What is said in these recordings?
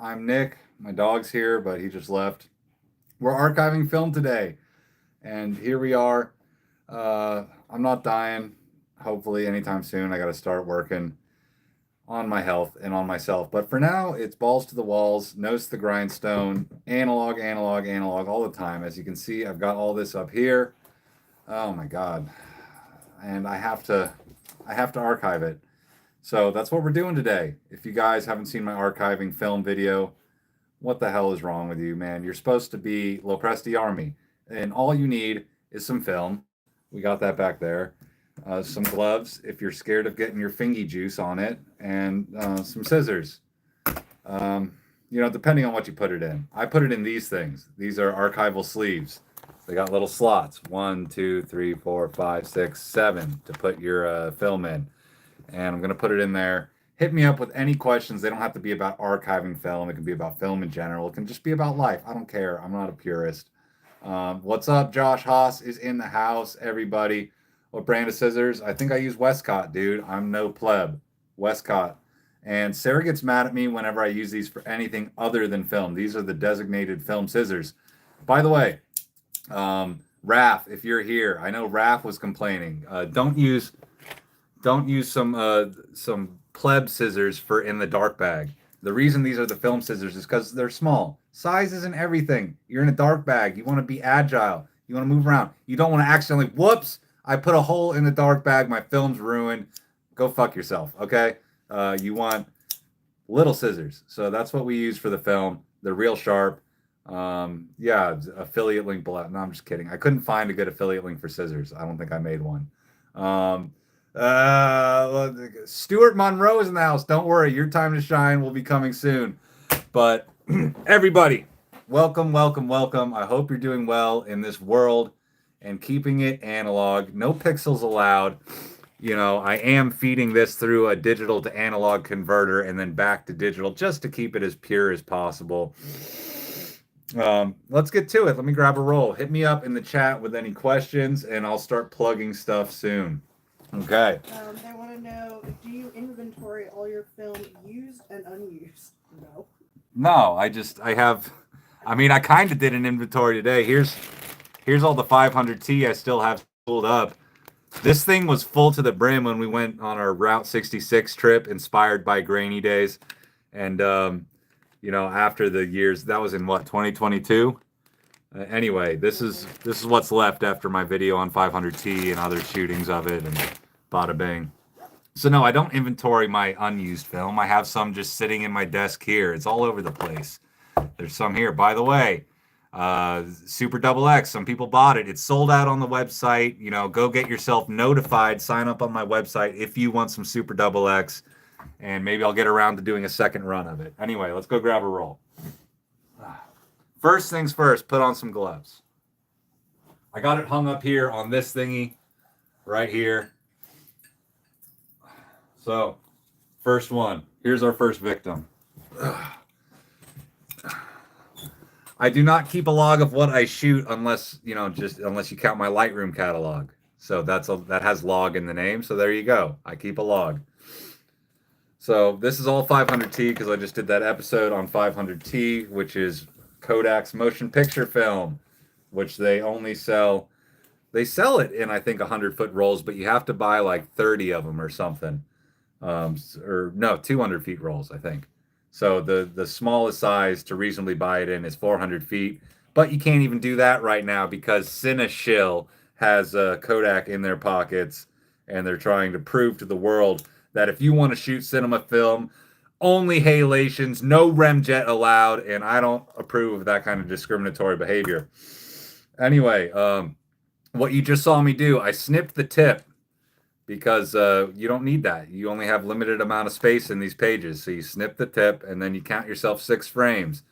I'm Nick. My dog's here, but he just left. We're archiving film today, and here we are. I'm not dying. Hopefully, anytime soon. I got to start working on my health and on myself. But for now, it's balls to the walls, nose to the grindstone, analog, analog, analog all the time. As you can see, I've got all this up here. Oh my God. And I have to archive it. So that's what we're doing today. If you guys haven't seen my archiving film video, what the hell is wrong with you, man? You're supposed to be Lopresti Army, and all you need is some film. We got that back there. Some gloves if you're scared of getting your fingy juice on it, and some scissors. Depending on what you put it in. I put it in these things. These are archival sleeves. They got little slots, 1, 2, 3, 4, 5, 6, 7, to put your film in. And I'm going to put it in there. Hit me up with any questions. They don't have to be about archiving film. It can be about film in general. It can just be about life. I don't care. I'm not a purist. What's up? Josh Haas is in the house, everybody. What brand of scissors? I think I use Westcott, dude. I'm no pleb. Westcott. And Sarah gets mad at me whenever I use these for anything other than film. These are the designated film scissors. By the way, Raph, if you're here, I know Raph was complaining. Don't use some pleb scissors for in the dark bag. The reason these are the film scissors is because they're small. Size isn't everything. You're in a dark bag. You want to be agile. You want to move around. You don't want to accidentally, whoops, I put a hole in the dark bag. My film's ruined. Go fuck yourself, okay? You want little scissors. So that's what we use for the film. They're real sharp. Yeah, affiliate link below. No, I'm just kidding. I couldn't find a good affiliate link for scissors. I don't think I made one. Stuart Monroe is in the house. Don't worry, your time to shine will be coming soon. But everybody, welcome, welcome, welcome. I hope you're doing well in this world and keeping it analog. No pixels allowed. You know, I am feeding this through a digital to analog converter and then back to digital just to keep it as pure as possible. Let's get to it. Let me grab a roll. Hit me up in the chat with any questions and I'll start plugging stuff soon. Okay. They want to know, do you inventory all your film used and unused? No. No, I kind of did an inventory today. Here's all the 500T I still have pulled up. This thing was full to the brim when we went on our Route 66 trip, inspired by Grainy Days. And, after the years, that was in what, 2022? Anyway, this is what's left after my video on 500T and other shootings of it, and bada bing. So no, I don't inventory my unused film. I have some just sitting in my desk here. It's all over the place. There's some here. By the way, Super Double X, some people bought it. It's sold out on the website. Go get yourself notified. Sign up on my website if you want some Super Double X, and maybe I'll get around to doing a second run of it. Anyway, let's go grab a roll. First things first, put on some gloves. I got it hung up here on this thingy right here. So, first one. Here's our first victim. I do not keep a log of what I shoot unless you count my Lightroom catalog. So that has log in the name. So there you go. I keep a log. So this is all 500T because I just did that episode on 500T, which is Kodak's motion picture film, which they only sell. They sell it in, I think, 100-foot rolls, but you have to buy like 30 of them or something. 200 feet rolls, I think. So the smallest size to reasonably buy it in is 400 feet. But you can't even do that right now because CineStil has Kodak in their pockets, and they're trying to prove to the world that if you want to shoot cinema film, only halations, no remjet allowed, and I don't approve of that kind of discriminatory behavior. Anyway, what you just saw me do, I snipped the tip because you don't need that. You only have limited amount of space in these pages. So you snip the tip and then you count yourself 6 frames.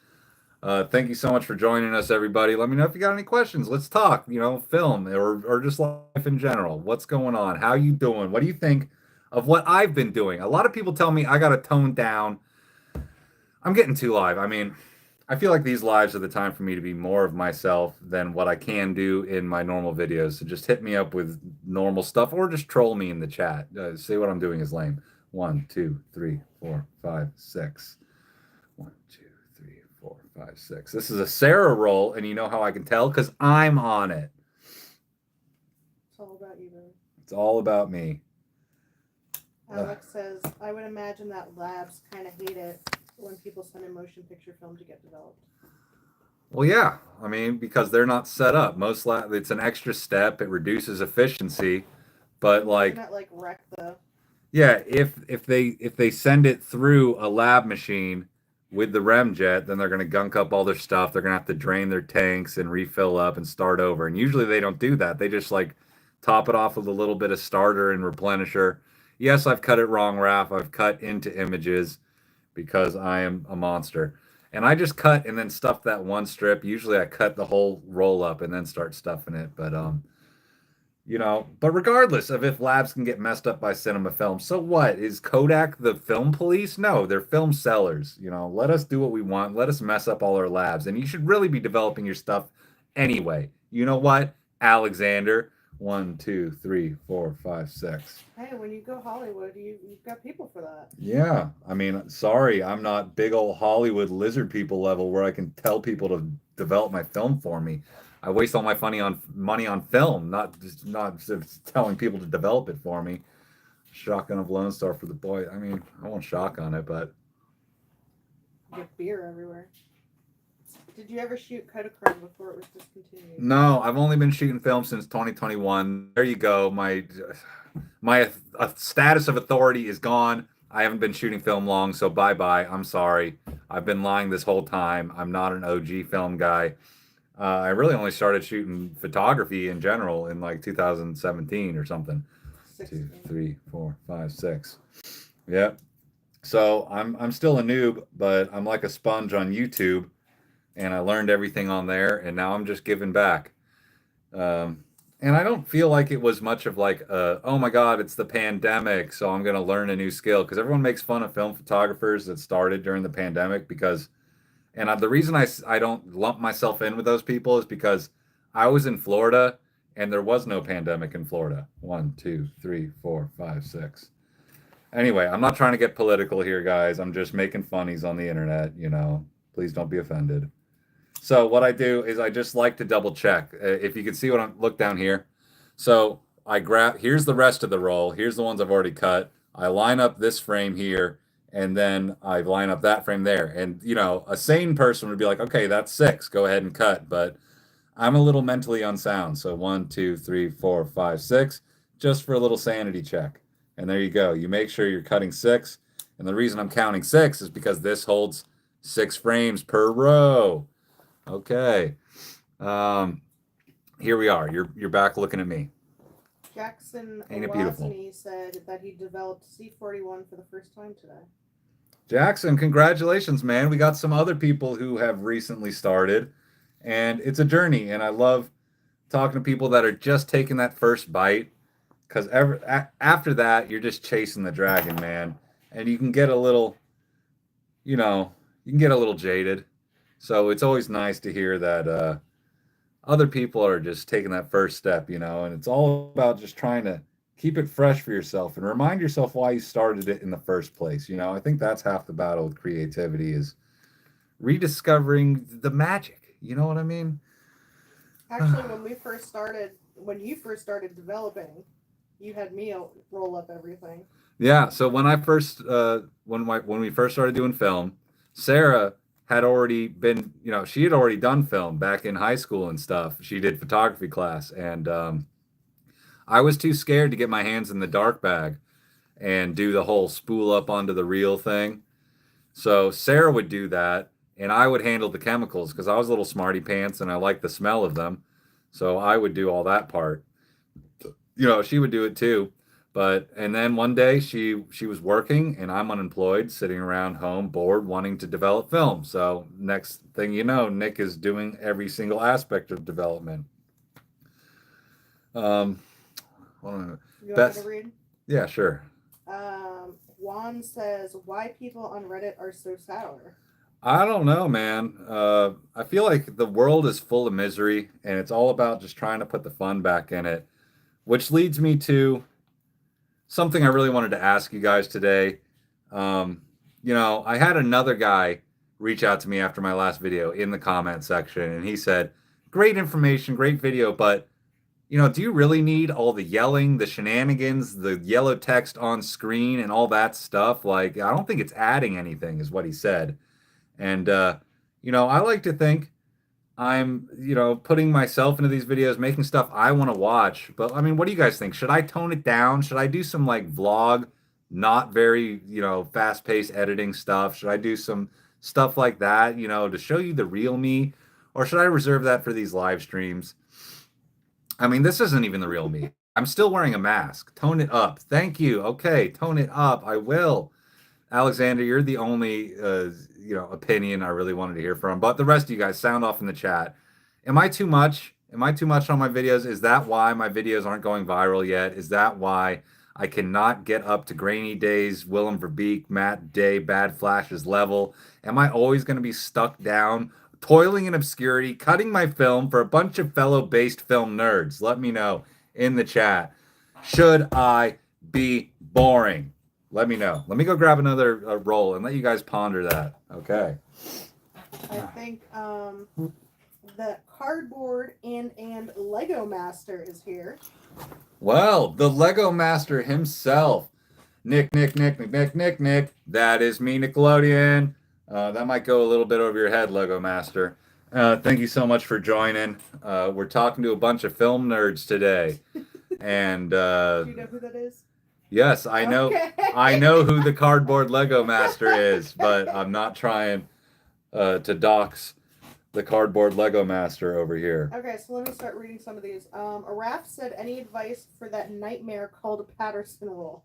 Thank you so much for joining us, everybody. Let me know if you got any questions. Let's talk, film or just life in general. What's going on? How you doing? What do you think of what I've been doing? A lot of people tell me I got to tone down. I'm getting too live. I feel like these lives are the time for me to be more of myself than what I can do in my normal videos. So just hit me up with normal stuff or just troll me in the chat. Say what I'm doing is lame. 1, 2, 3, 4, 5, 6. 1, 2, 5, 6. This is a Sarah roll, and you know how I can tell? Because I'm on it. It's all about you, baby. It's all about me. Alex says, I would imagine that labs kind of hate it when people send in motion picture film to get developed. Well, yeah. I mean, because they're not set up. Most it's an extra step. It reduces efficiency, but like, Doesn't that like wreck the? yeah, if they send it through a lab machine with the remjet, then they're going to gunk up all their stuff. They're going to have to drain their tanks and refill up and start over. And usually they don't do that. They just like top it off with a little bit of starter and replenisher. Yes, I've cut it wrong, Raph. I've cut into images because I am a monster. And I just cut and then stuff that one strip. Usually I cut the whole roll up and then start stuffing it. But but regardless of if labs can get messed up by cinema film, so what? Is Kodak the film police? No, they're film sellers. Let us do what we want. Let us mess up all our labs. And you should really be developing your stuff anyway. You know what, Alexander? 1, 2, 3, 4, 5, 6. Hey, when you go Hollywood, you've got people for that. Yeah, I mean, sorry, I'm not big old Hollywood lizard people level where I can tell people to develop my film for me. I waste all my money on film, not just telling people to develop it for me. Shotgun of Lone Star for the boy. I mean, I won't shotgun it, but You get beer everywhere. Did you ever shoot Kodachrome before it was discontinued? no, I've only been shooting film since 2021. There you go. My status of authority is gone. I haven't been shooting film long, so bye bye. I'm sorry. I've been lying this whole time. I'm not an OG film guy. I really only started shooting photography in general in like 2017 or something. 2, 3, 4, 5, 6. Yep. So I'm still a noob, but I'm like a sponge on YouTube, and I learned everything on there, and now I'm just giving back. And I don't feel like it was much of like, oh my God, it's the pandemic, so I'm going to learn a new skill. Because everyone makes fun of film photographers that started during the pandemic the reason I don't lump myself in with those people is because I was in Florida and there was no pandemic in Florida. 1, 2, 3, 4, 5, 6. Anyway, I'm not trying to get political here, guys. I'm just making funnies on the internet, Please don't be offended. So what I do is I just like to double check. If you can see look down here. So here's the rest of the roll. Here's the ones I've already cut. I line up this frame here, and then I line up that frame there. And, a sane person would be like, okay, that's 6. Go ahead and cut. But I'm a little mentally unsound. So 1, 2, 3, 4, 5, 6, just for a little sanity check. And there you go. You make sure you're cutting 6. And the reason I'm counting 6 is because this holds 6 frames per row. Okay. Here we are. You're back looking at me. Jackson Ain't it beautiful? Owasny said that he developed C41 for the first time today. Jackson, congratulations, man. We got some other people who have recently started, and it's a journey. And I love talking to people that are just taking that first bite, because after that, you're just chasing the dragon, man. And you can get a little, jaded. So it's always nice to hear that other people are just taking that first step, and it's all about just trying to keep it fresh for yourself and remind yourself why you started it in the first place. I think that's half the battle with creativity is rediscovering the magic. You know what I mean? Actually, when you first started developing, you had me roll up everything. Yeah. So when I first, when we first started doing film, Sarah had already been, she had already done film back in high school and stuff. She did photography class, and I was too scared to get my hands in the dark bag and do the whole spool up onto the reel thing. So Sarah would do that, and I would handle the chemicals because I was a little smarty pants and I liked the smell of them. So I would do all that part. She would do it too. And then one day she was working and I'm unemployed, sitting around home, bored, wanting to develop film. So next thing you know, Nick is doing every single aspect of development. You want me to read? Yeah, sure. Juan says, why people on Reddit are so sour? I don't know, man. I feel like the world is full of misery and it's all about just trying to put the fun back in it, which leads me to something I really wanted to ask you guys today. I had another guy reach out to me after my last video in the comment section, and he said, "Great information, great video, but do you really need all the yelling, the shenanigans, the yellow text on screen, and all that stuff? Like, I don't think it's adding anything," is what he said. And I like to think I'm, putting myself into these videos, making stuff I want to watch. But I mean, what do you guys think? Should I tone it down? Should I do some like vlog, not very, fast-paced editing stuff? Should I do some stuff like that, to show you the real me? Or should I reserve that for these live streams? I mean, this isn't even the real me. I'm still wearing a mask. Tone it up. Thank you. Okay, tone it up. I will. Alexander, you're the only opinion I really wanted to hear from. But the rest of you guys, sound off in the chat. Am I too much? Am I too much on my videos? Is that why my videos aren't going viral yet? Is that why I cannot get up to Grainy Days, Willem Verbeek, Matt Day, Bad Flashes level? Am I always going to be stuck down, toiling in obscurity, cutting my film for a bunch of fellow based film nerds? Let me know in the chat. Should I be boring? Let me know. Let me go grab another roll and let you guys ponder that. Okay. I think the cardboard and Lego master is here. Well, the Lego master himself. Nick. That is me, Nickelodeon. That might go a little bit over your head, Lego master. Thank you so much for joining. We're talking to a bunch of film nerds today. And Do you know who that is? yes, I know. Okay. I know who the cardboard Lego master is, but I'm not trying to dox the cardboard Lego master over here. Okay, so let me start reading some of these. Araf said, "Any advice for that nightmare called a Paterson rule?"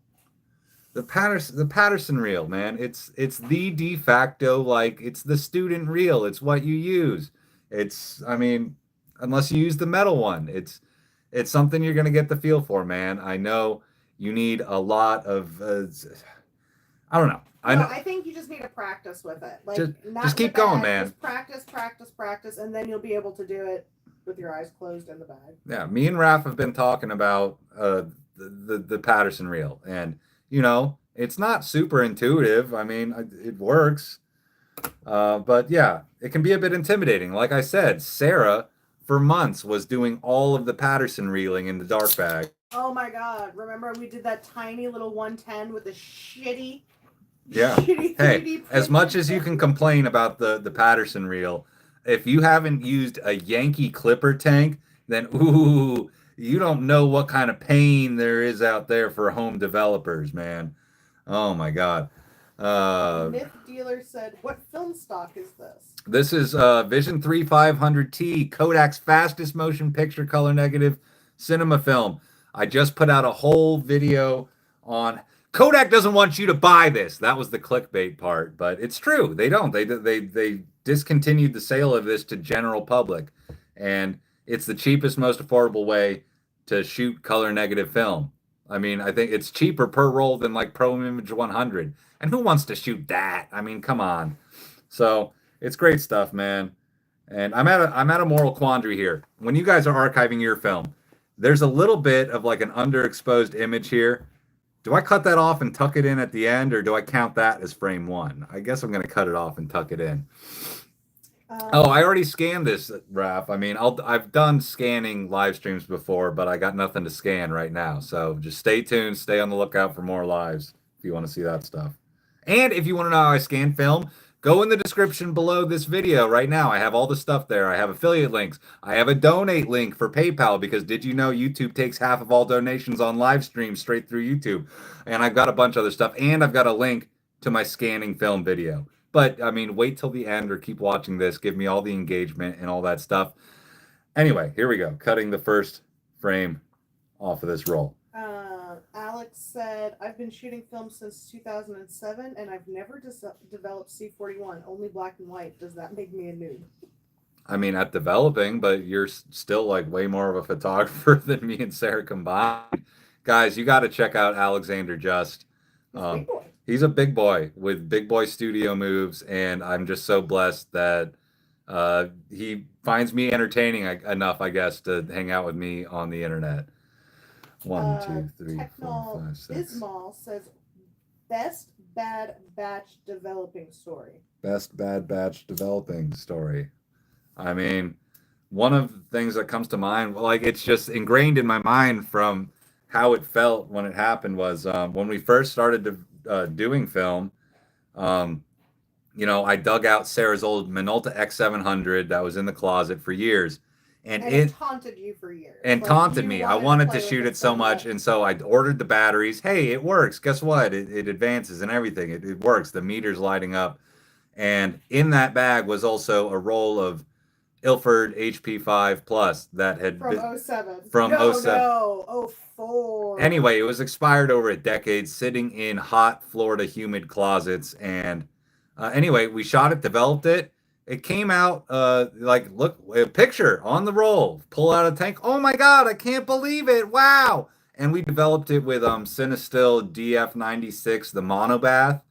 The Paterson reel, man. It's the de facto, like, it's the student reel. It's what you use. I mean, unless you use the metal one, it's something you're gonna get the feel for, man. I know you need a lot of I don't know. I think you just need to practice with it. Like, just keep going, man. Just practice, and then you'll be able to do it with your eyes closed in the bag. Yeah, me and Raph have been talking about the Paterson reel, and it's not super intuitive. I mean, it works, but yeah, it can be a bit intimidating. Like I said, Sarah for months was doing all of the Paterson reeling in the dark bag. Oh my God! Remember we did that tiny little 110 with the shitty. Yeah. Shitty Hey, as much as you can complain about the Paterson reel, if you haven't used a Yankee clipper tank, then ooh, you don't know what kind of pain there is out there for home developers, man. Oh my God. Myth dealer said, "What film stock is this?" This is Vision 3500T, Kodak's fastest motion picture color negative cinema film. I just put out a whole video on Kodak doesn't want you to buy this. That was the clickbait part, but it's true. They don't. They discontinued the sale of this to general public, and it's the cheapest, most affordable way to shoot color negative film. I mean, I think it's cheaper per roll than like Pro Image 100. And who wants to shoot that? I mean, come on. So it's great stuff, man. And I'm at a moral quandary here. When you guys are archiving your film, there's a little bit of like an underexposed image here. Do I cut that off and tuck it in at the end, or do I count that as frame one? I guess I'm going to cut it off and tuck it in. I already scanned this, Raph. I mean, I've done scanning live streams before, but I got nothing to scan right now. So just stay tuned. Stay on the lookout for more lives if you want to see that stuff. And if you want to know how I scan film, go in the description below this video right now. I have all the stuff there. I have affiliate links. I have a donate link for PayPal because did you know YouTube takes half of all donations on live streams straight through YouTube? And I've got a bunch of other stuff. And I've got a link to my scanning film video. But, I mean, wait till the end or keep watching this. Give me all the engagement and all that stuff. Anyway, here we go. Cutting the first frame off of this roll. Alex said, "I've been shooting film since 2007, and I've never developed C41, only black and white. Does that make me a noob?" I mean, at developing, but you're still like way more of a photographer than me and Sarah combined. Guys, you got to check out Alexander Just. He's a big boy with big boy studio moves, and I'm just so blessed that he finds me entertaining enough, I guess, to hang out with me on the internet. 1, 2, 3, 4, 5, 6. Ismail says, "Best bad batch developing story." Best bad batch developing story. I mean, one of the things that comes to mind, like it's just ingrained in my mind from how it felt when it happened, was when we first started doing film. Um, I dug out Sarah's old Minolta X700 that was in the closet for years, and And it it taunted you for years. and Like taunted you me. I wanted wanted play to with shoot it so so much, and so I ordered the batteries. Hey, it works. Guess what? It advances and everything. It works. The meter's lighting up. And in that bag was also a roll of Ilford HP5 Plus that had From been '07. from No, '07. no, '04. Anyway, it was expired over a decade, sitting in hot Florida humid closets. And anyway, we shot it, developed it. It came out like, look, a picture on the roll. Pull out a tank. Oh my God, I can't believe it! Wow! And we developed it with CineStil DF96, the monobath.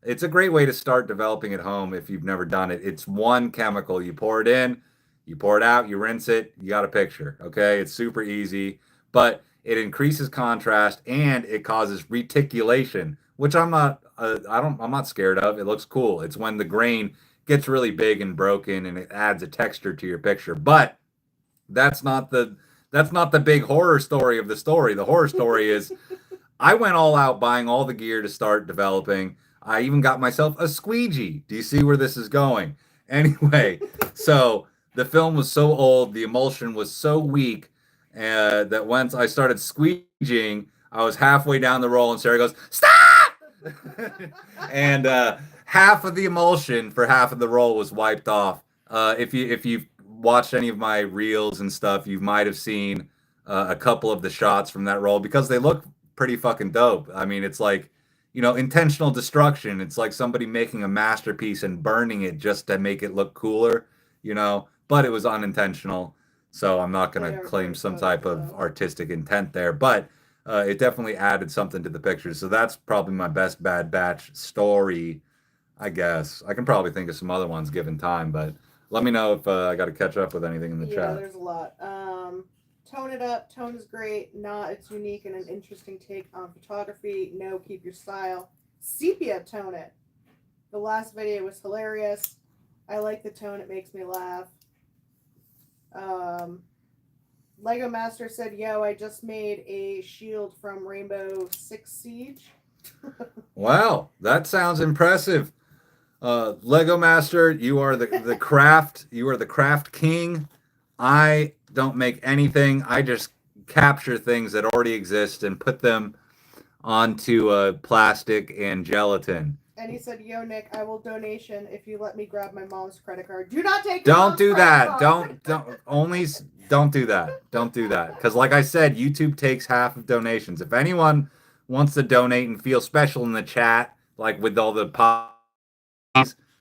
It's a great way to start developing at home if you've never done it. It's one chemical. You pour it in, you pour it out, you rinse it, you got a picture. Okay, it's super easy, but it increases contrast and it causes reticulation, which I'm not scared of. It looks cool. It's when the grain gets really big and broken and it adds a texture to your picture. But that's not the that's not the big horror story of the story. The horror story is I went all out buying all the gear to start developing. I even got myself a squeegee. Do you see where this is going? Anyway, so the film was so old, the emulsion was so weak that once I started squeegeeing, I was halfway down the roll, and Sarah goes, "Stop!" and half of the emulsion for half of the roll was wiped off. If you've watched any of my reels and stuff, you might have seen a couple of the shots from that roll because they look pretty fucking dope. I mean, it's like, intentional destruction. It's like somebody making a masterpiece and burning it just to make it look cooler, but it was unintentional. So I'm not going They to are claim great some photos, type of though. artistic intent there, but it definitely added something to the picture. So that's probably my best bad batch story, I guess. I can probably think of some other ones given time, but let me know if I got to catch up with anything in the Yeah, chat. there's a lot. Tone it up. Tone is great. Not it's unique and an interesting take on photography. No, keep your style. Sepia tone it. The last video was hilarious. I like the tone. It makes me laugh. Um, Lego Master said, "Yo, I just made a shield from Rainbow Six Siege." Wow, that sounds impressive. Lego Master, you are the craft. You are the craft king. I don't make anything. I just capture things that already exist and put them onto plastic and gelatin. And he said, "Yo, Nick, I will donation if you let me grab my mom's credit card. Do not take your Don't mom's do credit that. card." Don't do that. Don't do that. Because, like I said, YouTube takes half of donations. If anyone wants to donate and feel special in the chat, like with all the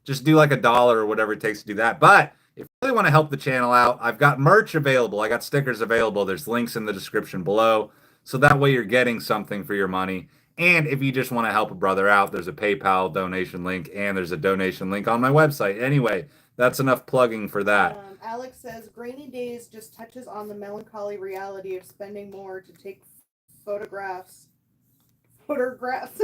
just do like $1 or whatever it takes to do that. But if you really want to help the channel out, I've got merch available. I got stickers available. There's links in the description below. So that way you're getting something for your money. And if you just want to help a brother out, there's a PayPal donation link and there's a donation link on my website. Anyway, that's enough plugging for that. Alex says, "Grainy Days just touches on the melancholy reality of spending more to take photographs. Photographs."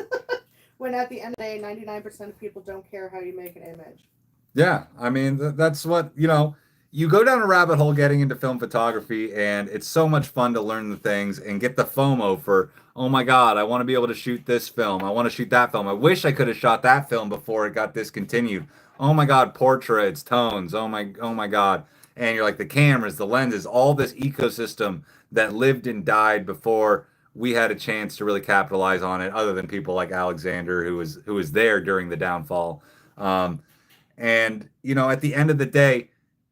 When at the end of the day, 99% of people don't care how you make an image. Yeah, I mean that's what you go down a rabbit hole getting into film photography, and it's so much fun to learn the things and get the FOMO for, oh my God, I want to be able to shoot this film. I want to shoot that film. I wish I could have shot that film before it got discontinued. Oh my God, portraits, tones. Oh my God. And you're like the cameras, the lenses, all this ecosystem that lived and died before we had a chance to really capitalize on it, other than people like Alexander, who was there during the downfall. And at the end of the day,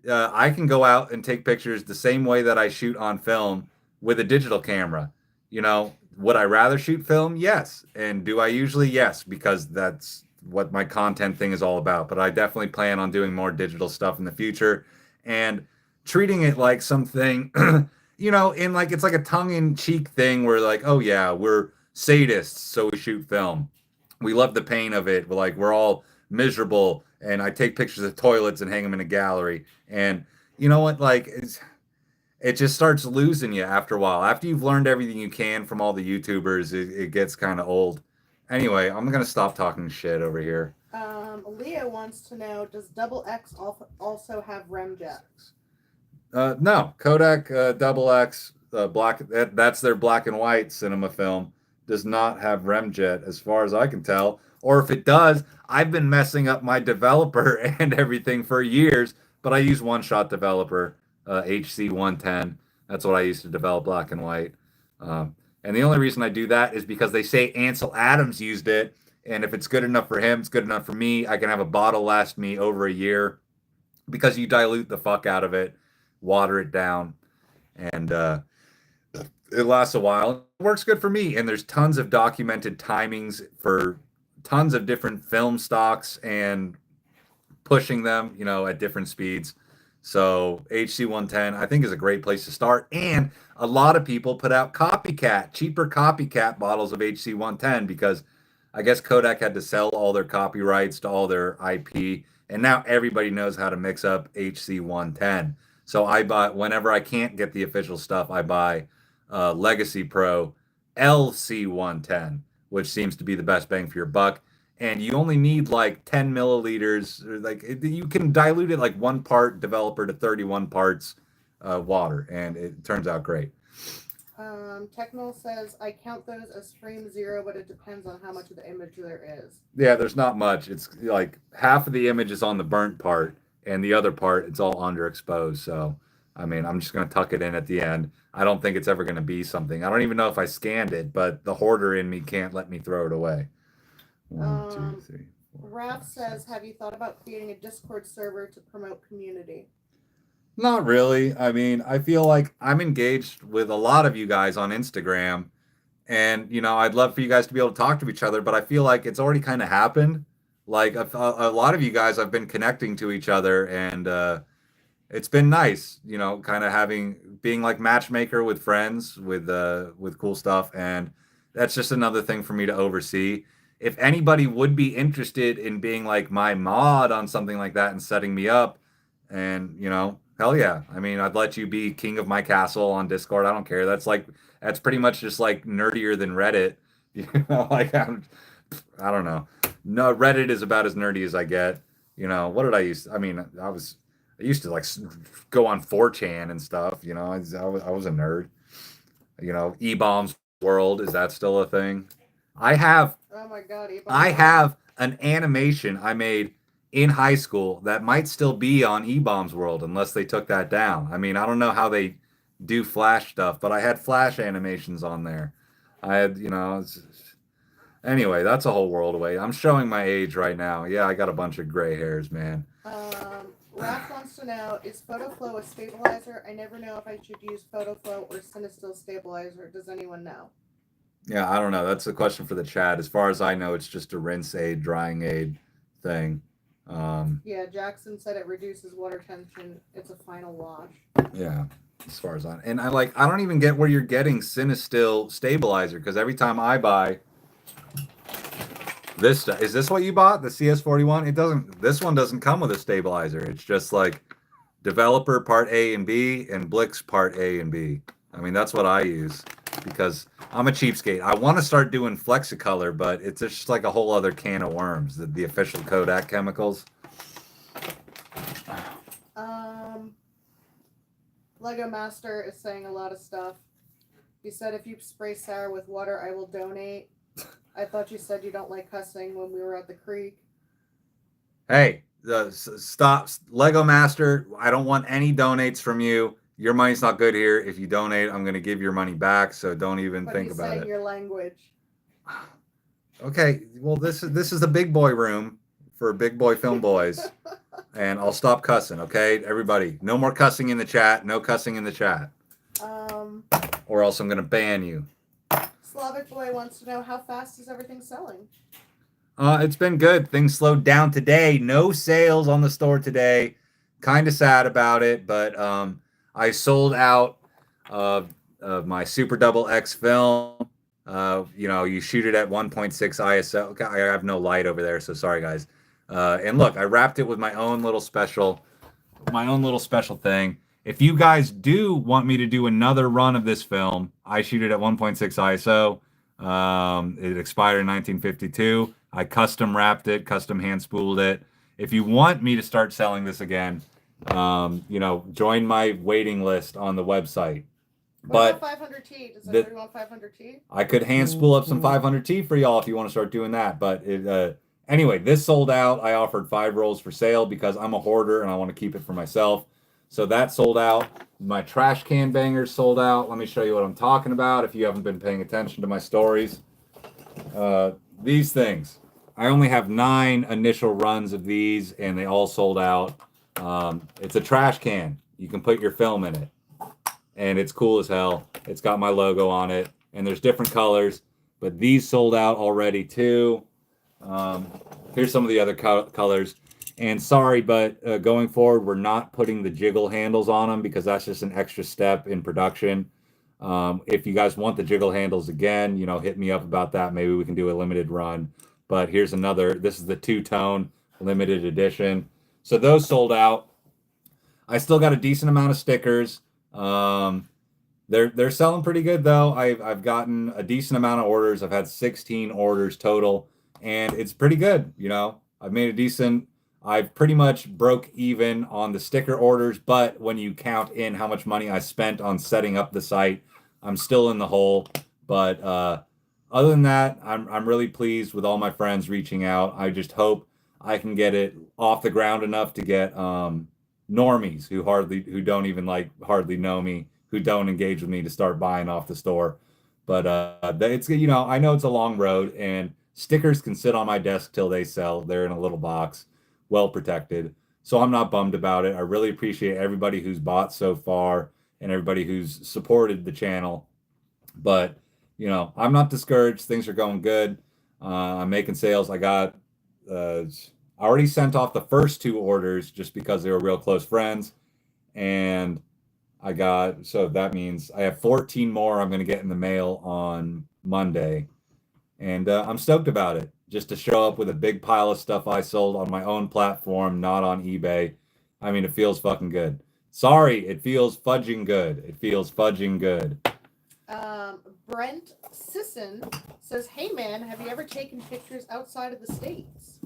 I can go out and take pictures the same way that I shoot on film with a digital camera. Would I rather shoot film? Yes. And do I usually? Yes, because that's what my content thing is all about. But I definitely plan on doing more digital stuff in the future and treating it like something, in like it's like a tongue-in-cheek thing where like, oh yeah, we're sadists, so we shoot film. We love the pain of it. We're all miserable, and I take pictures of toilets and hang them in a gallery. And you know what? It just starts losing you after a while. After you've learned everything you can from all the YouTubers, it gets kind of old. Anyway, I'm gonna stop talking shit over here. Leo wants to know, does Double X also have remjet? No, Kodak Double X black. That's their black and white cinema film. Does not have remjet, as far as I can tell. Or if it does, I've been messing up my developer and everything for years. But I use One Shot Developer, HC 110. That's what I used to develop black and white. And the only reason I do that is because they say Ansel Adams used it, and if it's good enough for him, it's good enough for me. I can have a bottle last me over a year because you dilute the fuck out of it, water it down, and it lasts a while. It works good for me, and there's tons of documented timings for tons of different film stocks and pushing them, at different speeds. So HC110, I think, is a great place to start. And a lot of people put out cheaper copycat bottles of HC110 because I guess Kodak had to sell all their copyrights to all their IP, and now everybody knows how to mix up HC110. So I buy, whenever I can't get the official stuff, I buy Legacy Pro LC110, which seems to be the best bang for your buck. And you only need like 10 milliliters. You can dilute it like 1 part developer to 31 parts water, and it turns out great. Technol says, I count those as frame 0, but it depends on how much of the image there is. Yeah, there's not much. It's like half of the image is on the burnt part, and the other part, it's all underexposed. So, I mean, I'm just going to tuck it in at the end. I don't think it's ever going to be something. I don't even know if I scanned it, but the hoarder in me can't let me throw it away. 1, 2, 3, 4. Raph says, have you thought about creating a Discord server to promote community? Not really. I mean, I feel like I'm engaged with a lot of you guys on Instagram, and I'd love for you guys to be able to talk to each other, but I feel like it's already kind of happened. Like a lot of you guys have been connecting to each other, and it's been nice, kind of being like matchmaker with friends with cool stuff, and that's just another thing for me to oversee. If anybody would be interested in being like my mod on something like that and setting me up, and hell yeah. I mean, I'd let you be king of my castle on Discord. I don't care. That's pretty much just like nerdier than Reddit. Like I don't know. No, Reddit is about as nerdy as I get. What did I use? I mean, I used to like go on 4chan and stuff. I was a nerd. E-bombs world, is that still a thing? Oh my god, I have an animation I made in high school that might still be on E-bombs world unless they took that down. I mean, I don't know how they do Flash stuff, but I had Flash animations on there. I had, anyway, that's a whole world away. I'm showing my age right now. Yeah, I got a bunch of gray hairs, man. Raph wants to know, is PhotoFlow a stabilizer? I never know if I should use PhotoFlow or CineStil stabilizer. Does anyone know? Yeah, I don't know. That's a question for the chat. As far as I know, it's just a rinse aid, drying aid thing. Yeah, Jackson said it reduces water tension. It's a final wash. Yeah, as far as I don't even get where you're getting CineStil stabilizer, because every time I buy this stuff, is this what you bought? The CS41? This one doesn't come with a stabilizer. It's just like developer part A and B and Blix part A and B. I mean, that's what I use because I'm a cheapskate. I want to start doing Flexicolor, but it's just like a whole other can of worms, the official Kodak chemicals. Lego Master is saying a lot of stuff. He said, if you spray Sarah with water, I will donate. I thought you said you don't like cussing when we were at the creek. Hey, stop. Lego Master, I don't want any donates from you. Your money's not good here. If you donate, I'm going to give your money back, so don't even think about it. But he's saying your language. Okay, well, this is the big boy room for big boy film boys. And I'll stop cussing, okay? Everybody, no more cussing in the chat. No cussing in the chat. Or else I'm going to ban you. Slavic Boy wants to know, how fast is everything selling? It's been good. Things slowed down today. No sales on the store today. Kind of sad about it, but I sold out of my Super Double X film. You shoot it at 1.6 ISO. Okay, I have no light over there, so sorry, guys. And look, I wrapped it with my own little special thing. If you guys do want me to do another run of this film, I shoot it at 1.6 ISO. It expired in 1952. I custom wrapped it, custom hand spooled it. If you want me to start selling this again, join my waiting list on the website. What But about 500T? Does the, anybody want 500T? I could hand spool up some 500T for y'all if you want to start doing that. But anyway, this sold out. I offered 5 rolls for sale because I'm a hoarder and I want to keep it for myself. So that sold out. My trash can bangers sold out. Let me show you what I'm talking about if you haven't been paying attention to my stories. These things. I only have 9 initial runs of these and they all sold out. It's a trash can. You can put your film in it. And it's cool as hell. It's got my logo on it, and there's different colors, but these sold out already too. Here's some of the other colors. And sorry, but going forward, we're not putting the jiggle handles on them because that's just an extra step in production. If you guys want the jiggle handles again, hit me up about that. Maybe we can do a limited run. But here's another. This is the 2-tone limited edition. So those sold out. I still got a decent amount of stickers. They're selling pretty good though. I've gotten a decent amount of orders. I've had 16 orders total, and it's pretty good. I've made a decent. I've pretty much broke even on the sticker orders, but when you count in how much money I spent on setting up the site, I'm still in the hole. But other than that, I'm really pleased with all my friends reaching out. I just hope I can get it off the ground enough to get normies who don't even hardly know me, who don't engage with me, to start buying off the store. But it's I know it's a long road, and stickers can sit on my desk till they sell. They're in a little box, well protected. So I'm not bummed about it. I really appreciate everybody who's bought so far and everybody who's supported the channel. But I'm not discouraged. Things are going good. I'm making sales. I already sent off the first 2 orders just because they were real close friends. And so that means I have 14 more I'm going to get in the mail on Monday. And I'm stoked about it. Just to show up with a big pile of stuff I sold on my own platform, not on eBay. I mean, it feels fucking good. Sorry, it feels fudging good. It feels fudging good. Brent Sisson says, "Hey man, have you ever taken pictures outside of the States?"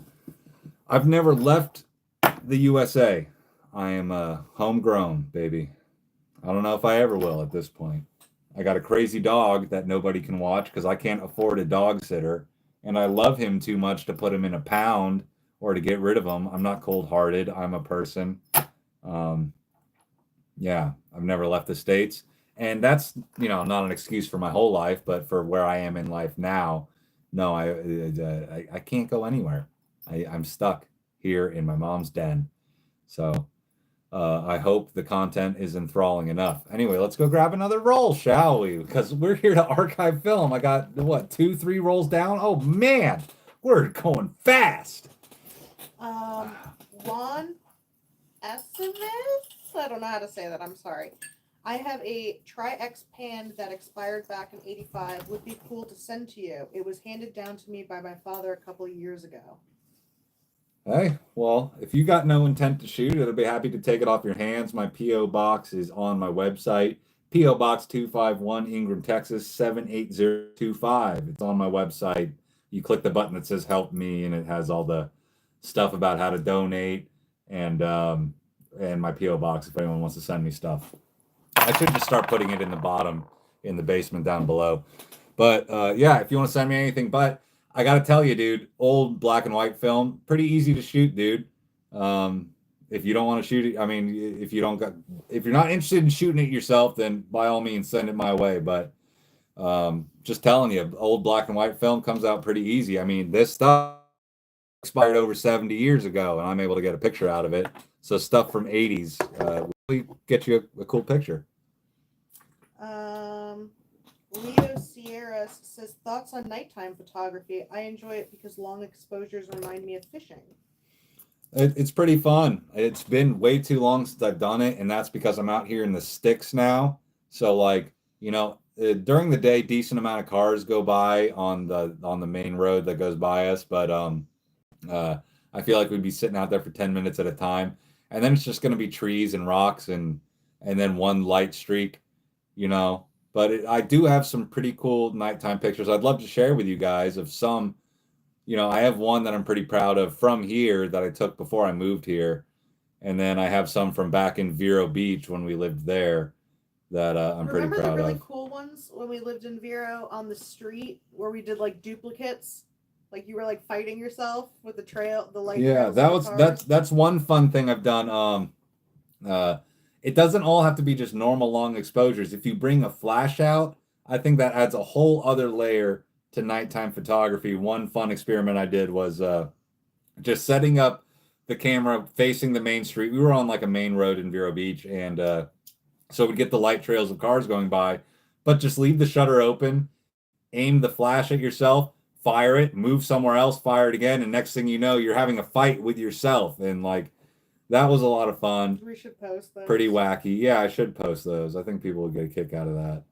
I've never left the USA. I am homegrown, baby. I don't know if I ever will at this point. I got a crazy dog that nobody can watch because I can't afford a dog sitter. And I love him too much to put him in a pound or to get rid of him. I'm not cold-hearted. I'm a person. Yeah, I've never left the States. And that's, not an excuse for my whole life, but for where I am in life now, no, I can't go anywhere. I'm stuck here in my mom's den. So I hope the content is enthralling enough. Anyway, let's go grab another roll, shall we? Because we're here to archive film. I got, 2, 3 rolls down? Oh, man, we're going fast. Juan Essevis? I don't know how to say that. I'm sorry. I have a Tri-X pan that expired back in '85. Would be cool to send to you. It was handed down to me by my father a couple of years ago. Hey, well, if you got no intent to shoot, I'd be happy to take it off your hands. My P.O. box is on my website. P.O. Box 251, Ingram, Texas, 78025. It's on my website. You click the button that says Help Me, and it has all the stuff about how to donate and my P.O. box if anyone wants to send me stuff. I should just start putting it in the bottom, in the basement down below. But yeah, if you want to send me anything. But I got to tell you, dude, old black and white film, pretty easy to shoot, dude. If you don't want to shoot it, I mean, if you're not interested in shooting it yourself, then by all means send it my way. But just telling you, old black and white film comes out pretty easy. I mean, this stuff expired over 70 years ago, and I'm able to get a picture out of it. So stuff from 80s really get you a cool picture. Leo Sierra says, thoughts on nighttime photography. I enjoy it because long exposures remind me of fishing. It's pretty fun. It's been way too long since I've done it, and that's because I'm out here in the sticks now. So during the day, decent amount of cars go by on the main road that goes by us, but I feel like we'd be sitting out there for 10 minutes at a time, and then it's just going to be trees and rocks and then one light streak, But I do have some pretty cool nighttime pictures I'd love to share with you guys of some you know, I have one that I'm pretty proud of from here that I took before I moved here. And then I have some from back in Vero Beach when we lived there that I'm pretty Remember the proud really of. cool ones when we lived in Vero on the street where we did like duplicates? Like you were like fighting yourself with the trail, the light Yeah, trails of the cars. that's one fun thing I've done. Uh, it doesn't all have to be just normal long exposures. If you bring a flash out, I think that adds a whole other layer to nighttime photography. One fun experiment I did was just setting up the camera facing the main street. We were on like a main road in Vero Beach, and so we'd get the light trails of cars going by, but just leave the shutter open, aim the flash at yourself, fire it, move somewhere else, fire it again, and next thing you know, you're having a fight with yourself. And like that was a lot of fun. We should post Pretty those. wacky. Yeah, I should post those. I think people would get a kick out of that.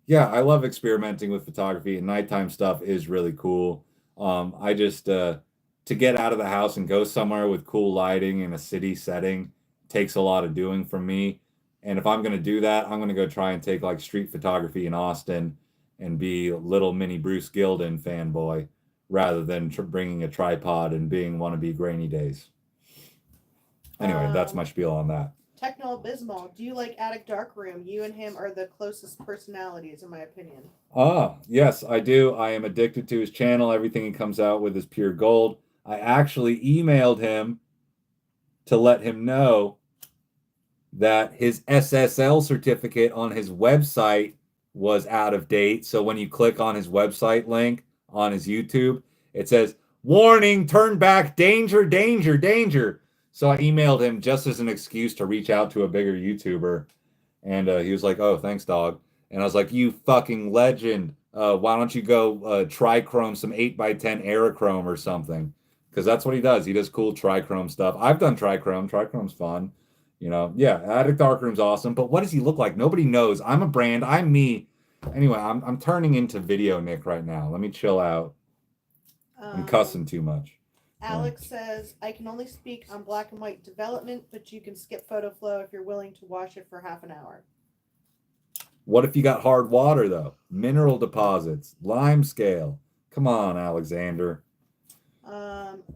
Yeah, I love experimenting with photography, and nighttime stuff is really cool. I just to get out of the house and go somewhere with cool lighting in a city setting takes a lot of doing from me. And if I'm going to do that, I'm going to go try and take like street photography in Austin and be a little mini Bruce Gilden fanboy rather than bringing a tripod and being wannabe grainy days. Anyway, that's my Um, spiel on that. Techno Abysmal, do you like Attic Darkroom? You and him are the closest personalities, in my opinion. Ah, yes, I do. I am addicted to his channel. Everything he comes out with is pure gold. I actually emailed him to let him know that his SSL certificate on his website was out of date. So when you click on his website link on his YouTube, it says, "Warning, turn back, danger, danger, danger." So I emailed him just as an excuse to reach out to a bigger YouTuber. And he was like, "Oh, thanks, dog." And I was like, "You fucking legend. Why don't you go trichrome some 8x10 Aerochrome or something?" Because that's what he does. He does cool trichrome stuff. I've done trichrome. Trichrome's fun. You know, yeah, Attic Darkroom's awesome. But what does he look like? Nobody knows. I'm a brand. I'm me. Anyway, I'm turning into video Nick right now. Let me chill out. I'm Um, cussing too much. Right. Alex says, I can only speak on black and white development, but you can skip photo flow if you're willing to watch it for half an hour. What if you got hard water though? Mineral deposits, lime scale. Come on, Alexander.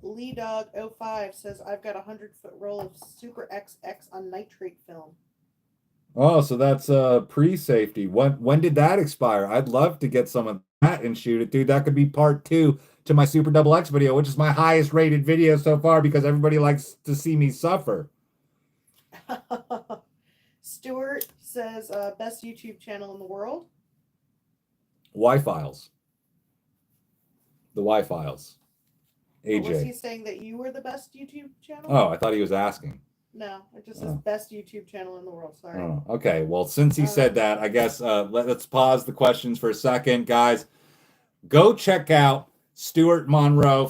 Lee Dog 05 says, I've got a 100-foot roll of Super XX on nitrate film. Oh, so that's pre-safety. When did that expire? I'd love to get some of that and shoot it, dude. That could be part two to my Super Double X video, which is my highest rated video so far because everybody likes to see me suffer. Stuart says, best YouTube channel in the world. Y-Files. The Y-Files. What was he AJ. saying, that you were the best YouTube channel? Oh, I thought he was asking. No, it just says Oh. best YouTube channel in the world. Sorry. Oh, okay. Well, since he said that, I guess let's pause the questions for a second, guys. Go check out Stuart Monroe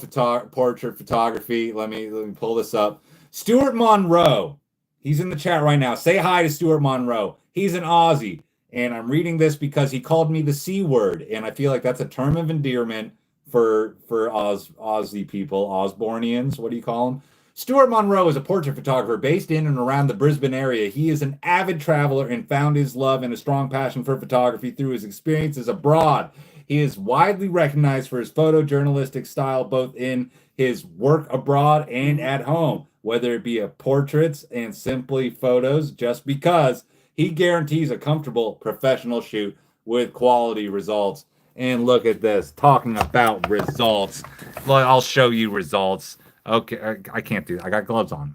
portrait photography. Let me pull this up. Stuart Monroe. He's in the chat right now. Say hi to Stuart Monroe. He's an Aussie, and I'm reading this because he called me the C word, and I feel like that's a term of endearment for Aussie people, Osbornians. What do you call them? Stuart Monroe is a portrait photographer based in and around the Brisbane area. He is an avid traveler and found his love and a strong passion for photography through his experiences abroad. He is widely recognized for his photojournalistic style, both in his work abroad and at home, whether it be a portraits and simply photos, just because he guarantees a comfortable professional shoot with quality results. And look at this, talking about results. Look, I'll show you results. Okay, I can't do that. I got gloves on.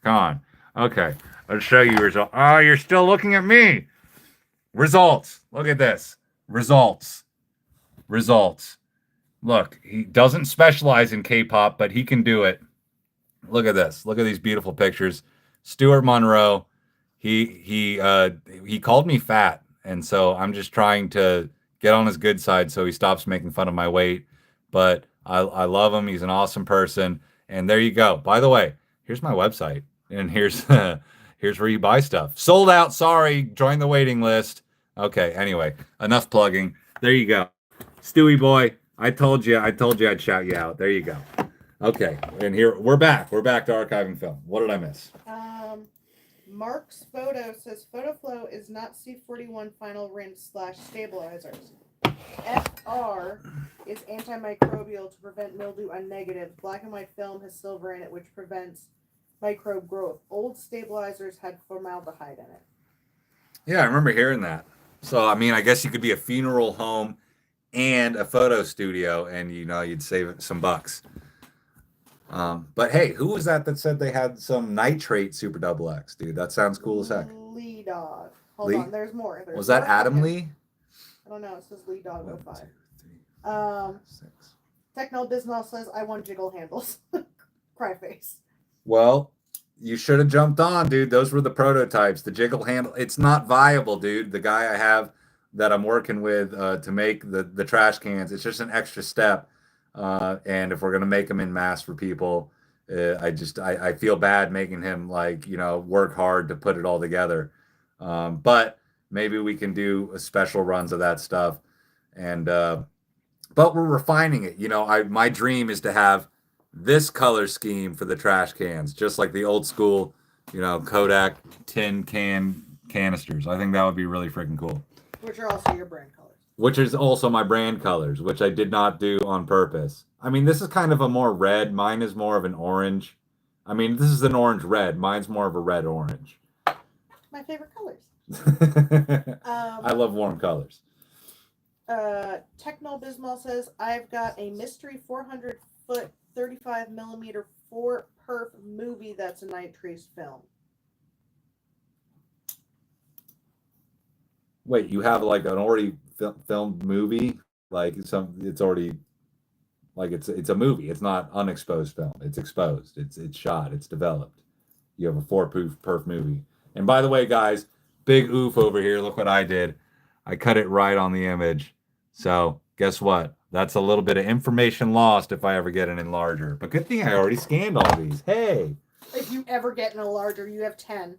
Come on. Okay, I'll show you results. Oh, you're still looking at me. Results. Look at this. Results. Results. Look, he doesn't specialize in K-pop, but he can do it. Look at this. Look at these beautiful pictures. Stuart Monroe. He called me fat, and so I'm just trying to get on his good side so he stops making fun of my weight. But I love him. He's an awesome person. And there you go. By the way, here's my website, and here's here's where you buy stuff. Sold out. Sorry. Join the waiting list. Okay. Anyway, enough plugging. There you go. Stewie boy, I told you I'd shout you out. There you go. Okay, and here we're back. We're back to archiving film. What did I miss? Mark's photo says photo flow is not C41 final rinse / stabilizers. FR is antimicrobial to prevent mildew on negatives. Black and white film has silver in it, which prevents microbe growth. Old stabilizers had formaldehyde in it. Yeah, I remember hearing that. So, I mean, I guess you could be a funeral home and a photo studio, and you'd save some bucks. But hey, who was that said they had some nitrate Super Double X, dude? That sounds cool as heck. Lee Dog. Hold Lee? on, there's more. Was that Adam Lee? I don't know. It says Lee Dog 05. 1, 2, 3, 4, 5, 6. Techno Bismol says, I want jiggle handles. Cry face. Well, you should have jumped on, dude. Those were the prototypes. The jiggle handle. It's not viable, dude. The guy I have that I'm working with to make the trash cans, it's just an extra step. And if we're going to make them in mass for people, I feel bad making him work hard to put it all together. But maybe we can do special runs of that stuff. And, but we're refining it. My dream is to have this color scheme for the trash cans, just like the old school, Kodak tin canisters. I think that would be really freaking cool. Which are also your brand colors. Which is also my brand colors, which I did not do on purpose. I mean, this is kind of a more red. Mine is more of an orange. I mean, this is an orange red. Mine's more of a red orange. My favorite colors. I love warm colors. Techno Bismol says, I've got a mystery 400-foot 35mm 4-perf movie that's a night trace film. Wait, you have like an already filmed movie? Like it's already like it's a movie. It's not unexposed film. It's exposed. It's shot. It's developed. You have a 4-perf movie. And by the way, guys, big oof over here. Look what I did. I cut it right on the image. So guess what? That's a little bit of information lost if I ever get an enlarger. But good thing I already scanned all these. Hey. If you ever get an enlarger, you have 10.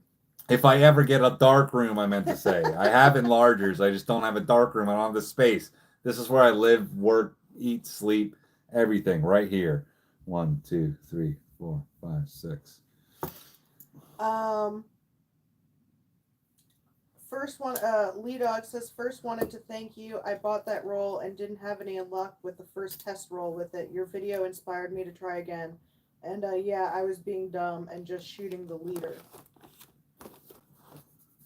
If I ever get a dark room, I meant to say. I have enlargers. I just don't have a dark room. I don't have the space. This is where I live, work, eat, sleep, everything right here. 1, 2, 3, 4, 5, 6. First one, Lee Dog says, first wanted to thank you. I bought that roll and didn't have any luck with the first test roll with it. Your video inspired me to try again. And yeah, I was being dumb and just shooting the leader.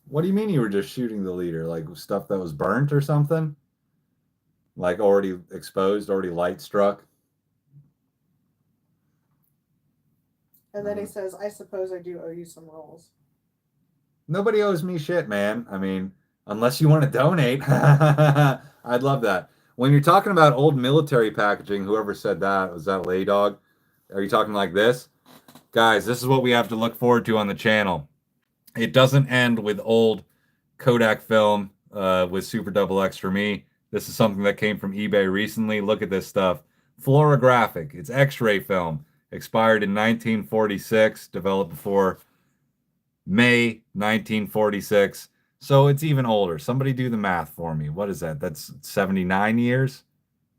What do you mean you were just shooting the leader? Like stuff that was burnt or something? Like already exposed, already light struck? And then he says, I suppose I do owe you some rolls. Nobody owes me shit, man. I mean, unless you want to donate. I'd love that. When you're talking about old military packaging, whoever said that, was that Lay Dog? Are you talking like this? Guys, this is what we have to look forward to on the channel. It doesn't end with old Kodak film with Super Double X for me. This is something that came from eBay recently. Look at this stuff. Fluorographic. It's X-ray film. Expired in 1946. Developed before May 1946. So it's even older. Somebody do the math for me. What is that? That's 79 years?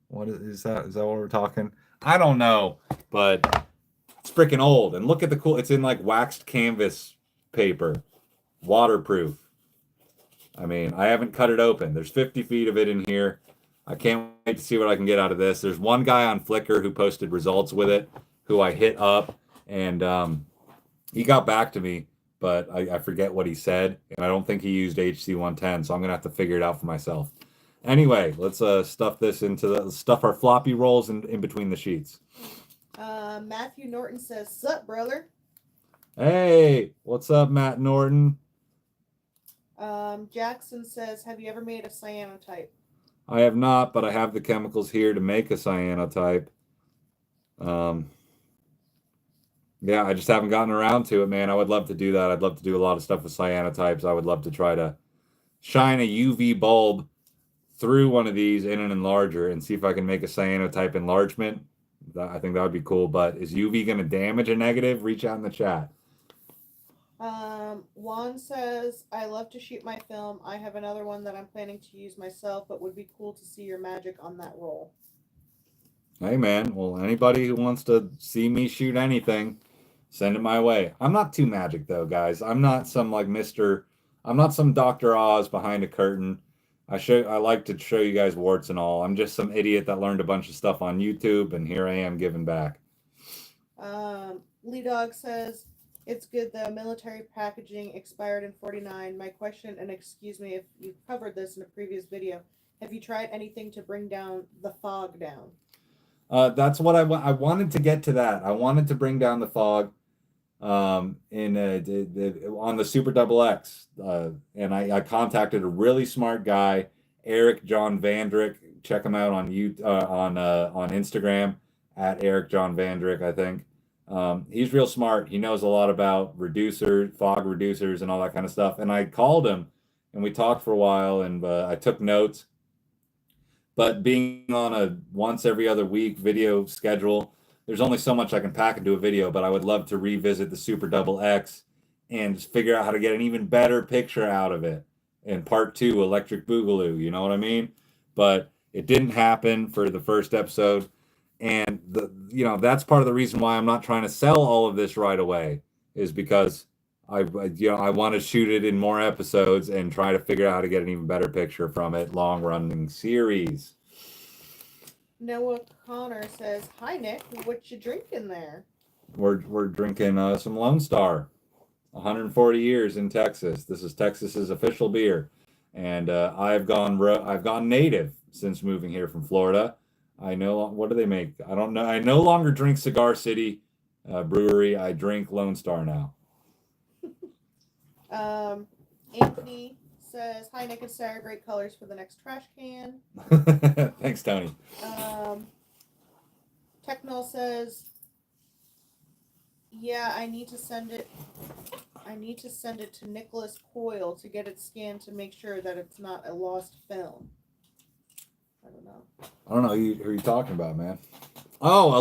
What is that? Is that what we're talking? I don't know, but it's freaking old. And look at the cool. It's in like waxed canvas paper, waterproof. I mean, I haven't cut it open. There's 50 feet of it in here. I can't wait to see what I can get out of this. There's one guy on Flickr who posted results with it, who I hit up, and he got back to me, but I forget what he said, and I don't think he used HC 110, so I'm gonna have to figure it out for myself. Anyway, let's stuff this stuff our floppy rolls in between the sheets. Matthew Norton says, "Sup, brother?" Hey, what's up, Matt Norton? Jackson says, have you ever made a cyanotype? I have not, but I have the chemicals here to make a cyanotype. Yeah, I just haven't gotten around to it, man. I would love to do that. I'd love to do a lot of stuff with cyanotypes. I would love to try to shine a UV bulb through one of these in an enlarger and see if I can make a cyanotype enlargement. I think that would be cool, but is UV going to damage a negative? Reach out in the chat. Juan says, I love to shoot my film. I have another one that I'm planning to use myself, but would be cool to see your magic on that roll. Hey, man. Well, anybody who wants to see me shoot anything, send it my way. I'm not too magic, though, guys. I'm not some, like, I'm not some Dr. Oz behind a curtain. I like to show you guys warts and all. I'm just some idiot that learned a bunch of stuff on YouTube, and here I am giving back. Lee Dog says, it's good though. Military packaging expired in 49. My question, and excuse me if you covered this in a previous video, have you tried anything to bring down the fog down? That's what I wanted to get to that. I wanted to bring down the fog on the Super Double X. And I contacted a really smart guy, Eric John Vandrick. Check him out on on Instagram at Eric John Vandrick, I think. He's real smart. He knows a lot about fog reducers, and all that kind of stuff. And I called him, and we talked for a while, and I took notes. But being on a once every other week video schedule, there's only so much I can pack into a video. But I would love to revisit the Super Double X and just figure out how to get an even better picture out of it in part 2, Electric Boogaloo. You know what I mean? But it didn't happen for the first episode. And that's part of the reason why I'm not trying to sell all of this right away, is because I want to shoot it in more episodes and try to figure out how to get an even better picture from it, long running series. Noah Connor says, hi Nick, what you drinking there? We're drinking some Lone Star, 140 years in Texas. This is Texas's official beer, and I've gone native since moving here from Florida. What do they make? I don't know. I no longer drink Cigar City Brewery. I drink Lone Star now. Anthony says, hi Nick and Sarah, great colors for the next trash can. Thanks, Tony. Technol says, yeah, I need to send it to Nicholas Coyle to get it scanned to make sure that it's not a lost film. I don't know. Who are you talking about, man? Oh,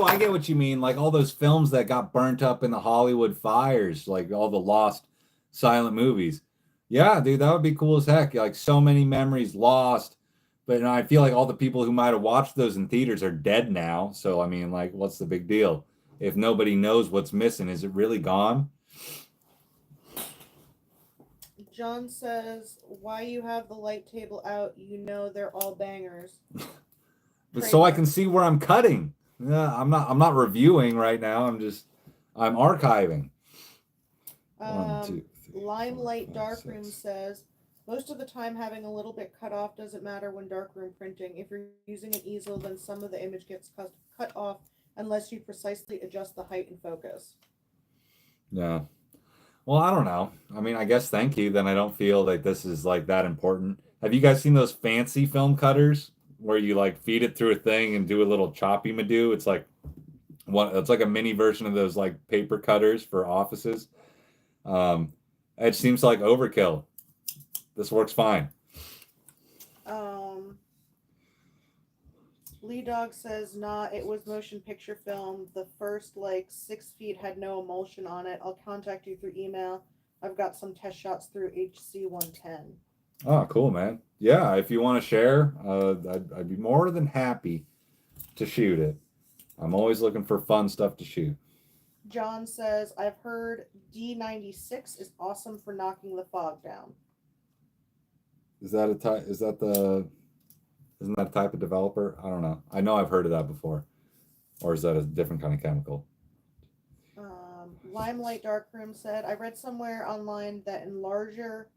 I get what you mean. Like all those films that got burnt up in the Hollywood fires, like all the lost silent movies. Yeah, dude, that would be cool as heck. Like so many memories lost. But I feel like all the people who might have watched those in theaters are dead now. So, I mean, like, what's the big deal? If nobody knows what's missing, is it really gone? John says, why you have the light table out? You know they're all bangers. But so I can see where I'm cutting. Yeah, I'm not reviewing right now. I'm archiving. 1, 2, 3, Limelight 4, 5, Darkroom 6. says, most of the time having a little bit cut off doesn't matter when darkroom printing. If you're using an easel, then some of the image gets cut off unless you precisely adjust the height and focus. Yeah. Well, I don't know. I mean, I guess thank you. Then I don't feel like this is like that important. Have you guys seen those fancy film cutters where you like feed it through a thing and do a little choppy madoo? It's like a mini version of those like paper cutters for offices. It seems like overkill. This works fine. Lee Dog says, nah, it was motion picture film. The first, 6 feet had no emulsion on it. I'll contact you through email. I've got some test shots through HC 110. Oh, cool, man. Yeah, if you want to share, I'd be more than happy to shoot it. I'm always looking for fun stuff to shoot. John says, I've heard D96 is awesome for knocking the fog down. Isn't that a type of developer? I don't know. I know I've heard of that before. Or is that a different kind of chemical? Limelight Darkroom said, I read somewhere online that in larger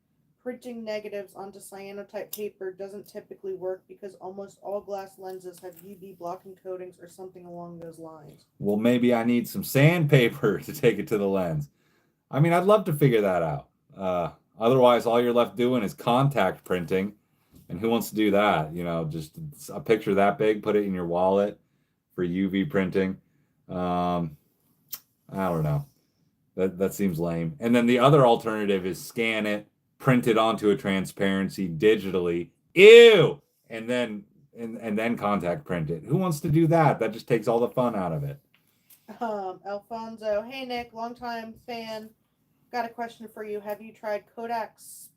printing negatives onto cyanotype paper doesn't typically work because almost all glass lenses have UV blocking coatings or something along those lines. Well, maybe I need some sandpaper to take it to the lens. I mean, I'd love to figure that out. Otherwise, all you're left doing is contact printing. And who wants to do that? Just a picture that big, put it in your wallet for UV printing. I don't know. That seems lame. And then the other alternative is scan it, print it onto a transparency digitally. Ew! And then contact print it. Who wants to do that? That just takes all the fun out of it. Alfonso, hey Nick, longtime fan. Got a question for you. Have you tried Kodak Spalled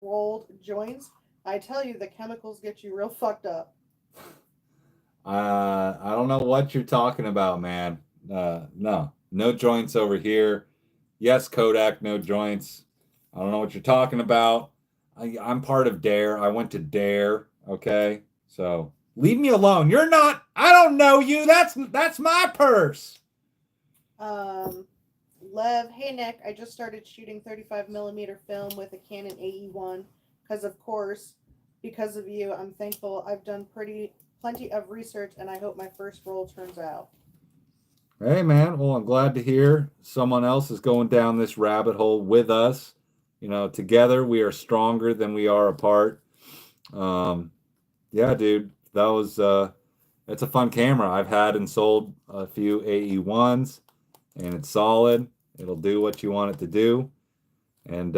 rolled joints? I tell you, the chemicals get you real fucked up. I don't know what you're talking about, man. No joints over here. Yes, Kodak, no joints. I don't know what you're talking about. I'm part of Dare. I went to Dare. Okay, so leave me alone. You're not. I don't know you. That's my purse. Lev, hey Nick, I just started shooting 35mm film with a Canon AE1 because, of course, because of you, I'm thankful. I've done plenty of research, and I hope my first roll turns out. Hey, man. Well, I'm glad to hear someone else is going down this rabbit hole with us. You know, together we are stronger than we are apart. Yeah, dude, that was it's a fun camera. I've had and sold a few AE1s, and it's solid. It'll do what you want it to do. And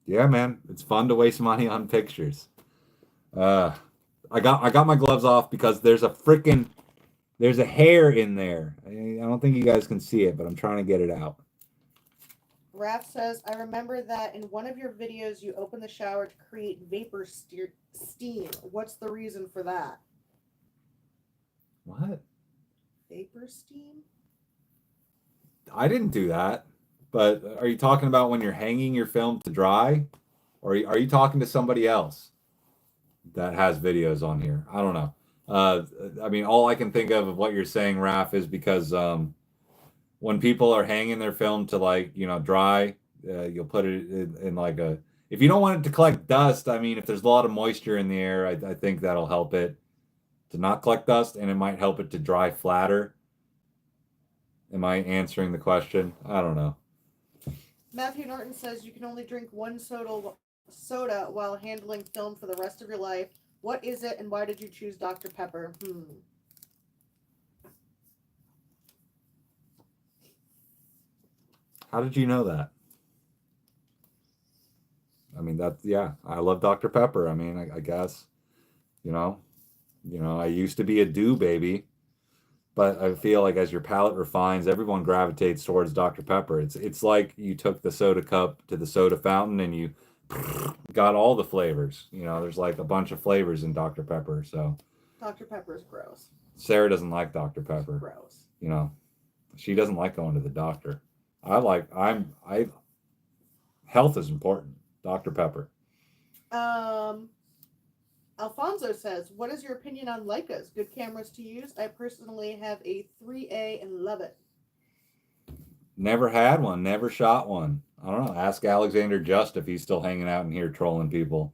yeah, man, it's fun to waste money on pictures. Uh, I got my gloves off because there's a hair in there. I don't think you guys can see it, but I'm trying to get it out. Raph says, I remember that in one of your videos you open the shower to create vapor steam. What's the reason for that? What? Vapor steam? I didn't do that. But are you talking about when you're hanging your film to dry? Or are you talking to somebody else that has videos on here? I don't know. I mean, all I can think of what you're saying, Raph, is because when people are hanging their film to, like, you know, dry, you'll put it in like a, if you don't want it to collect dust, I mean, if there's a lot of moisture in the air, I think that'll help it to not collect dust, and it might help it to dry flatter. Am I answering the question? I don't know. Matthew Norton says you can only drink one soda while handling film for the rest of your life. What is it, and why did you choose Dr. Pepper? How did you know that? I mean, yeah, I love Dr. Pepper. I mean, I guess, you know, I used to be a do baby, but I feel like as your palate refines, everyone gravitates towards Dr. Pepper. It's like you took the soda cup to the soda fountain and you got all the flavors. You know, there's like a bunch of flavors in Dr. Pepper. So Dr. Pepper's gross. Sarah doesn't like Dr. Pepper. Gross. You know, she doesn't like going to the doctor. I health is important. Dr. Pepper. Alfonso says, what is your opinion on Leicas? Good cameras to use? I personally have a 3A and love it. Never had one, never shot one. I don't know. Ask Alexander Just if he's still hanging out in here trolling people.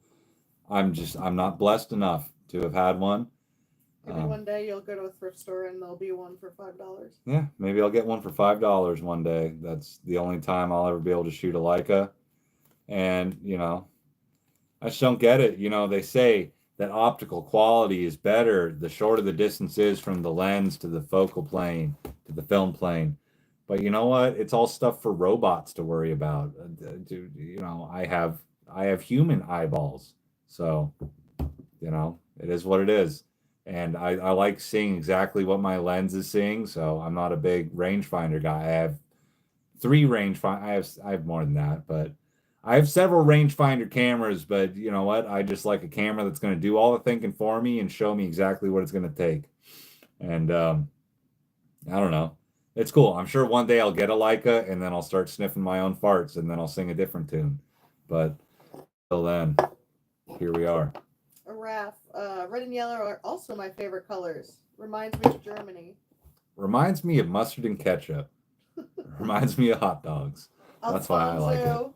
I'm not blessed enough to have had one. Maybe one day you'll go to a thrift store and there'll be one for $5. Yeah, maybe I'll get one for $5 one day. That's the only time I'll ever be able to shoot a Leica. And, you know, I just don't get it. You know, they say that optical quality is better the shorter the distance is from the lens to the focal plane to the film plane. But you know what? It's all stuff for robots to worry about. Dude, you know, I have human eyeballs. So, you know, it is what it is. And I like seeing exactly what my lens is seeing. So I'm not a big rangefinder guy. I have 3 rangefinder. I have more than that, but I have several rangefinder cameras. But you know what? I just like a camera that's going to do all the thinking for me and show me exactly what it's going to take. And I don't know. It's cool. I'm sure one day I'll get a Leica and then I'll start sniffing my own farts and then I'll sing a different tune. But till then, here we are. Raph, red and yellow are also my favorite colors. Reminds me of Germany. Reminds me of mustard and ketchup. Reminds me of hot dogs. That's why I like it.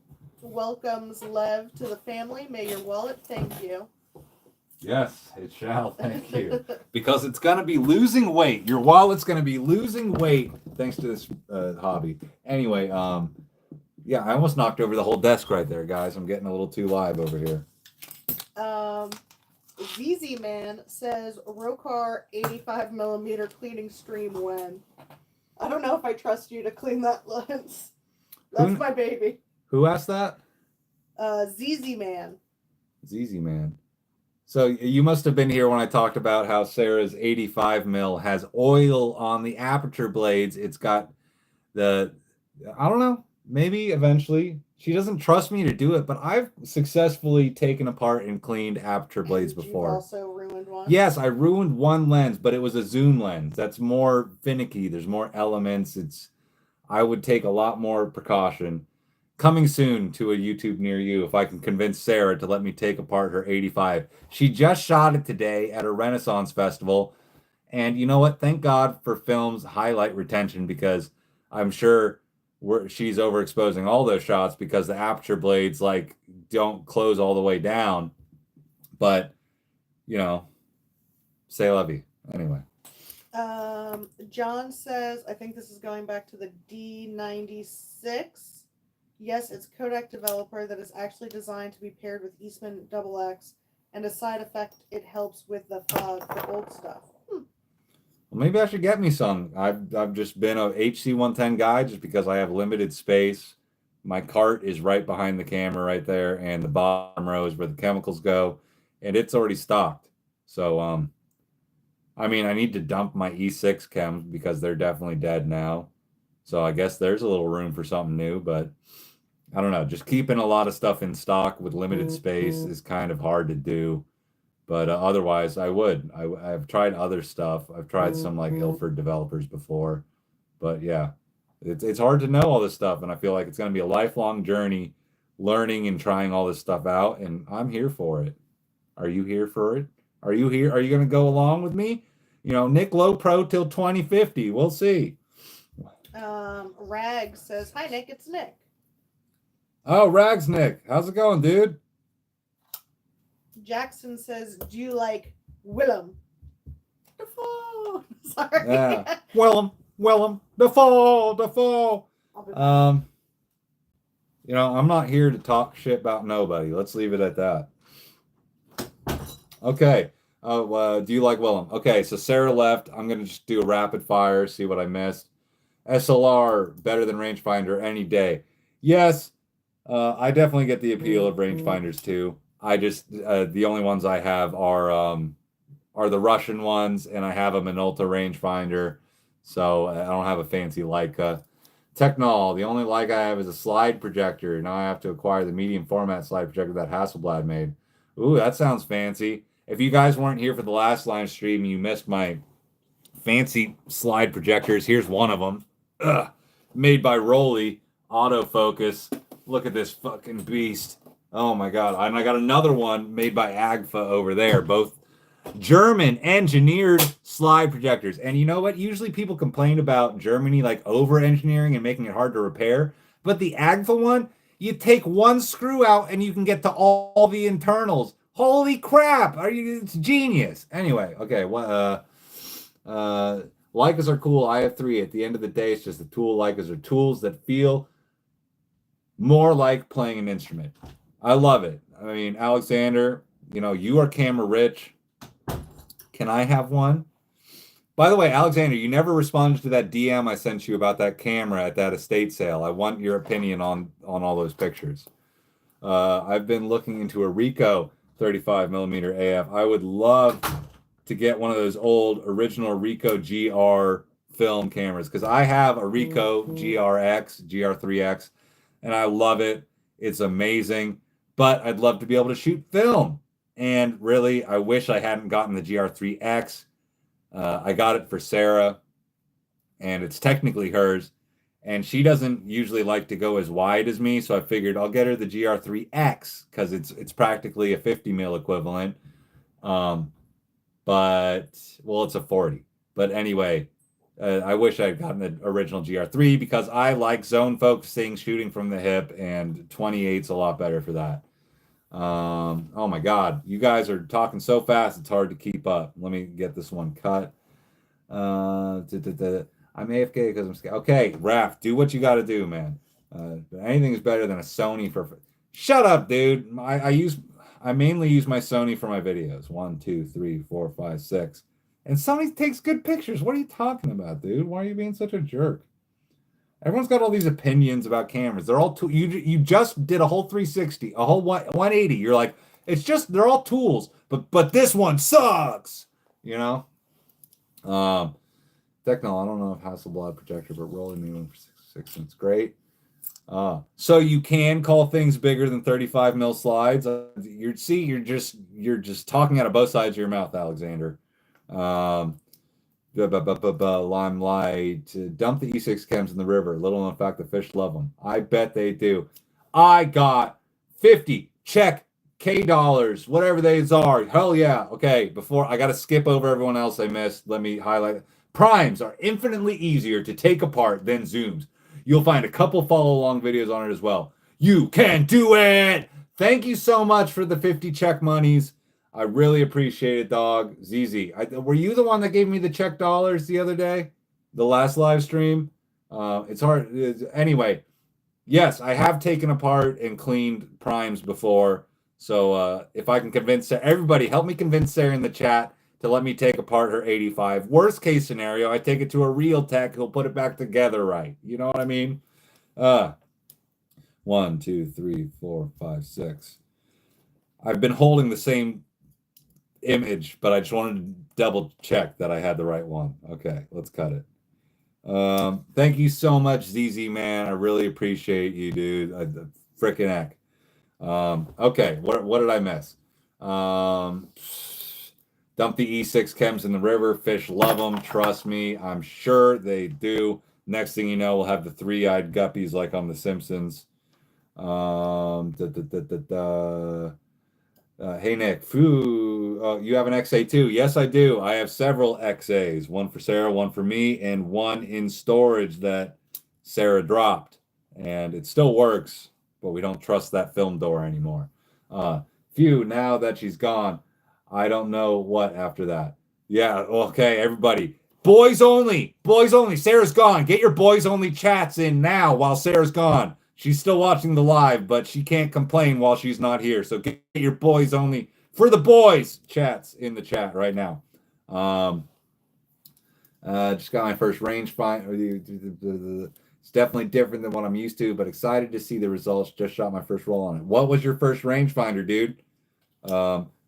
Welcomes Lev to the family. May your wallet thank you. Yes, it shall. Thank you. Because it's going to be losing weight. Your wallet's going to be losing weight thanks to this hobby. Anyway, yeah, I almost knocked over the whole desk right there, guys. I'm getting a little too live over here. ZZ Man says Rocar 85mm cleaning stream when. I don't know if I trust you to clean that lens. That's my baby. Who asked that? ZZ Man. ZZ Man. So you must have been here when I talked about how Sarah's 85 mil has oil on the aperture blades. It's got I don't know, maybe eventually. She doesn't trust me to do it, but I've successfully taken apart and cleaned aperture blades before. You also ruined one? Yes, I ruined one lens, but it was a zoom lens. That's more finicky. There's more elements. I would take a lot more precaution. Coming soon to a YouTube near you if I can convince Sarah to let me take apart her 85. She just shot it today at a Renaissance festival. And you know what? Thank God for film's highlight retention, because I'm sure she's overexposing all those shots because the aperture blades like don't close all the way down. But, you know, say la vie. Anyway. John says, I think this is going back to the D96. Yes, it's Kodak developer that is actually designed to be paired with Eastman XX, and a side effect, it helps with the fog, the old stuff. Well, maybe I should get me some. I've just been a HC 110 guy just because I have limited space. My cart is right behind the camera right there, and the bottom row is where the chemicals go, and it's already stocked. So, I mean, I need to dump my E6 chems because they're definitely dead now. So I guess there's a little room for something new, but I don't know. Just keeping a lot of stuff in stock with limited space is kind of hard to do. But otherwise, I've tried other stuff. I've tried some like Ilford developers before. But yeah, it's hard to know all this stuff. And I feel like it's going to be a lifelong journey learning and trying all this stuff out. And I'm here for it. Are you here for it? Are you here? Are you going to go along with me? You know, Nick Low Pro till 2050. We'll see. Rag says, hi, Nick. It's Nick. Oh, Rags Nick. How's it going, dude? Jackson says, do you like Willem Dafoe? Sorry. Yeah. Willem Dafoe. You know, I'm not here to talk shit about nobody. Let's leave it at that. Okay. Do you like Willem? Okay, so Sarah left. I'm going to just do a rapid fire, see what I missed. SLR, better than rangefinder any day. Yes, I definitely get the appeal of rangefinders too. I just, the only ones I have are the Russian ones, and I have a Minolta rangefinder, so I don't have a fancy Leica. Technol, the only Leica I have is a slide projector. Now I have to acquire the medium format slide projector that Hasselblad made. Ooh, that sounds fancy. If you guys weren't here for the last live stream and you missed my fancy slide projectors, here's one of them. Made by Rolly, autofocus. Look at this fucking beast. Oh my God. And I got another one made by Agfa over there. Both German engineered slide projectors. And you know what? Usually people complain about Germany like over engineering and making it hard to repair. But the Agfa one, you take one screw out and you can get to all the internals. Holy crap! It's genius. Anyway, okay. Leicas are cool. I have 3. At the end of the day, it's just a tool. Leicas are tools that feel more like playing an instrument. I love it. I mean, Alexander, you know, you are camera rich. Can I have one? By the way, Alexander, you never responded to that DM I sent you about that camera at that estate sale. I want your opinion on all those pictures. I've been looking into a Ricoh 35mm AF. I would love to get one of those old original Ricoh GR film cameras because I have a Ricoh GRX, GR3X, and I love it. It's amazing, but I'd love to be able to shoot film. And really, I wish I hadn't gotten the GR3X. I got it for Sarah, and it's technically hers. And she doesn't usually like to go as wide as me, so I figured I'll get her the GR3X because it's practically a 50mm equivalent. But well, it's a 40. But anyway, I wish I had gotten the original GR3 because I like zone focusing, shooting from the hip, and 28's a lot better for that. Oh my God, you guys are talking so fast it's hard to keep up. Let me get this one cut. I'm AFK because I'm scared. Okay, Raph, do what you got to do, man. Anything is better than a Sony for. Shut up, dude. I mainly use my Sony for my videos. 1, 2, 3, 4, 5, 6, and Sony takes good pictures. What are you talking about, dude? Why are you being such a jerk? Everyone's got all these opinions about cameras. They're all you just did a whole 360, a whole 180. You're like, it's just they're all tools, but this one sucks. You know. Technol, I don't know if Hasselblad projector, but rolling me one for 6 inch, great. So you can call things bigger than 35mm slides. You're just talking out of both sides of your mouth, Alexander. Limelight. Dump the E6 chems in the river. Little known fact, the fish love them. I bet they do. I got 50 check K dollars, whatever these are. Hell yeah. Okay, before I got to skip over everyone else I missed. Let me highlight. Primes are infinitely easier to take apart than zooms. You'll find a couple follow along videos on it as well. You can do it. Thank you so much for the 50 check monies. I really appreciate it, dog. ZZ, were you the one that gave me the check dollars the other day? The last live stream? It's hard. Anyway, yes, I have taken apart and cleaned primes before. So if I can convince everybody, help me convince Sarah in the chat to let me take apart her 85. Worst case scenario, I take it to a real tech who'll put it back together right. You know what I mean? 1, 2, 3, 4, 5, 6. I've been holding the same image, but I just wanted to double check that I had the right one. Okay, let's cut it. Thank you so much, ZZ man. I really appreciate you, dude. Frickin' heck. Okay, what did I miss? Dump the E6 chems in the river. Fish love them. Trust me, I'm sure they do. Next thing you know, we'll have the three-eyed guppies like on The Simpsons. Hey Nick, you have an XA too? Yes, I do. I have several XAs. One for Sarah, one for me, and one in storage that Sarah dropped. And it still works, but we don't trust that film door anymore. Now that she's gone, I don't know what after that. Yeah, okay, everybody. Boys only. Boys only. Sarah's gone. Get your boys only chats in now while Sarah's gone. She's still watching the live, but she can't complain while she's not here. So get your boys only for the boys chats in the chat right now. Just got my first rangefinder. It's definitely different than what I'm used to, but excited to see the results. Just shot my first roll on it. What was your first rangefinder, dude?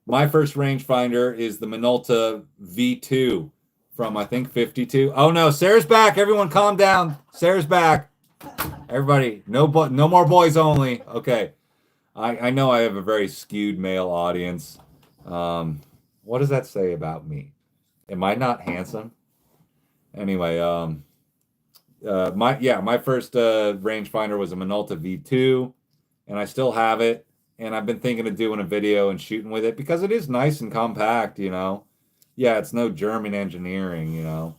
My first rangefinder is the Minolta V2 from, I think, 52. Oh, no, Sarah's back. Everyone calm down. Sarah's back. Everybody, no more boys only. Okay. I know I have a very skewed male audience. What does that say about me? Am I not handsome? Anyway, my first rangefinder was a Minolta V2, and I still have it. And I've been thinking of doing a video and shooting with it because it is nice and compact, you know. Yeah, it's no German engineering, you know,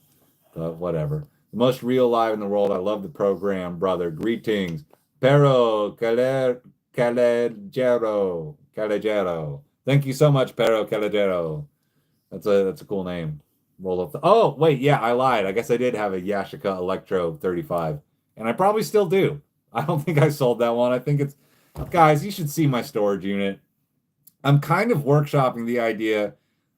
but whatever. The most real live in the world. I love the program, brother. Greetings. Pero Callegero. Thank you so much, Pero Callegero. That's a cool name. Roll up. Oh, wait, yeah, I lied. I guess I did have a Yashica Electro 35. And I probably still do. I don't think I sold that one. I think it's... Guys, you should see my storage unit. I'm kind of workshopping the idea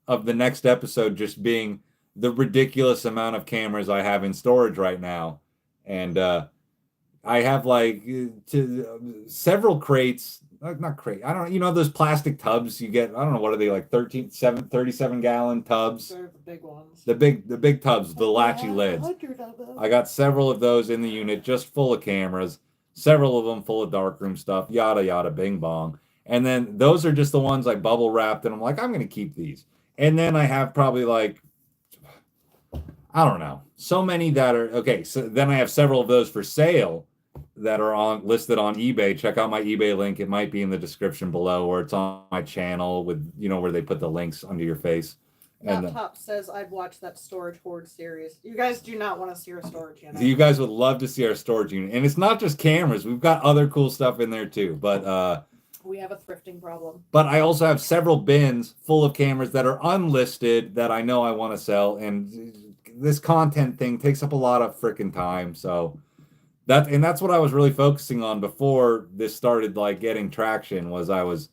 of the next episode just being the ridiculous amount of cameras I have in storage right now. And I have like several crates, not crate. I don't know, you know, those plastic tubs you get. I don't know, what are they, like 37-gallon tubs? They're the big ones. The big tubs, the latchy lids. I got several of those in the unit just full of cameras. Several of them full of darkroom stuff, yada, yada, bing, bong. And then those are just the ones I bubble wrapped, and I'm like, I'm going to keep these. And then I have probably like, I don't know, so many that are, okay, so then I have several of those for sale that are listed on eBay. Check out my eBay link. It might be in the description below, or it's on my channel with, you know, where they put the links under your face. And Top says I'd watch that storage hoard series. You guys do not want to see our storage unit. You guys would love to see our storage unit. And it's not just cameras. We've got other cool stuff in there too. But we have a thrifting problem. But I also have several bins full of cameras that are unlisted that I know I want to sell. And this content thing takes up a lot of freaking time. So that's what I was really focusing on before this started like getting traction, was I was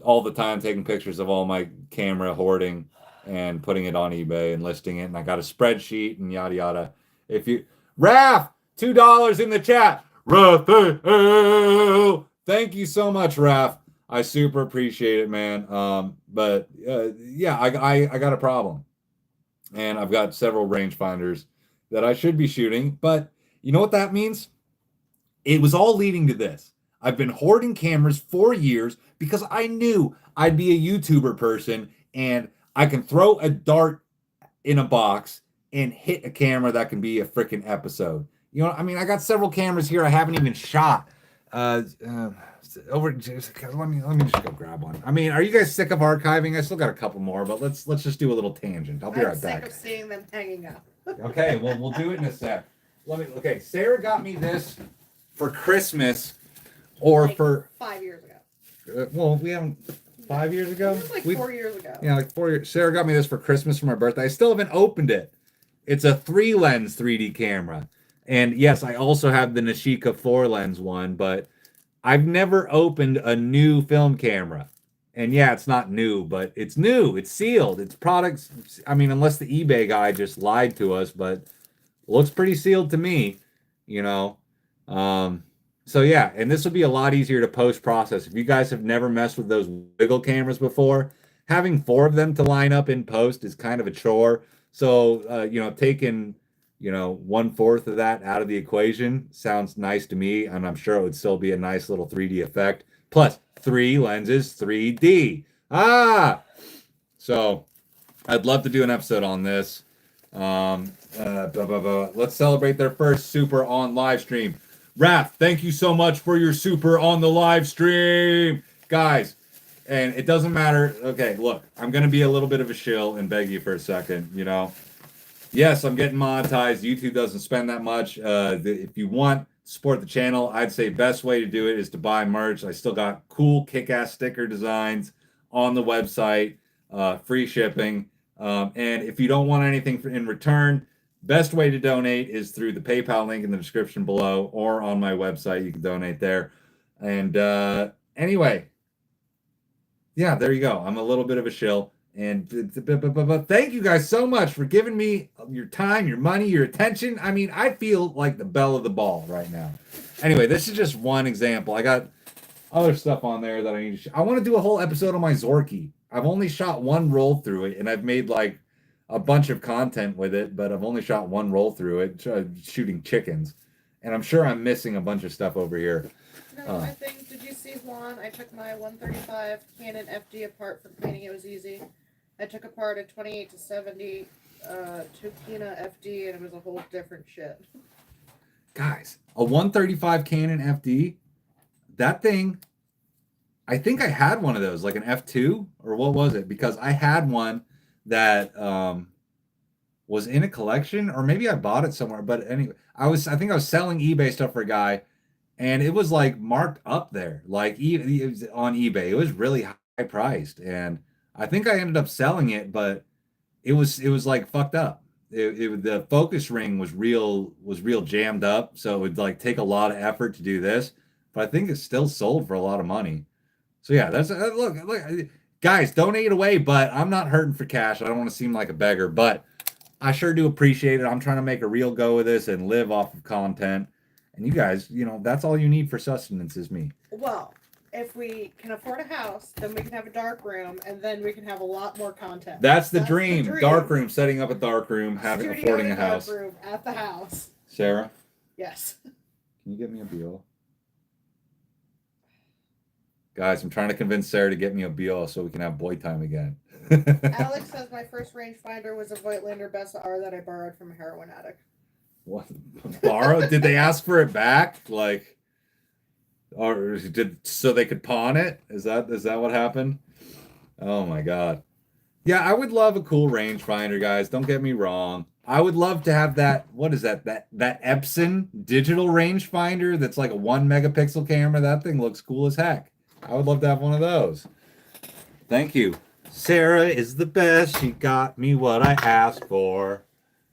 all the time taking pictures of all my camera hoarding and putting it on eBay and listing it. And I got a spreadsheet and yada, yada. If you... Raph! $2 in the chat. Raphael! Thank you so much, Raph. I super appreciate it, man. Yeah, I got a problem. And I've got several rangefinders that I should be shooting. But you know what that means? It was all leading to this. I've been hoarding cameras for years because I knew I'd be a YouTuber person and I can throw a dart in a box and hit a camera that can be a freaking episode. You know, I mean, I got several cameras here I haven't even shot. Over, let me just go grab one. I mean, are you guys sick of archiving? I still got a couple more, but let's just do a little tangent. I'll be right back. I'm sick of seeing them hanging up. Okay, well, we'll do it in a sec. Okay, Sarah got me this for Christmas, or like for 5 years ago. Well, we haven't. 5 years ago? It was like 4 years ago. Yeah, like 4 years. Sarah got me this for Christmas for my birthday. I still haven't opened it. It's a 3-lens 3D camera. And yes, I also have the Nishika 4-lens one, but I've never opened a new film camera. And yeah, it's not new, but it's new. It's sealed. It's products. I mean, unless the eBay guy just lied to us, but looks pretty sealed to me, you know. So yeah, and this will be a lot easier to post-process. If you guys have never messed with those wiggle cameras before, having 4 of them to line up in post is kind of a chore. So, you know, taking, you know, 1/4 of that out of the equation sounds nice to me, and I'm sure it would still be a nice little 3D effect. Plus, 3 lenses, 3D. So I'd love to do an episode on this. Let's celebrate their first super on live stream. Raph, thank you so much for your super on the live stream. Guys, and it doesn't matter. Okay, look, I'm going to be a little bit of a shill and beg you for a second, you know. Yes, I'm getting monetized. YouTube doesn't spend that much. If you want to support the channel, I'd say best way to do it is to buy merch. I still got cool kick-ass sticker designs on the website, free shipping. And if you don't want anything in return, best way to donate is through the PayPal link in the description below or on my website. You can donate there. And anyway, yeah, there you go. I'm a little bit of a shill. And thank you guys so much for giving me your time, your money, your attention. I mean, I feel like the belle of the ball right now. Anyway, this is just one example. I got other stuff on there that I need to I want to do a whole episode on my Zorky. I've only shot one roll through it, and I've made like a bunch of content with it, but I've only shot one roll through it, shooting chickens. And I'm sure I'm missing a bunch of stuff over here. No, I think, did you see Juan? I took my 135 Canon FD apart for cleaning. It was easy. I took apart a 28 to 70 Tokina FD, and it was a whole different shit. Guys, a 135 Canon FD, that thing, I think I had one of those, like an F2, or what was it? Because I had one that was in a collection, or maybe I bought it somewhere. But anyway, I think I was selling eBay stuff for a guy, and it was like marked up there, like it was on eBay. It was really high priced, and I think I ended up selling it, but it was like fucked up. The focus ring was real jammed up, so it would like take a lot of effort to do this. But I think it's still sold for a lot of money. So yeah, that's look, guys, donate away. But I'm not hurting for cash. I don't want to seem like a beggar, but I sure do appreciate it. I'm trying to make a real go of this and live off of content. And you guys, you know, that's all you need for sustenance is me. Well, if we can afford a house, then we can have a dark room, and then we can have a lot more content. That's the dream. Dark room, setting up a dark room, affording a house. Dark room at the house. Sarah? Yes. Can you get me a Biola? Guys, I'm trying to convince Sarah to get me a Biola so we can have boy time again. Alex says my first rangefinder was a Voigtlander Bessa R that I borrowed from a heroin addict. What? Borrowed? Did they ask for it back? Like, or so they could pawn it? Is that what happened? Oh my god. Yeah, I would love a cool rangefinder, guys. Don't get me wrong. I would love to have that. What is that? That Epson digital rangefinder that's like a 1 megapixel camera. That thing looks cool as heck. I would love to have one of those. Thank you. Sarah is the best. She got me what I asked for.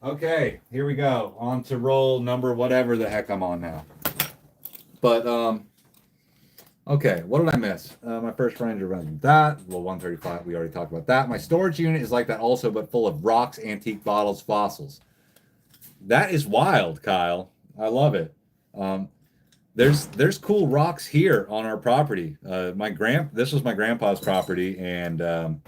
Okay, here we go. On to roll number whatever the heck I'm on now. But, okay, what did I miss? My first Ranger runs that. Well, 135, we already talked about that. My storage unit is like that also, but full of rocks, antique bottles, fossils. That is wild, Kyle. I love it. There's cool rocks here on our property. This was my grandpa's property, and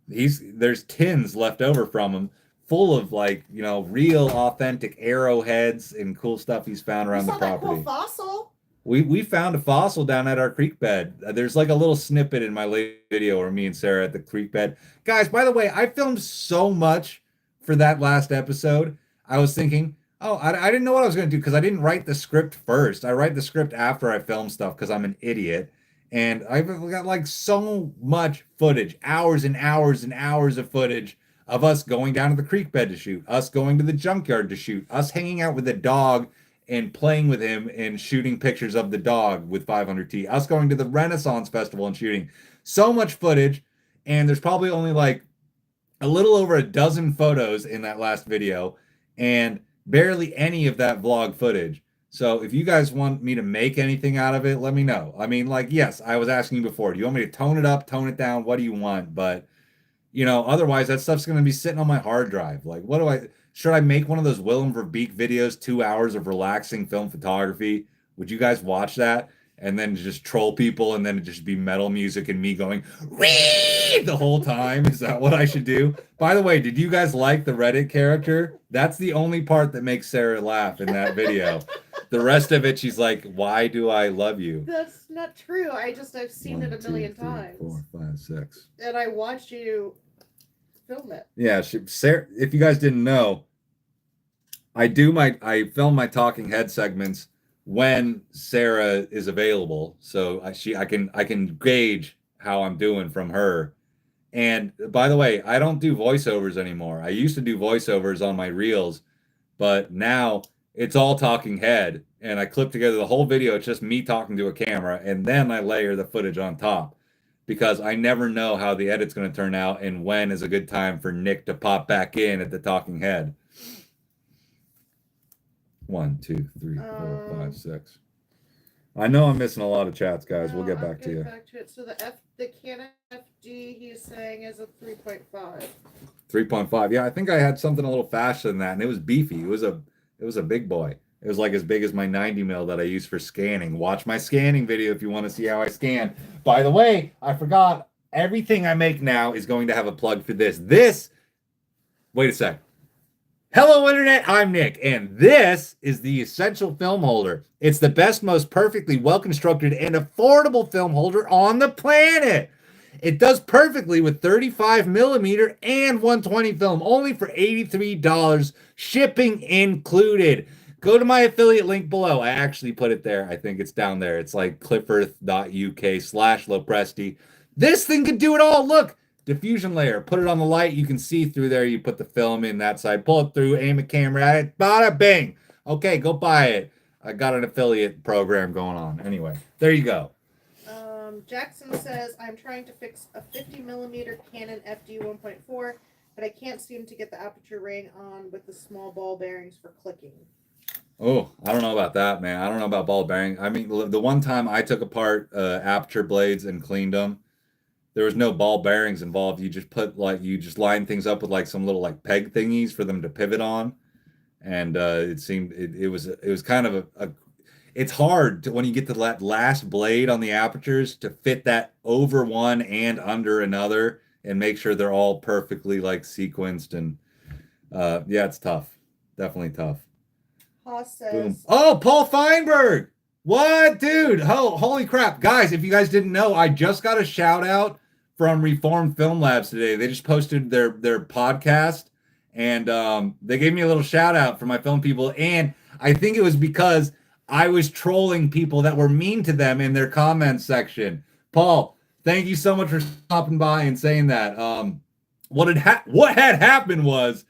there's tins left over from him, full of like, you know, real authentic arrowheads and cool stuff he's found around the property. That cool fossil? We found a fossil down at our creek bed. There's like a little snippet in my latest video where me and Sarah at the creek bed. Guys, by the way, I filmed so much for that last episode, I was thinking, oh, I didn't know what I was going to do because I didn't write the script first. I write the script after I film stuff because I'm an idiot. And I've got like so much footage, hours and hours and hours of footage of us going down to the creek bed to shoot, us going to the junkyard to shoot, us hanging out with the dog and playing with him and shooting pictures of the dog with 500T, us going to the Renaissance Festival and shooting. So much footage. And there's probably only like a little over a dozen photos in that last video and barely any of that vlog footage. So if you guys want me to make anything out of it, let me know. I mean, like, yes, I was asking you before, do you want me to tone it up, tone it down? What do you want? But, you know, otherwise that stuff's going to be sitting on my hard drive. Like, should I make one of those Willem Verbeek videos, 2 hours of relaxing film photography? Would you guys watch that? And then just troll people and then just be metal music and me going, Wee! The whole time? Is that what I should do? By the way, did you guys like the Reddit character? That's the only part that makes Sarah laugh in that video. The rest of it, she's like, why do I love you? That's not true. I've seen it a million times. 4, 5, 6. And I watched you film it. Yeah, Sarah, if you guys didn't know, I film my talking head segments when Sarah is available, so I can gauge how I'm doing from her. And by the way, I don't do voiceovers anymore. I used to do voiceovers on my reels, but now it's all talking head, and I clip together the whole video. It's just me talking to a camera, and then I layer the footage on top because I never know how the edit's going to turn out and when is a good time for Nick to pop back in at the talking head. 1, 2, 3, 4, 5, 6. I know I'm missing a lot of chats, guys. We'll get back to you. Back to it. So the Canon FD he's saying is a 3.5. 3.5. Yeah, I think I had something a little faster than that, and it was beefy. It was a big boy. It was like as big as my 90 mil that I use for scanning. Watch my scanning video if you want to see how I scan. By the way, I forgot, everything I make now is going to have a plug for this. Wait a sec. Hello, Internet. I'm Nick, and this is the Essential Film Holder. It's the best, most perfectly well-constructed and affordable film holder on the planet. It does perfectly with 35 millimeter and 120 film, only for $83, shipping included. Go to my affiliate link below. I actually put it there. I think it's down there. It's like cliffearth.uk/Lopresti. This thing could do it all. Look. Diffusion layer, put it on the light, you can see through there, you put the film in that side, pull it through, aim a camera at it, bada bing. Okay, go buy it. I got an affiliate program going on. Anyway, there you go. Jackson says, I'm trying to fix a 50 millimeter Canon FD 1.4, but I can't seem to get the aperture ring on with the small ball bearings for clicking. Oh, I don't know about that, man. I don't know about ball bearing. I mean, the one time I took apart aperture blades and cleaned them, there was no ball bearings involved. You just line things up with like some little like peg thingies for them to pivot on. And it seemed it was kind of it's hard to, when you get to that last blade on the apertures, to fit that over one and under another and make sure they're all perfectly like sequenced. And yeah, it's tough. Definitely tough. Haas says, boom. Oh, Paul Feinberg. What, dude? Oh, holy crap. Guys, if you guys didn't know, I just got a shout out from Reformed Film Labs today. They just posted their podcast, and they gave me a little shout out for my film people. And I think it was because I was trolling people that were mean to them in their comments section. Paul, thank you so much for stopping by and saying that. What had happened was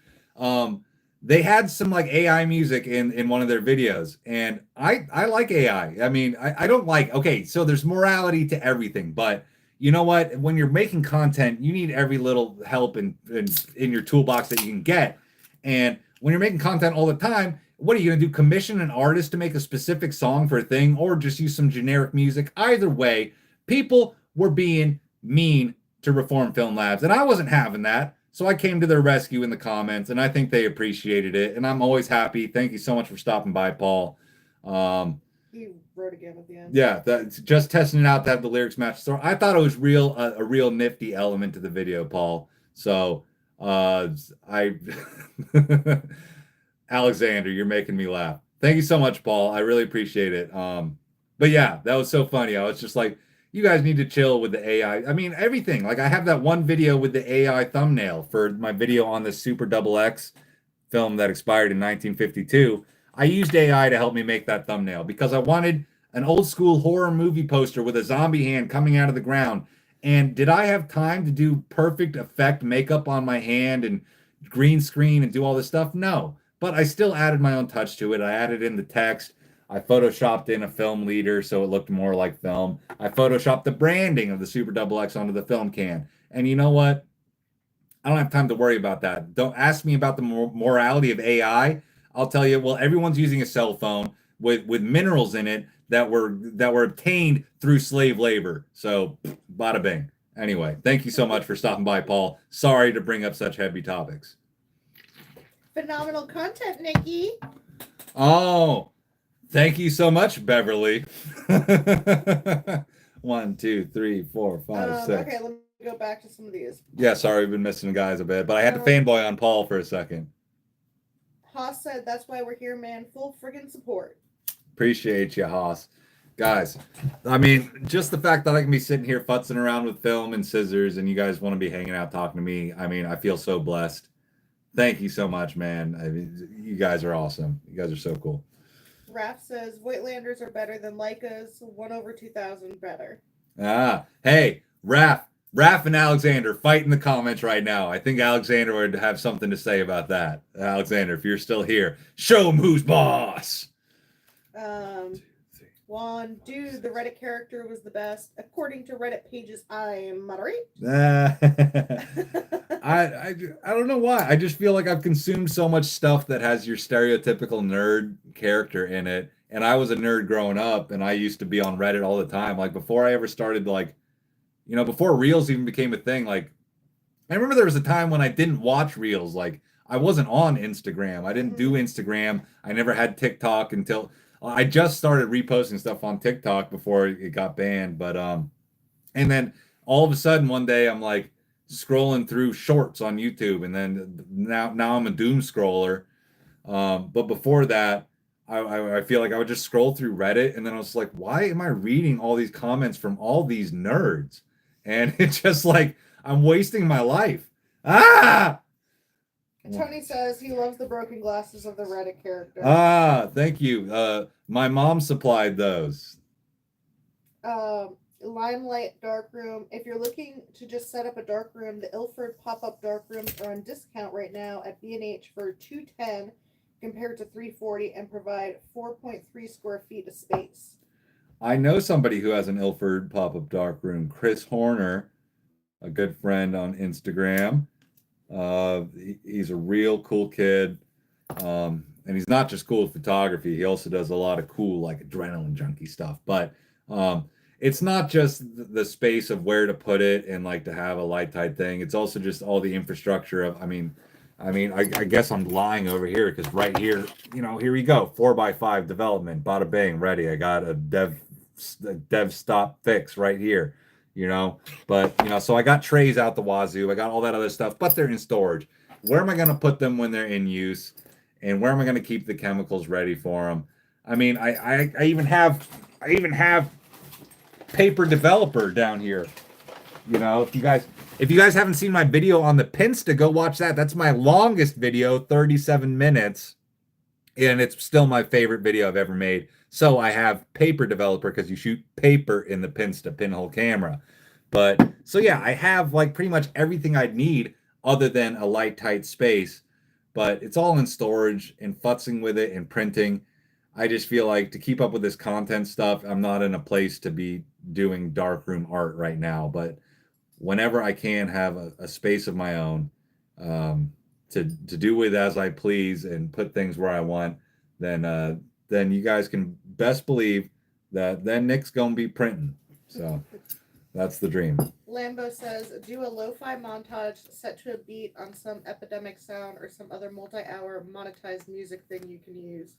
they had some like AI music in one of their videos, and I like AI. I mean, I don't like, okay, so there's morality to everything, but you know what? When you're making content, you need every little help in your toolbox that you can get. And when you're making content all the time, what are you going to do? Commission an artist to make a specific song for a thing, or just use some generic music? Either way, people were being mean to Reform Film Labs, and I wasn't having that. So I came to their rescue in the comments, and I think they appreciated it. And I'm always happy. Thank you so much for stopping by, Paul. He wrote again at the end. Yeah, that's just testing it out to have the lyrics match. So I thought it was a real nifty element to the video, Paul. So Alexander, you're making me laugh. Thank you so much, Paul. I really appreciate it. But yeah, that was so funny. I was just like, you guys need to chill with the AI. I mean, everything. Like I have that one video with the AI thumbnail for my video on the Super Double X film that expired in 1952. I used AI to help me make that thumbnail because I wanted an old school horror movie poster with a zombie hand coming out of the ground. And did I have time to do perfect effect makeup on my hand and green screen and do all this stuff? No. But I still added my own touch to it. I added in the text. I photoshopped in a film leader so it looked more like film. I photoshopped the branding of the Super Double X onto the film can. And you know what? I don't have time to worry about that. Don't ask me about the morality of AI. I'll tell you, well, everyone's using a cell phone with minerals in it that were obtained through slave labor. So, bada bing. Anyway, thank you so much for stopping by, Paul. Sorry to bring up such heavy topics. Phenomenal content, Nikki. Oh, thank you so much, Beverly. 1, 2, 3, 4, 5, 6. Okay, let me go back to some of these. Yeah, sorry, we've been missing guys a bit, but I had to fanboy on Paul for a second. Haas said, that's why we're here, man. Full friggin' support. Appreciate you, Haas. Guys, I mean, just the fact that I can be sitting here futzing around with film and scissors and you guys want to be hanging out talking to me, I mean, I feel so blessed. Thank you so much, man. I mean, you guys are awesome. You guys are so cool. Raph says, Voigtlanders are better than Leicas. 1/2000 better. Hey, Raph and Alexander, fight in the comments right now. I think Alexander would have something to say about that. Alexander, if you're still here, show him who's boss. Juan, dude, the Reddit character was the best. According to Reddit pages, I'm moderate. I don't know why. I just feel like I've consumed so much stuff that has your stereotypical nerd character in it. And I was a nerd growing up, and I used to be on Reddit all the time. Like before I ever started, like, you know, before Reels even became a thing, like I remember there was a time when I didn't watch Reels. Like I wasn't on Instagram. I didn't do Instagram. I never had TikTok until I just started reposting stuff on TikTok before it got banned. But and then all of a sudden one day I'm like scrolling through shorts on YouTube, and then now I'm a doom scroller. But before that, I feel like I would just scroll through Reddit, and then I was like, why am I reading all these comments from all these nerds? And it's just like I'm wasting my life. Tony says he loves the broken glasses of the Reddit character. Thank you. My mom supplied those. Limelight darkroom. If you're looking to just set up a darkroom, the Ilford pop-up darkrooms are on discount right now at B&H for $210 compared to $340 and provide 4.3 square feet of space. I know somebody who has an Ilford pop-up darkroom. Chris Horner, a good friend on Instagram. He's a real cool kid. And he's not just cool with photography. He also does a lot of cool, like adrenaline junkie stuff. But it's not just the space of where to put it and like to have a light tight thing. It's also just all the infrastructure of, I guess I'm lying over here because right here, you know, here we go. 4x5 development, bada bing, ready. I got a dev stop fix right here. You know, but you know, so I got trays out the wazoo, I got all that other stuff, but they're in storage. Where am I going to put them when they're in use, and where am I going to keep the chemicals ready for them? I mean, I even have paper developer down here. You know, if you guys haven't seen my video on the Pinsta, go watch that. That's my longest video, 37 minutes, and it's still my favorite video I've ever made. So I have paper developer because you shoot paper in the Pinsta pinhole camera. But so yeah, I have like pretty much everything I'd need other than a light tight space, but it's all in storage and futzing with it and printing. I just feel like to keep up with this content stuff, I'm not in a place to be doing darkroom art right now, but whenever I can have a space of my own to do with as I please and put things where I want, then you guys can best believe that then Nick's gonna be printing. So that's the dream. Lambo says, do a lo-fi montage set to a beat on some epidemic sound or some other multi-hour monetized music thing you can use.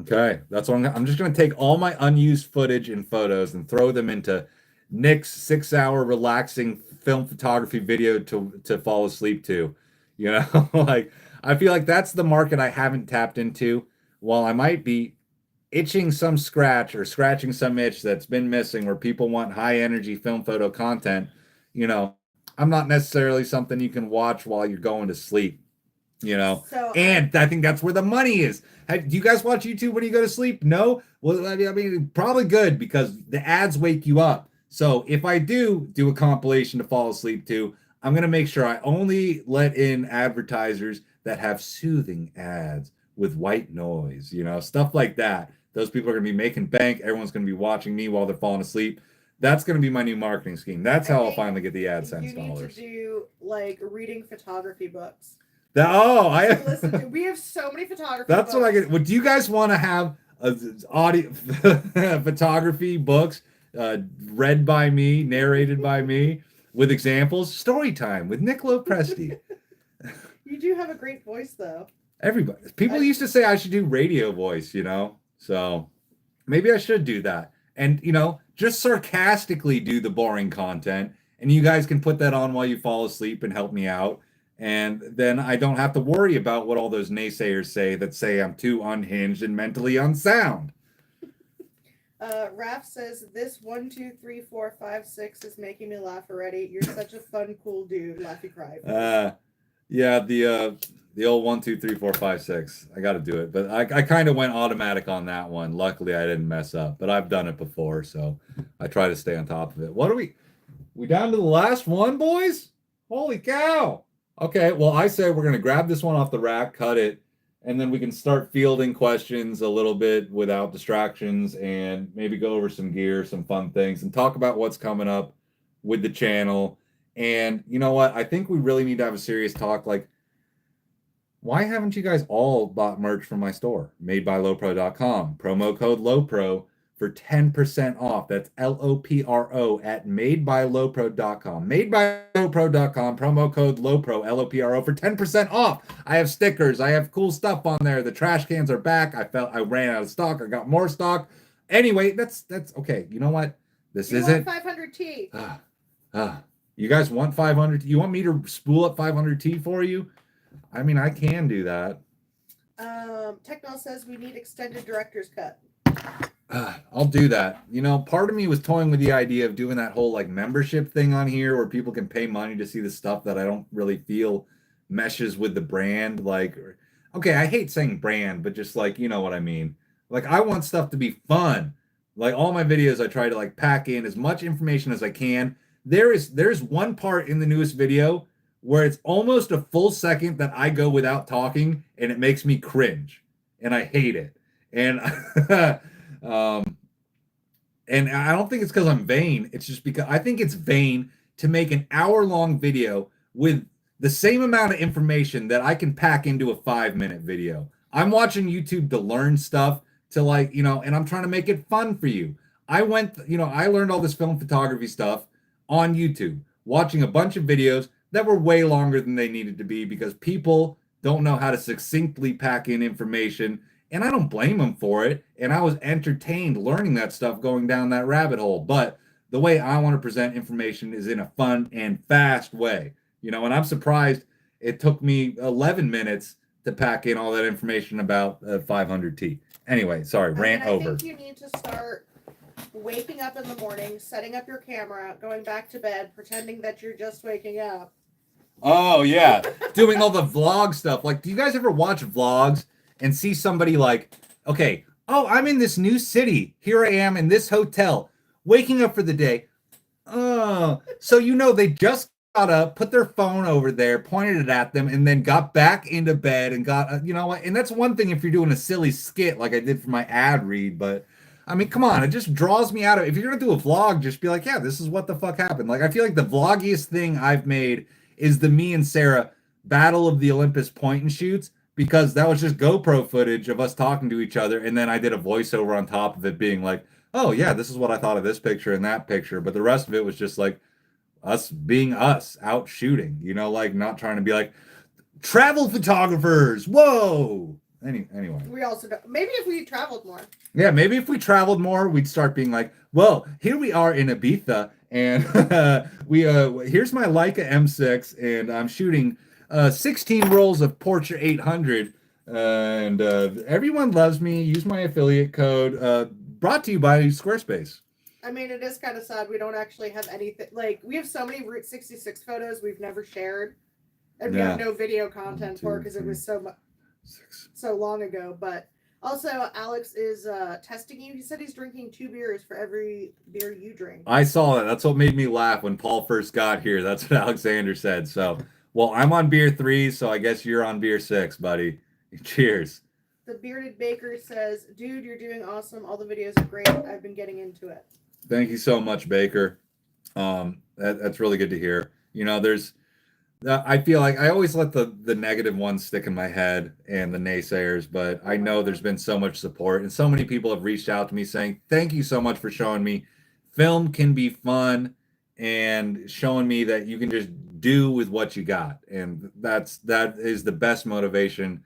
Okay, that's what I'm just gonna take all my unused footage and photos and throw them into Nick's 6-hour relaxing film photography video to fall asleep to. You know, like I feel like that's the market I haven't tapped into. While I might be itching some scratch or scratching some itch that's been missing where people want high energy film photo content, you know, I'm not necessarily something you can watch while you're going to sleep, you know. So And I think that's where the money is. Do you guys watch YouTube when you go to sleep? No? Well, I mean, probably good because the ads wake you up. So if I do a compilation to fall asleep to, I'm going to make sure I only let in advertisers that have soothing ads with white noise, you know, stuff like that. Those people are going to be making bank. Everyone's going to be watching me while they're falling asleep. That's going to be my new marketing scheme. That's how I'll finally get the AdSense dollars. You need to do like reading photography books. Listen to. We have so many photography. That's books. What I get. Well, do you guys want to have audio photography books read by me, narrated by me, with examples? Story time with Niccolo Presti. You do have a great voice, though. Everybody, people used to say I should do radio voice, you know. So maybe I should do that, and you know, just sarcastically do the boring content, and you guys can put that on while you fall asleep and help me out. And then I don't have to worry about what all those naysayers say that say I'm too unhinged and mentally unsound. Raph says, this 1, 2, 3, 4, 5, 6 is making me laugh already. You're such a fun, cool dude. Laughy cry. Yeah, the old 1, 2, 3, 4, 5, 6. I got to do it. But I kind of went automatic on that one. Luckily, I didn't mess up. But I've done it before, so I try to stay on top of it. What are we down to the last one, boys? Holy cow. Okay, well, I say we're going to grab this one off the rack, cut it, and then we can start fielding questions a little bit without distractions and maybe go over some gear, some fun things, and talk about what's coming up with the channel. And you know what? I think we really need to have a serious talk. Like, why haven't you guys all bought merch from my store? Madebylowpro.com. Promo code LOWPRO for 10% off. That's LOPRO at madebylowpro.com. Madebylowpro.com, promo code LOWPRO, LOPRO for 10% off. I have stickers. I have cool stuff on there. The trash cans are back. I ran out of stock. I got more stock. Anyway, that's okay. You know what? This isn't 500T. You guys want 500? You want me to spool up 500T for you? I mean, I can do that. Techno says we need extended director's cut. I'll do that. You know, part of me was toying with the idea of doing that whole like membership thing on here where people can pay money to see the stuff that I don't really feel meshes with the brand. Like, okay, I hate saying brand, but just like, you know what I mean? Like, I want stuff to be fun. Like all my videos, I try to like pack in as much information as I can. There's one part in the newest video where it's almost a full second that I go without talking and it makes me cringe and I hate it. And and I don't think it's because I'm vain. It's just because I think it's vain to make an hour-long video with the same amount of information that I can pack into a 5-minute video. I'm watching YouTube to learn stuff to like, you know, and I'm trying to make it fun for you. I learned all this film photography stuff on YouTube, watching a bunch of videos that were way longer than they needed to be because people don't know how to succinctly pack in information. And I don't blame them for it. And I was entertained learning that stuff going down that rabbit hole. But the way I want to present information is in a fun and fast way. You know, and I'm surprised it took me 11 minutes to pack in all that information about 500T. Anyway, sorry, rant over. I think you need to start waking up in the morning, setting up your camera, going back to bed, pretending that you're just waking up. Oh, yeah. Doing all the vlog stuff. Like, do you guys ever watch vlogs and see somebody like, okay, oh, I'm in this new city. Here I am in this hotel, waking up for the day. Oh, so you know they just got up, put their phone over there, pointed it at them, and then got back into bed and got, you know what? And that's one thing if you're doing a silly skit like I did for my ad read, but I mean, come on, it just draws me out of, if you're going to do a vlog, just be like, yeah, this is what the fuck happened. Like, I feel like the vloggiest thing I've made is the me and Sarah Battle of the Olympus point and shoots, because that was just GoPro footage of us talking to each other, and then I did a voiceover on top of it being like, oh yeah, this is what I thought of this picture and that picture, but the rest of it was just like us being us out shooting, you know, like not trying to be like travel photographers, whoa. Anyway. We also don't, maybe if we traveled more. Yeah, maybe if we traveled more, we'd start being like, well, here we are in Ibiza, and here's my Leica M6, and I'm shooting 16 rolls of Portra 800 And everyone loves me. Use my affiliate code. Brought to you by Squarespace. I mean, it is kind of sad we don't actually have anything. Like, we have so many Route 66 photos we've never shared, and we have no video content for because it was so long ago. But also, Alex is testing you. He said he's drinking 2 beers for every beer you drink. I saw that. That's what made me laugh when Paul first got here. That's what Alexander said. So, well, I'm on beer 3, so I guess you're on beer 6, buddy. Cheers. The Bearded Baker says, dude, you're doing awesome. All the videos are great. I've been getting into it. Thank you so much, Baker. That's really good to hear. You know, I feel like I always let the negative ones stick in my head and the naysayers, but I know there's been so much support and so many people have reached out to me saying, thank you so much for showing me film can be fun and showing me that you can just do with what you got. And that is the best motivation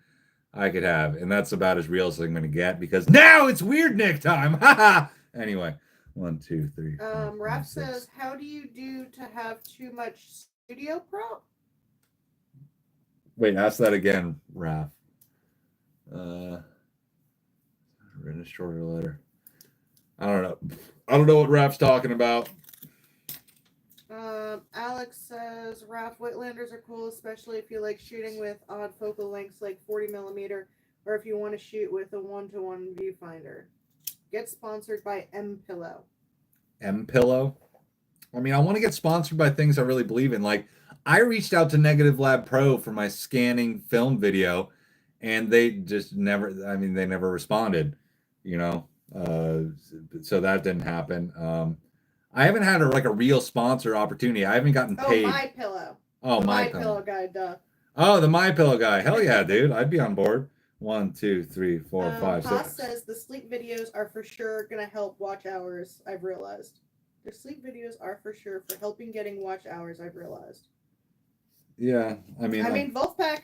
I could have. And that's about as real as I'm going to get because now it's Weird Nick time. Anyway, 1, 2, 3. Raph says, how do you do to have too much studio prop? Wait, ask that again, Raph. Written a shorter letter. I don't know. I don't know what Raph's talking about. Alex says, Raph, Whitlanders are cool, especially if you like shooting with odd focal lengths like 40 millimeter, or if you want to shoot with a 1-to-1 viewfinder. Get sponsored by M-Pillow. M-Pillow? I mean, I want to get sponsored by things I really believe in. Like, I reached out to Negative Lab Pro for my scanning film video, and they just never, they never responded, you know? So that didn't happen. I haven't had a real sponsor opportunity. I haven't gotten paid. Oh, My Pillow. Oh, My Pillow. Pillow guy, duh. Oh, the My Pillow guy. Hell yeah, dude. I'd be on board. 1, 2, 3, 4, 5, 6. Haas says the sleep videos are for sure going to help watch hours, I've realized. The sleep videos are for sure for helping getting watch hours, I've realized. Yeah, I mean Wolfpack.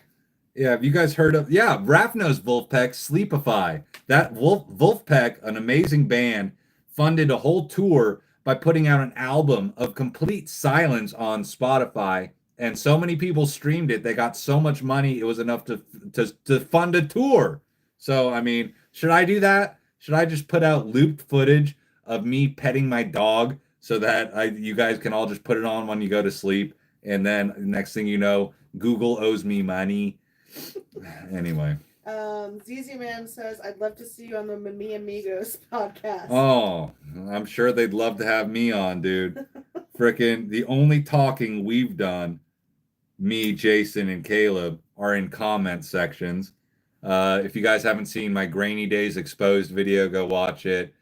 Yeah, have you guys heard of? Yeah, Raph knows Wolfpack. Sleepify. That Wolfpack, an amazing band, funded a whole tour by putting out an album of complete silence on Spotify, and so many people streamed it. They got so much money, it was enough to fund a tour. So, I mean, should I do that? Should I just put out looped footage of me petting my dog so that you guys can all just put it on when you go to sleep? And then next thing you know, Google owes me money. Anyway. ZZ Man says, I'd love to see you on the Mi Amigos podcast. Oh, I'm sure they'd love to have me on, dude. Frickin' the only talking we've done, me, Jason, and Caleb, are in comment sections. If you guys haven't seen my Grainy Days Exposed video, go watch it.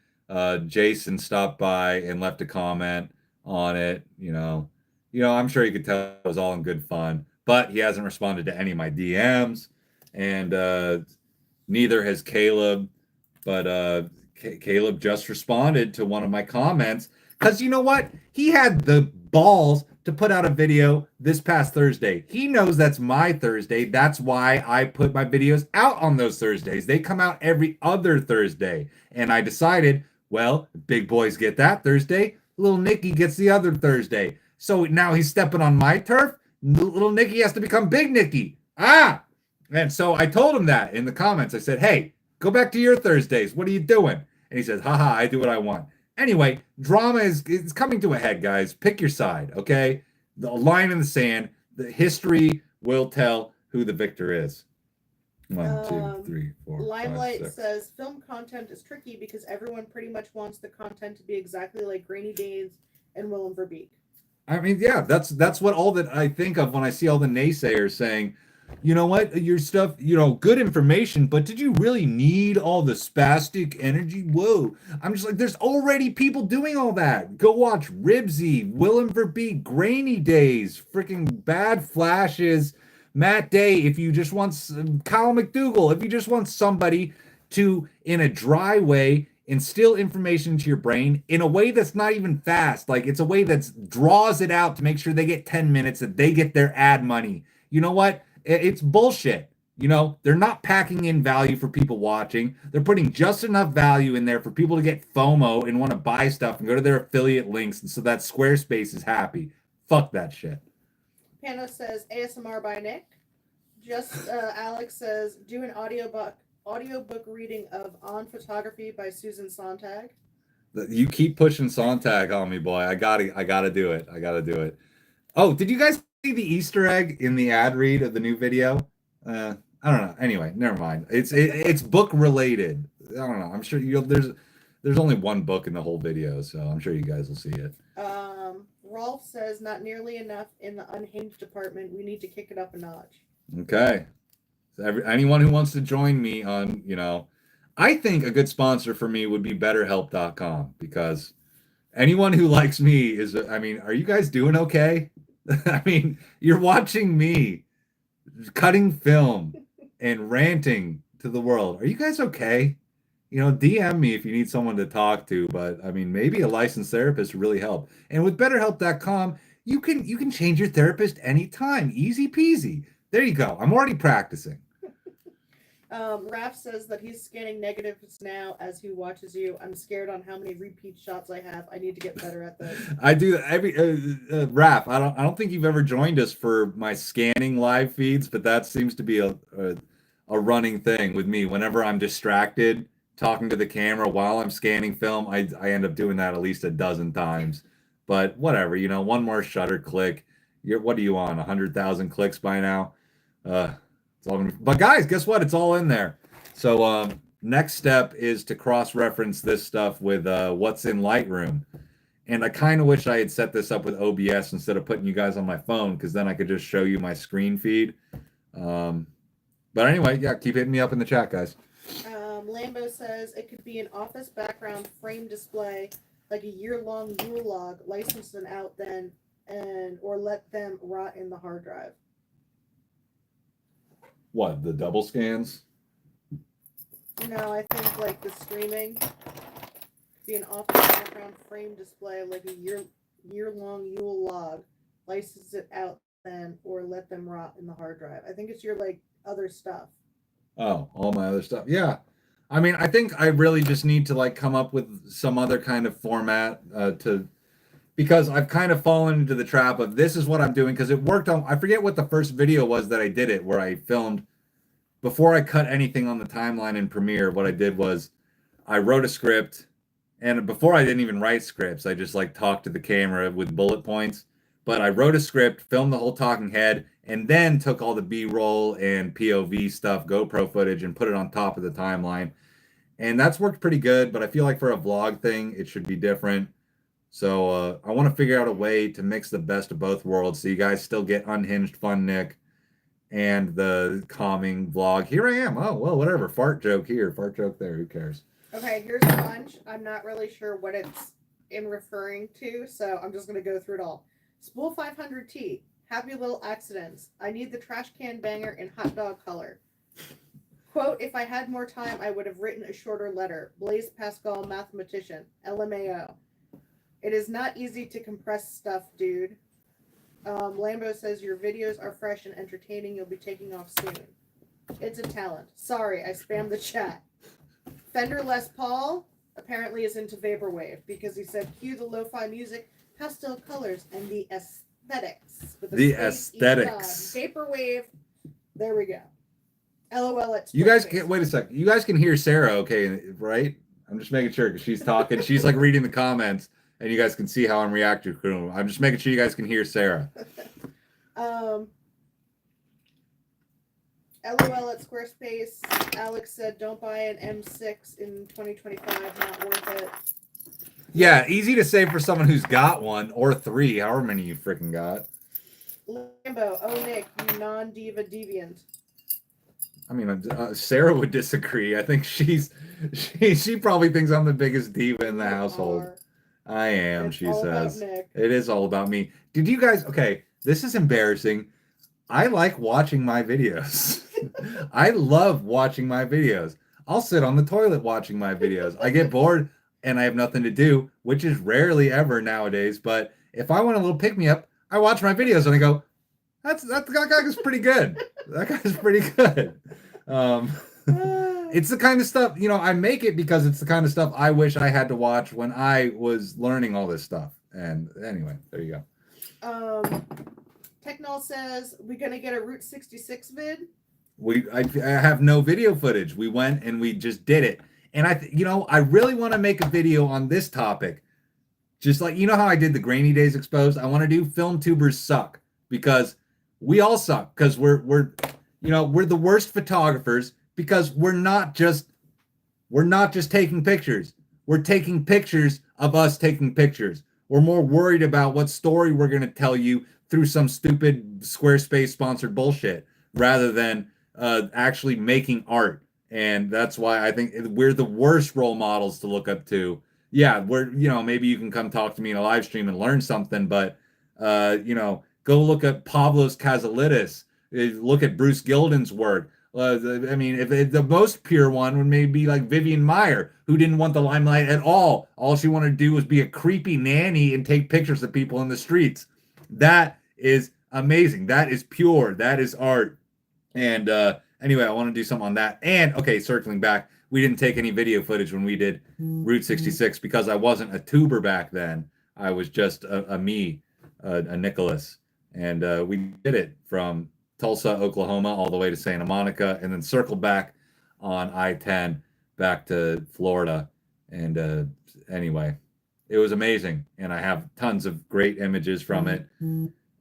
Jason stopped by and left a comment on it. You know, I'm sure you could tell it was all in good fun, but he hasn't responded to any of my DMs, and neither has Caleb. But Caleb just responded to one of my comments because you know what? He had the balls to put out a video this past Thursday. He knows that's my Thursday. That's why I put my videos out on those Thursdays. They come out every other Thursday. And I decided, well, big boys get that Thursday. Little Nicky gets the other Thursday. So now he's stepping on my turf. Little Nicky has to become Big Nicky. And so I told him that in the comments. I said, hey, go back to your Thursdays. What are you doing? And he says, haha, I do what I want. Anyway, drama is coming to a head, guys. Pick your side, okay? The line in the sand. The history will tell who the victor is. 1, 2, 3, 4. Limelight 5, 6. says film content is tricky because everyone pretty much wants the content to be exactly like Grainy Days and Willem Verbeek. I mean, yeah, that's what all that I think of when I see all the naysayers saying, you know what, your stuff, good information, but did you really need all the spastic energy? Whoa. I'm just like, there's already people doing all that. Go watch Ribsy, Willem Verbeek, Grainy Days, freaking Bad Flashes, Matt Day. If you just want Kyle McDougall, if you just want somebody to, in a dry way, instill information into your brain in a way that's not even fast. Like, it's a way that draws it out to make sure they get 10 minutes, that they get their ad money. You know what? It's bullshit. They're not packing in value for people watching. They're putting just enough value in there for people to get FOMO and want to buy stuff and go to their affiliate links, and so that Squarespace is happy. Fuck that shit. Pano says ASMR by Nick. Just Alex says, do an audiobook reading of On Photography by Susan Sontag. You keep pushing Sontag on me, boy. I gotta do it. I gotta do it. Oh, did you guys see the Easter egg in the ad read of the new video? I don't know. Anyway, never mind. It's book related. I don't know. I'm sure there's only one book in the whole video, so I'm sure you guys will see it. Rolf says, not nearly enough in the unhinged department. We need to kick it up a notch. Okay. So anyone who wants to join me on, I think a good sponsor for me would be BetterHelp.com because anyone who likes me I mean, are you guys doing okay? I mean, you're watching me cutting film and ranting to the world. Are you guys okay? DM me if you need someone to talk to, but I mean, maybe a licensed therapist would really help. And with BetterHelp.com, you can change your therapist anytime. Easy peasy. There you go. I'm already practicing. Raph says that he's scanning negatives now as he watches you. I'm scared on how many repeat shots I have. I need to get better at this. I do every Raph. I don't think you've ever joined us for my scanning live feeds, but that seems to be a running thing with me. Whenever I'm distracted talking to the camera while I'm scanning film, I end up doing that at least a dozen times. But whatever, one more shutter click. What are you on? 100,000 clicks by now? But guys, guess what? It's all in there. So next step is to cross-reference this stuff with what's in Lightroom. And I kind of wish I had set this up with OBS instead of putting you guys on my phone, because then I could just show you my screen feed. But anyway, yeah, keep hitting me up in the chat, guys. Lambo says it could be an office background frame display, like a year-long Yule log, license them out then, or let them rot in the hard drive. What, the double scans? No, I think like the streaming could be an office background frame display, like a year-long Yule log, license it out then, or let them rot in the hard drive. I think it's your like other stuff. Oh, all my other stuff. Yeah. I mean, I think I really just need to like come up with some other kind of format because I've kind of fallen into the trap of this is what I'm doing because it worked on. I forget what the first video was that I did it where I filmed before I cut anything on the timeline in Premiere. What I did was I wrote a script, and before I didn't even write scripts, I just like talked to the camera with bullet points. But I wrote a script, filmed the whole talking head, and then took all the B-roll and POV stuff, GoPro footage, and put it on top of the timeline. And that's worked pretty good, but I feel like for a vlog thing, it should be different. So I want to figure out a way to mix the best of both worlds so you guys still get unhinged fun Nick and the calming vlog. Here I am. Oh, well, whatever. Fart joke here, fart joke there. Who cares? Okay, here's a bunch. I'm not really sure what it's in referring to, so I'm just going to go through it all. Spool 500T. Happy little accidents. I need the trash can banger in hot dog color. Quote, if I had more time, I would have written a shorter letter. Blaise Pascal, mathematician. LMAO. It is not easy to compress stuff, dude. Lambo says your videos are fresh and entertaining. You'll be taking off soon. It's a talent. Sorry, I spammed the chat. Fender Les Paul apparently is into vaporwave because he said cue the lo-fi music, pastel colors, and the aesthetics. The aesthetics. Vaporwave. There we go. LOL. It's you guys can wait a second. You guys can hear Sarah, okay? Right? I'm just making sure because she's talking. She's like reading the comments, and you guys can see how I'm reacting. I'm just making sure you guys can hear Sarah. LOL at Squarespace. Alex said, "Don't buy an M6 in 2025. Not worth it." Yeah, easy to say for someone who's got one or three, however many you freaking got. Lambo, oh Nick, you non-diva deviant. I mean, Sarah would disagree. I think she probably thinks I'm the biggest diva in the household. I am, she says. It is all about me. Did you guys? Okay, this is embarrassing. I like watching my videos. I love watching my videos. I'll sit on the toilet watching my videos. I get bored and I have nothing to do, which is rarely ever nowadays. But if I want a little pick me up, I watch my videos and I go, that guy's pretty good. That guy's pretty good. It's the kind of stuff, I make it because it's the kind of stuff I wish I had to watch when I was learning all this stuff. And anyway, there you go. Technol says, we gonna get a Route 66 vid? I have no video footage. We went and we just did it. And I really want to make a video on this topic. Just like, you know how I did the Grainy Days Exposed? I want to do Film Tubers Suck, because we all suck, because we're the worst photographers, because we're not just taking pictures. We're taking pictures of us taking pictures. We're more worried about what story we're going to tell you through some stupid Squarespace sponsored bullshit, rather than actually making art. And that's why I think we're the worst role models to look up to. Yeah, maybe you can come talk to me in a live stream and learn something, but go look at Pavlos Kazalidis, look at Bruce Gilden's work. If the most pure one would maybe be like Vivian Meyer, who didn't want the limelight at all. All she wanted to do was be a creepy nanny and take pictures of people in the streets. That is amazing. That is pure. That is art. And anyway, I want to do something on that. And okay, circling back, we didn't take any video footage when we did Route 66 because I wasn't a tuber back then. I was just a Nicholas. And we did it from Tulsa, Oklahoma, all the way to Santa Monica, and then circled back on I-10 back to Florida. And anyway, it was amazing. And I have tons of great images from it.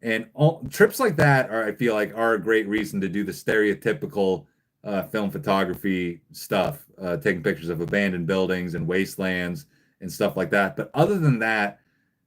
And trips like that I feel like are a great reason to do the stereotypical film photography stuff, taking pictures of abandoned buildings and wastelands and stuff like that. But other than that,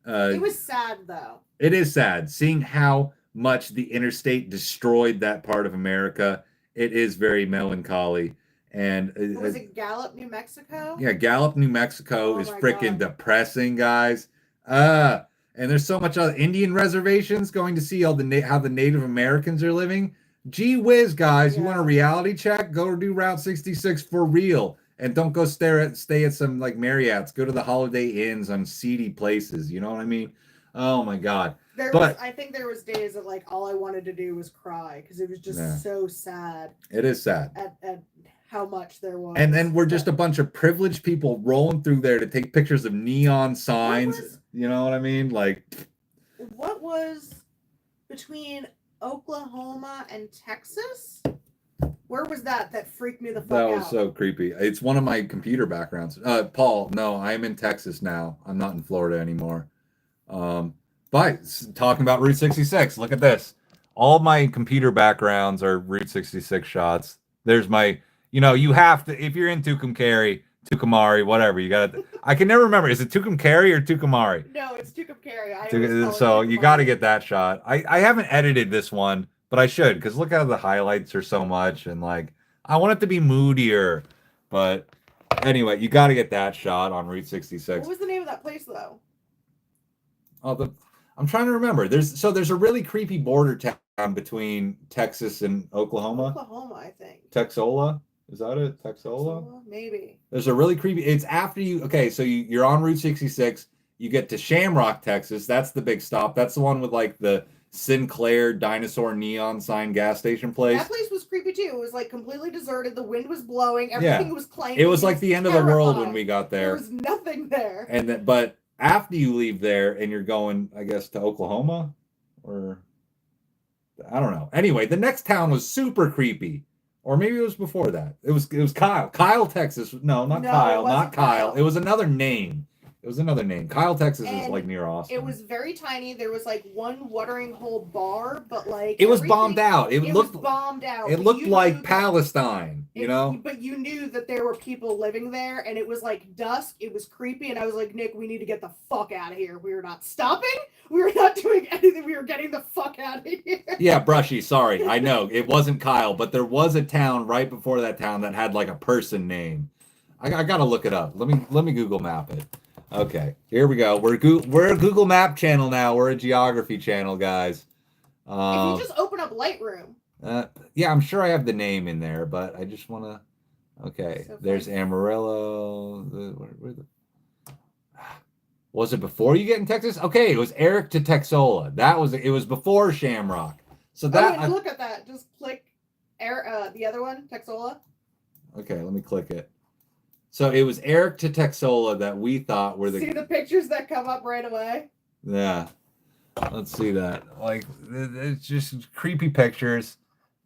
it was sad though. It is sad seeing how much the interstate destroyed that part of America. It is very melancholy. And was it Gallup, New Mexico? Yeah, Gallup, New Mexico is freaking depressing, guys. And there's so much other Indian reservations, going to see how the Native Americans are living. Gee whiz, guys, you want a reality check? Go do Route 66 for real. And don't go stay at some like Marriott's. Go to the Holiday Inns on seedy places. You know what I mean? Oh my God. I think there was days that like all I wanted to do was cry because it was just so sad. It is sad. At how much there was. And then we're just a bunch of privileged people rolling through there to take pictures of neon signs. You know what I mean? Like, what was between Oklahoma and Texas? Where was that freaked me the fuck out? That was so creepy. It's one of my computer backgrounds. Paul, no, I am in Texas now. I'm not in Florida anymore. But talking about Route 66, look at this. All my computer backgrounds are Route 66 shots. There's my, you have to, if you're in Tucumcari, whatever, you got to, I can never remember. Is it Tucumcari or Tucumari? No, it's Tucumcari. So you got to get that shot. I haven't edited this one, but I should, because look how the highlights are so much. And like, I want it to be moodier. But anyway, you got to get that shot on Route 66. What was the name of that place, though? I'm trying to remember. There's a really creepy border town between Texas and Oklahoma. Oklahoma, I think. Texola? Is that it? Texola? Maybe. There's a really creepy. It's after you. Okay, so you're on Route 66. You get to Shamrock, Texas. That's the big stop. That's the one with like the Sinclair dinosaur neon sign gas station place. That place was creepy too. It was like completely deserted. The wind was blowing. Everything was clanging. It was like the end of the world when we got there. There was nothing there. And then, but after you leave there and you're going, I guess, to Oklahoma, or I don't know. Anyway, the next town was super creepy. Or maybe it was before that. It was Kyle, Texas. No, not Kyle. It was another name. Kyle, Texas is like near Austin. It was very tiny. There was like one watering hole bar, but like it was bombed out. It was bombed out. It looked like Palestine, But you knew that there were people living there, and it was like dusk. It was creepy, and I was like, Nick, we need to get the fuck out of here. We were not stopping. We were not doing anything. We were getting the fuck out of here. Yeah, Brushy. Sorry, I know it wasn't Kyle, but there was a town right before that town that had like a person name. I gotta look it up. Let me Google Map it. Okay, here we go. We're a Google Map channel now. We're a geography channel, guys. If you just open up Lightroom. Yeah, I'm sure I have the name in there, but I just want to. Okay, so there's Amarillo. Was it before you get in Texas? Okay, it was Eric to Texola. It was before Shamrock. So that. Look at that. Just click the other one, Texola. Okay, let me click it. So it was Eric to Texola that we thought were the... See the pictures that come up right away? Yeah. Let's see that. Like, it's just creepy pictures,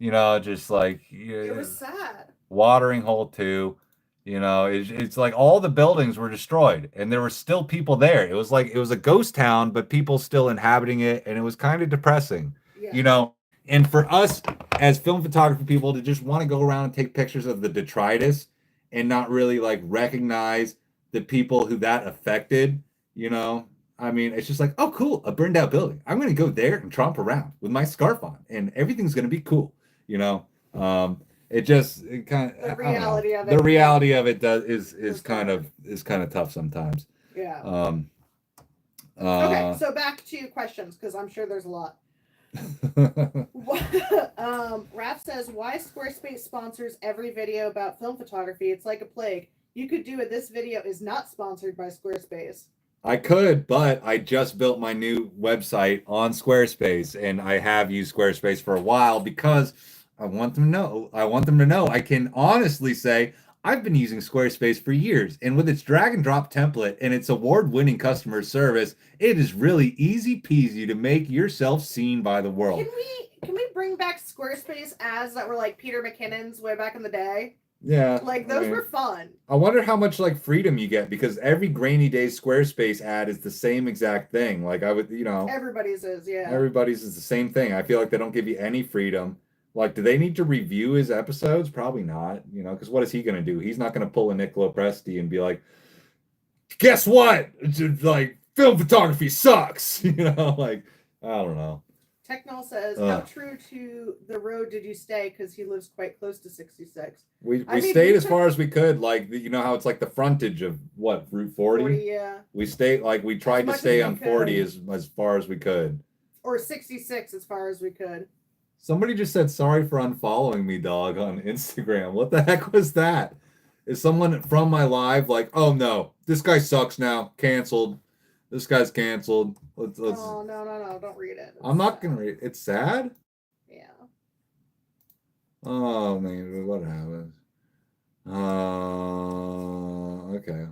just like It was sad. Watering Hole 2. It's like all the buildings were destroyed and there were still people there. It was like it was a ghost town, but people still inhabiting it, and it was kind of depressing. Yeah. And for us as film photography people to just want to go around and take pictures of the detritus and not really like recognize the people who that affected, you know, I mean, it's just like, oh, cool, a burned out building. I'm going to go there and tromp around with my scarf on, and everything's going to be cool. You know, it kind of the reality of it. The reality of it is kind of tough sometimes. Yeah. Um, okay, so back to questions because I'm sure there's a lot. Raph says, why Squarespace sponsors every video about film photography? It's like a plague. You could do it. This video is not sponsored by Squarespace. I could, but I just built my new website on Squarespace, and I have used Squarespace for a while because I want them to know. I can honestly say I've been using Squarespace for years, and with its drag and drop template and its award-winning customer service, it is really easy peasy to make yourself seen by the world. Can we bring back Squarespace ads that were like Peter McKinnon's way back in the day? Yeah. Like those were fun. I wonder how much like freedom you get, because every Grainy Days Squarespace ad is the same exact thing. Like I would, everybody's is, yeah. Everybody's is the same thing. I feel like they don't give you any freedom. Like, do they need to review his episodes? Probably not, because what is he going to do? He's not going to pull a Nicola Presti and be like, guess what? Like, film photography sucks. Like, I don't know. Technol says, how true to the road did you stay? Because he lives quite close to 66. We stayed as far as we could. Like, how it's like the frontage of what, Route 40? 40, yeah. We stayed, like, we tried to stay on 40 as far as we could. Or 66 as far as we could. Somebody just said, sorry for unfollowing me, dog, on Instagram. What the heck was that? Is someone from my live like, oh no, this guy sucks now, canceled. This guy's canceled. Let's... Oh, no, don't read it. I'm not going to read it. It's sad? Yeah. Oh, man, what happened? Okay.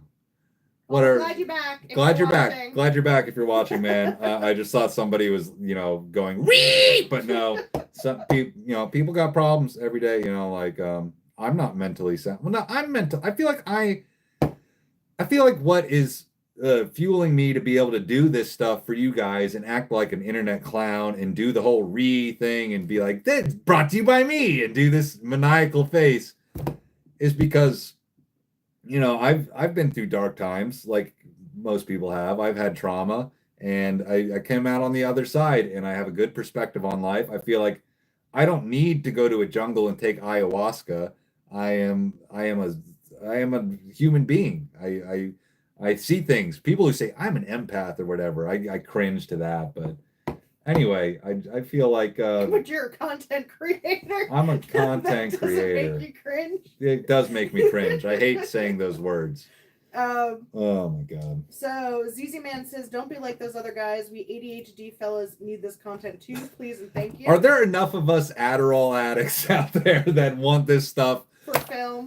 Whatever. Glad you're back. Glad you're back. Glad you're back if you're watching, man. I just thought somebody was, going, wee! But no, some people, people got problems every day, I'm not mentally sound. Well, no, I'm mental. I feel like what is fueling me to be able to do this stuff for you guys and act like an internet clown and do the whole thing and be like, that's brought to you by me and do this maniacal face is because, I've been through dark times like most people have. I've had trauma, and I came out on the other side, and I have a good perspective on life. I feel like I don't need to go to a jungle and take ayahuasca. I am a human being. I see things. People who say I'm an empath or whatever, I cringe to that. But anyway, I feel like but you're a content creator. I'm a content creator. Make you cringe? It does make me cringe. I hate saying those words. Oh my god. So ZZ Man says, don't be like those other guys. We ADHD fellas need this content too, please and thank you. Are there enough of us Adderall addicts out there that want this stuff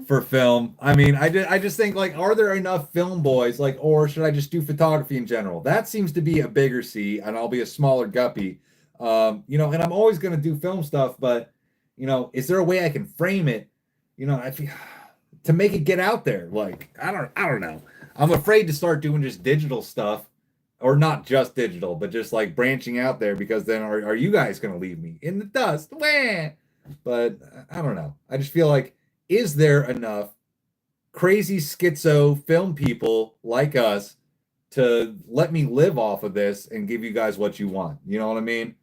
for film? I mean, I just think, like, are there enough film boys, like, or should I just do photography in general? That seems to be a bigger C, and I'll be a smaller guppy. And I'm always going to do film stuff, but is there a way I can frame it, I feel, to make it get out there? Like, I don't know. I'm afraid to start doing just digital stuff, or not just digital, but just like branching out there, because then are you guys going to leave me in the dust? Wah! But I don't know. I just feel like, is there enough crazy schizo film people like us to let me live off of this and give you guys what you want? You know what I mean?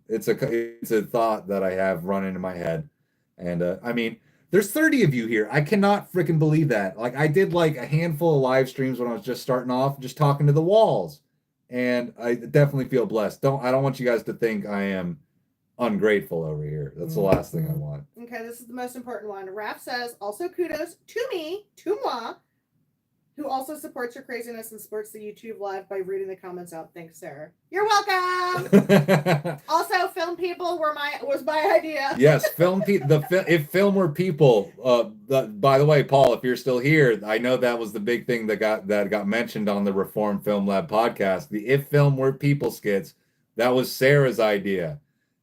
It's a thought that I have run into my head. And I mean, there's 30 of you here. I cannot freaking believe that. Like, I did like a handful of live streams when I was just starting off, just talking to the walls. And I definitely feel blessed. I don't want you guys to think I am ungrateful over here. That's the last thing I want. Okay, this is the most important one. Raph says, also kudos to me, to moi, who also supports your craziness and supports the YouTube live by reading the comments out. Thanks, Sarah. You're welcome. Also, film people was my idea. Yes, if film were people. By the way, Paul, if you're still here, I know that was the big thing that got mentioned on the Reform Film Lab podcast. The if film were people skits, that was Sarah's idea,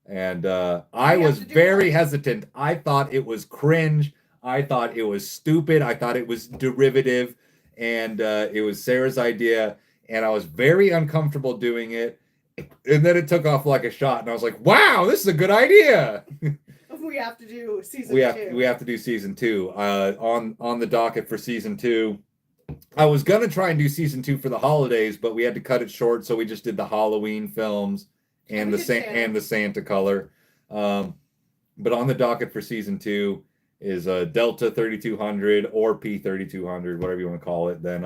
and I was very hesitant. I thought it was cringe. I thought it was stupid. I thought it was derivative, and it was Sarah's idea, and I was very uncomfortable doing it. And then it took off like a shot, and I was like, "Wow, this is a good idea." We have to do season 2. We have to do season 2. On the docket for season 2. I was gonna try and do season 2 for the holidays, but we had to cut it short, so we just did the Halloween films and the Santa color. But on the docket for season 2 is Delta 3200 or P3200, whatever you want to call it. Then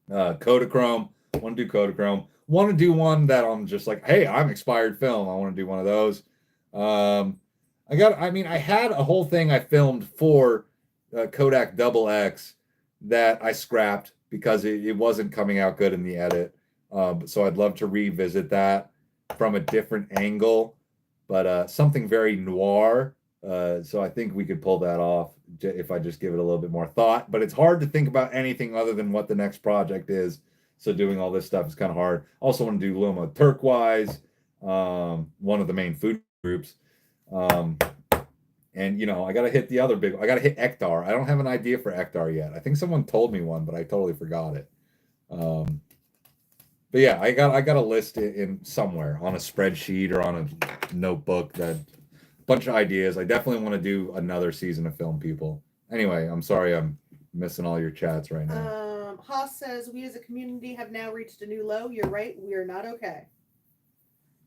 Kodachrome. Want to do Kodachrome. Want to do one that I'm just like, hey, I'm expired film. I want to do one of those. I had a whole thing I filmed for Kodak XX that I scrapped because it wasn't coming out good in the edit. So I'd love to revisit that from a different angle, but something very noir. So I think we could pull that off if I just give it a little bit more thought. But it's hard to think about anything other than what the next project is. So doing all this stuff is kind of hard. Also want to do Loma Turquoise, one of the main food groups. And I got to hit the other big. I got to hit Ektar. I don't have an idea for Ektar yet. I think someone told me one, but I totally forgot it. But yeah, I got a list in somewhere on a spreadsheet or on a notebook that bunch of ideas. I definitely want to do another season of Film People. Anyway, I'm sorry I'm missing all your chats right now. Haas says, we as a community have now reached a new low. You're right. We are not okay.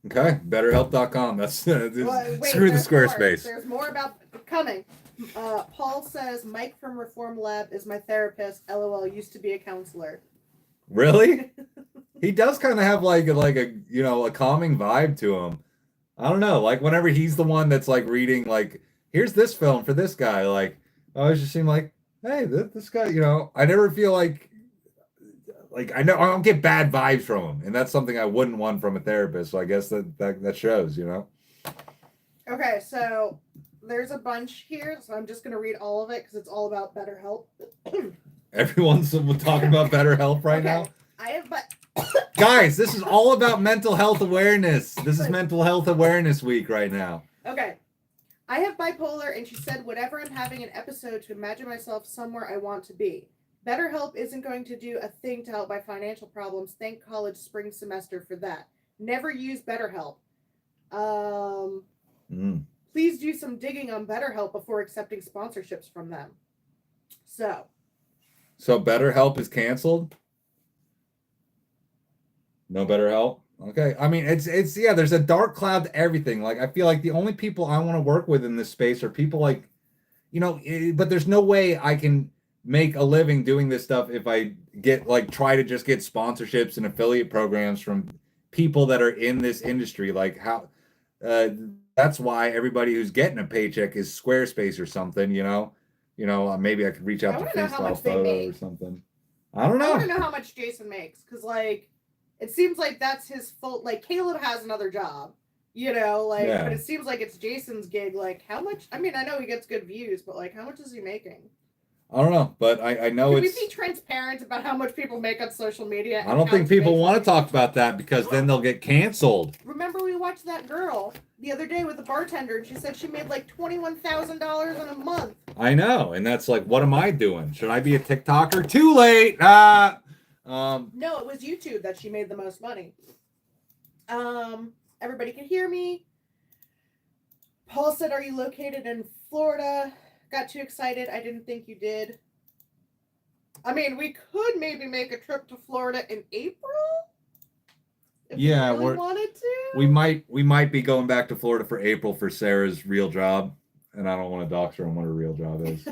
Okay. BetterHelp.com. That's screw the Squarespace. There's more about coming. Paul says, Mike from Reform Lab is my therapist. LOL, used to be a counselor. Really? He does kind of have like a calming vibe to him. I don't know. Like whenever he's the one that's like reading, like, here's this film for this guy. Like, I always just seem like, hey, this guy, I never feel like I know I don't get bad vibes from him, and that's something I wouldn't want from a therapist. So I guess that shows, Okay, so there's a bunch here, so I'm just gonna read all of it because it's all about BetterHelp. Everyone's talking about BetterHelp right now. Guys, this is all about mental health awareness. This is Mental Health Awareness Week right now. Okay. I have bipolar, and she said, whenever I'm having an episode, to imagine myself somewhere I want to be. BetterHelp isn't going to do a thing to help my financial problems. Thank college spring semester for that. Never use BetterHelp. Please do some digging on BetterHelp before accepting sponsorships from them. So BetterHelp is canceled? No BetterHelp? Okay. I mean, it's there's a dark cloud to everything. Like, I feel like the only people I want to work with in this space are people like, but there's no way I can make a living doing this stuff if I try to just get sponsorships and affiliate programs from people that are in this industry. Like how, that's why everybody who's getting a paycheck is Squarespace or something, maybe I could reach out to Freestyle Photo or something. I don't know. I want to know how much Jason makes. Cause it seems like that's his full, Caleb has another job, but it seems like it's Jason's gig. Like how much, I mean, I know he gets good views, but how much is he making? I don't know, but I know Can we be transparent about how much people make on social media? I don't think people want to talk about that because then they'll get canceled. Remember we watched that girl the other day with the bartender, and she said she made $21,000 in a month. I know, and that's what am I doing? Should I be a TikToker? Too late! No, it was YouTube that she made the most money. Everybody can hear me. Paul said, are you located in Florida? Got too excited. I didn't think you did. I mean, we could maybe make a trip to Florida in April. If we really wanted to. We might be going back to Florida for April for Sarah's real job, and I don't want to dox her on what her real job is.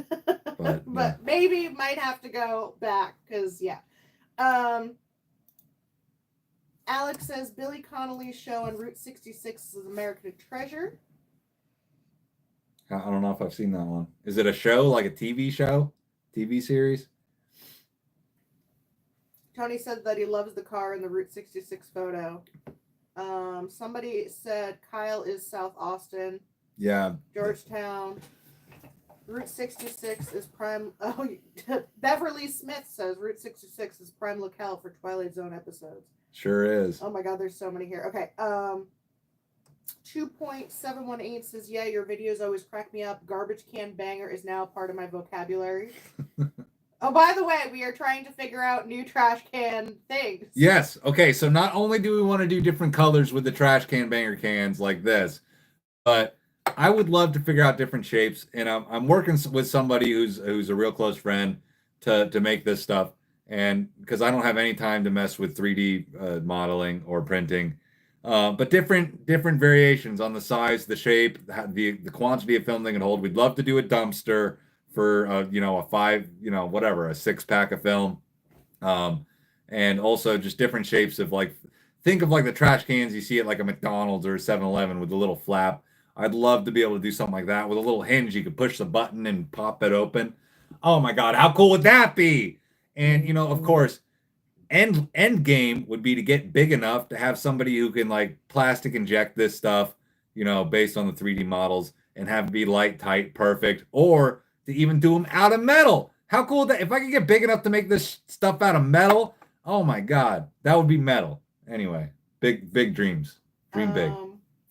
But maybe might have to go back because Alex says Billy Connolly's show on Route 66 is American Treasure. I don't know if I've seen that one. Is it a show, like a TV show? TV series? Tony said that he loves the car in the Route 66 photo. Somebody said Kyle is South Austin. Yeah. Georgetown. Route 66 is prime. Oh, Beverly Smith says Route 66 is prime locale for Twilight Zone episodes. Sure is. Oh my God, there's so many here. Okay. 2.718 says, yeah, your videos always crack me up. Garbage can banger is now a part of my vocabulary. Oh, by the way, we are trying to figure out new trash can things. Yes. Okay. So not only do we want to do different colors with the trash can banger cans like this, but I would love to figure out different shapes. And I'm working with somebody who's a real close friend to make this stuff. And because I don't have any time to mess with 3D modeling or printing, but different variations on the size, the shape, the quantity of film they can hold. We'd love to do a dumpster for a 6-pack of film, and also just different shapes of think of the trash cans you see at like a McDonald's or a 7-Eleven with a little flap. I'd love to be able to do something like that with a little hinge. You could push the button and pop it open. Oh my God, how cool would that be? And of course, end game would be to get big enough to have somebody who can plastic inject this stuff, based on the 3D models, and have it be light, tight, perfect, or to even do them out of metal. How cool would that? If I could get big enough to make this stuff out of metal, oh my God, that would be metal. Anyway, big dreams. Dream big.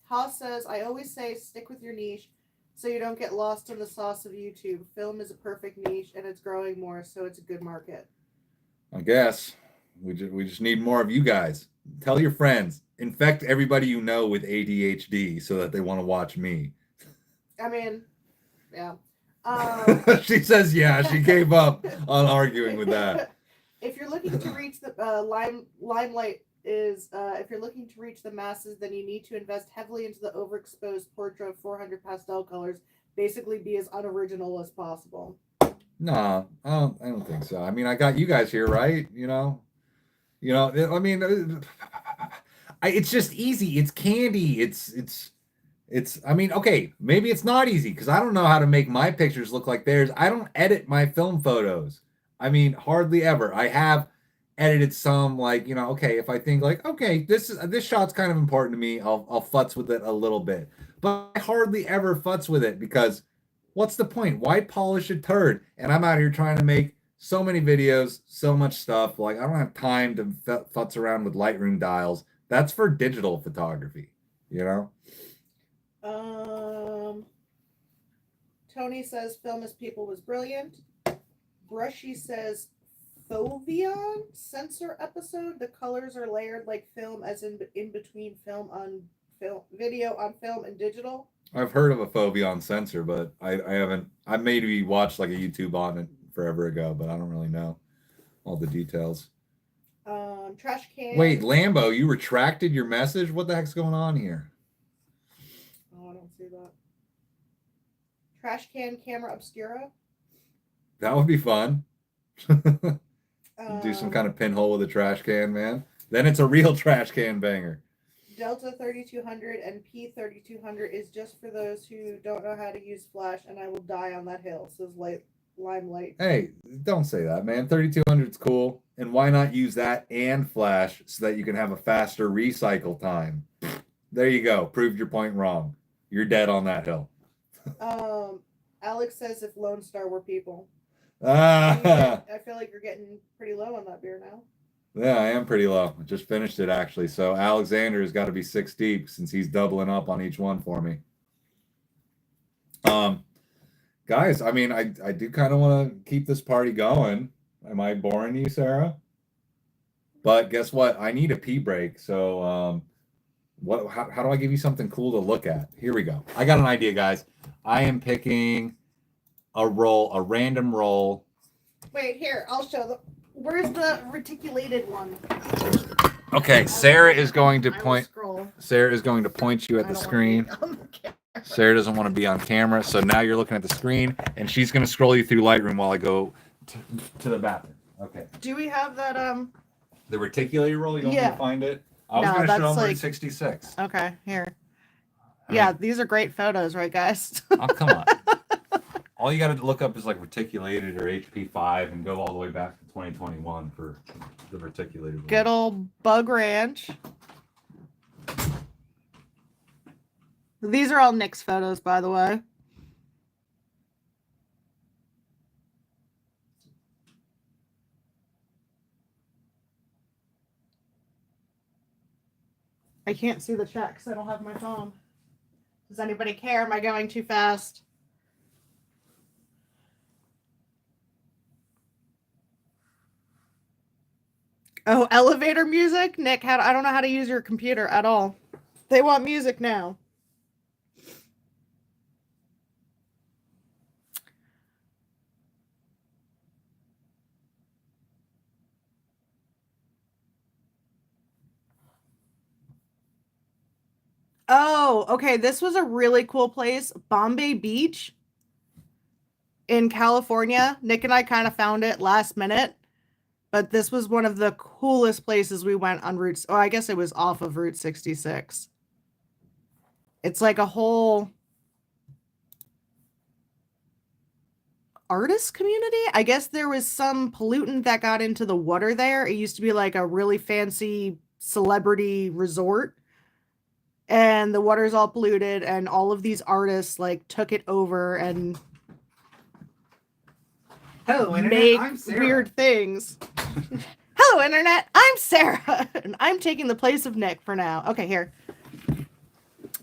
Haas says, I always say stick with your niche so you don't get lost in the sauce of YouTube. Film is a perfect niche and it's growing more, so it's a good market. I guess we just need more of you guys. Tell your friends. Infect everybody you know with ADHD so that they want to watch me. I mean, yeah. She says, yeah, she gave up on arguing with that. If you're looking to reach the limelight is if you're looking to reach the masses, then you need to invest heavily into the overexposed portrait of 400 pastel colors. Basically, be as unoriginal as possible. No, I don't think so. I mean, I got you guys here, right? I mean, it's just easy. It's candy. It's. I mean, okay, maybe it's not easy because I don't know how to make my pictures look like theirs. I don't edit my film photos. I mean, hardly ever. I have edited some, okay, if I think okay, this shot's kind of important to me, I'll futz with it a little bit. But I hardly ever futz with it because what's the point? Why polish a turd? And I'm out here trying to make so many videos, so much stuff. I don't have time to futz around with Lightroom dials. That's for digital photography, Tony says film as people was brilliant. Brushy says Foveon sensor episode. The colors are layered like film, as in between film on film, video on film, and digital. I've heard of a Foveon sensor, but I haven't. I maybe watched a YouTube on it forever ago, but I don't really know all the details. Trash can. Wait, Lambo, you retracted your message? What the heck's going on here? Oh, I don't see that. Trash can camera obscura. That would be fun. Do some kind of pinhole with a trash can, man. Then it's a real trash can banger. Delta 3200 and P3200 is just for those who don't know how to use flash, and I will die on that hill, says Limelight. Hey, don't say that, man. 3200 is cool. And why not use that and flash so that you can have a faster recycle time? There you go. Proved your point wrong. You're dead on that hill. Alex says if Lone Star were people. I feel like you're getting pretty low on that beer now. Yeah, I am pretty low. I just finished it, actually. So Alexander has got to be 6 deep since he's doubling up on each one for me. Guys, I mean, I do kind of want to keep this party going. Am I boring you, Sarah? But guess what? I need a pee break. So how do I give you something cool to look at? Here we go. I got an idea, guys. I am picking a random roll. Wait, here, I'll show them. Where's the reticulated one? Okay, Sarah is going to point. Sarah is going to point you at the screen. Sarah doesn't want to be on camera, so now you're looking at the screen, and she's going to scroll you through Lightroom while I go to the bathroom. Okay. Do we have that? The reticulated roll. You want me to find it? I was going to show them 66. Okay, here. Yeah, these are great photos, right, guys? Oh, come on. All you got to look up is like reticulated or HP5 and go all the way back to 2021 for the reticulated one. Good old Bug Ranch. These are all Nick's photos, by the way. I can't see the chat because I don't have my phone. Does anybody care? Am I going too fast? Oh, elevator music? Nick, I don't know how to use your computer at all. They want music now. Oh, okay. This was a really cool place. Bombay Beach in California. Nick and I kind of found it last minute, but this was one of the coolest places we went on Route. Oh, I guess it was off of Route 66. It's like a whole artist community. I guess there was some pollutant that got into the water there. It used to be like a really fancy celebrity resort. And the water's all polluted, and all of these artists like took it over and Hello, Internet. make I'm Sarah. weird things. Hello, Internet. I'm Sarah, and I'm taking the place of Nick for now. Okay, here.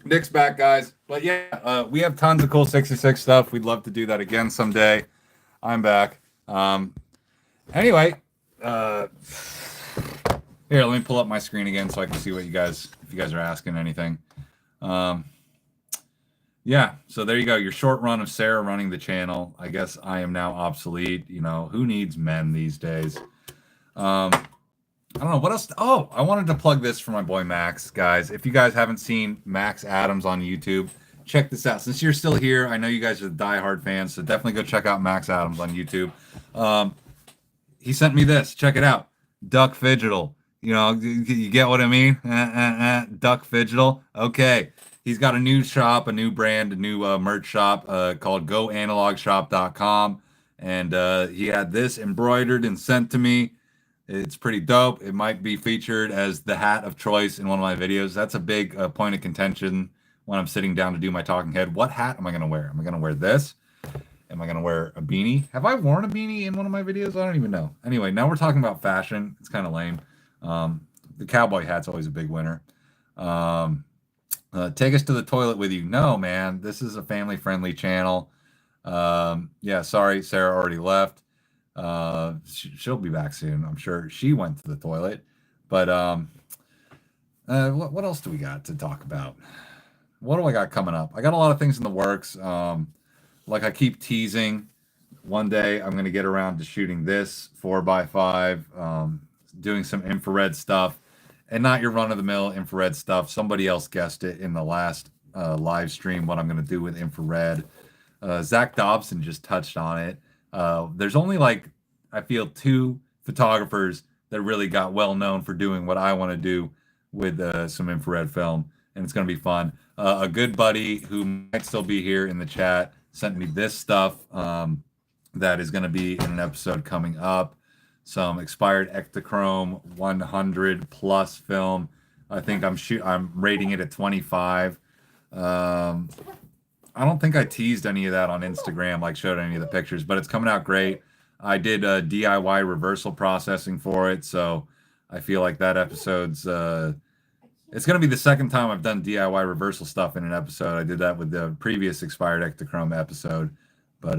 Nick's back, guys. But yeah, we have tons of cool 66 stuff. We'd love to do that again someday. I'm back. Anyway, here, let me pull up my screen again so I can see what you guys, if you guys are asking anything. Yeah, so there you go. Your short run of Sarah running the channel. I guess I am now obsolete. You know, who needs men these days? I don't know what else. Oh, I wanted to plug this for my boy Max, guys. If you guys haven't seen Max Adams on YouTube, check this out. Since you're still here, I know you guys are diehard fans, so definitely go check out Max Adams on YouTube. He sent me this. Check it out. Duck Digital. You know, you get what I mean? Duck Digital. Okay. He's got a new shop, a new brand, a new merch shop called GoAnalogShop.com. And he had this embroidered and sent to me. It's pretty dope. It might be featured as the hat of choice in one of my videos. That's a big point of contention when I'm sitting down to do my talking head. What hat am I going to wear? Am I going to wear this? Am I going to wear a beanie? Have I worn a beanie in one of my videos? I don't even know. Anyway, now we're talking about fashion. It's kind of lame. The cowboy hat's always a big winner. Take us to the toilet with you. No, man. This is a family-friendly channel. Yeah, sorry, Sarah already left. She'll be back soon. I'm sure she went to the toilet. But what else do we got to talk about? What do I got coming up? I got a lot of things in the works. Like I keep teasing, one day I'm going to get around to shooting this 4x5, doing some infrared stuff, and not your run-of-the-mill infrared stuff. Somebody else guessed it in the last live stream, what I'm going to do with infrared. Zach Dobson just touched on it. There's only like, I feel, 2 photographers that really got well known for doing what I want to do with some infrared film, and it's going to be fun. A good buddy who might still be here in the chat sent me this stuff that is going to be in an episode coming up. Some expired Ektachrome 100 plus film. I think I'm rating it at 25. I don't think I teased any of that on Instagram, like showed any of the pictures, but it's coming out great. I did DIY reversal processing for it, so I feel like that episode's it's going to be the second time I've done DIY reversal stuff in an episode. I did that with the previous expired Ektachrome episode. But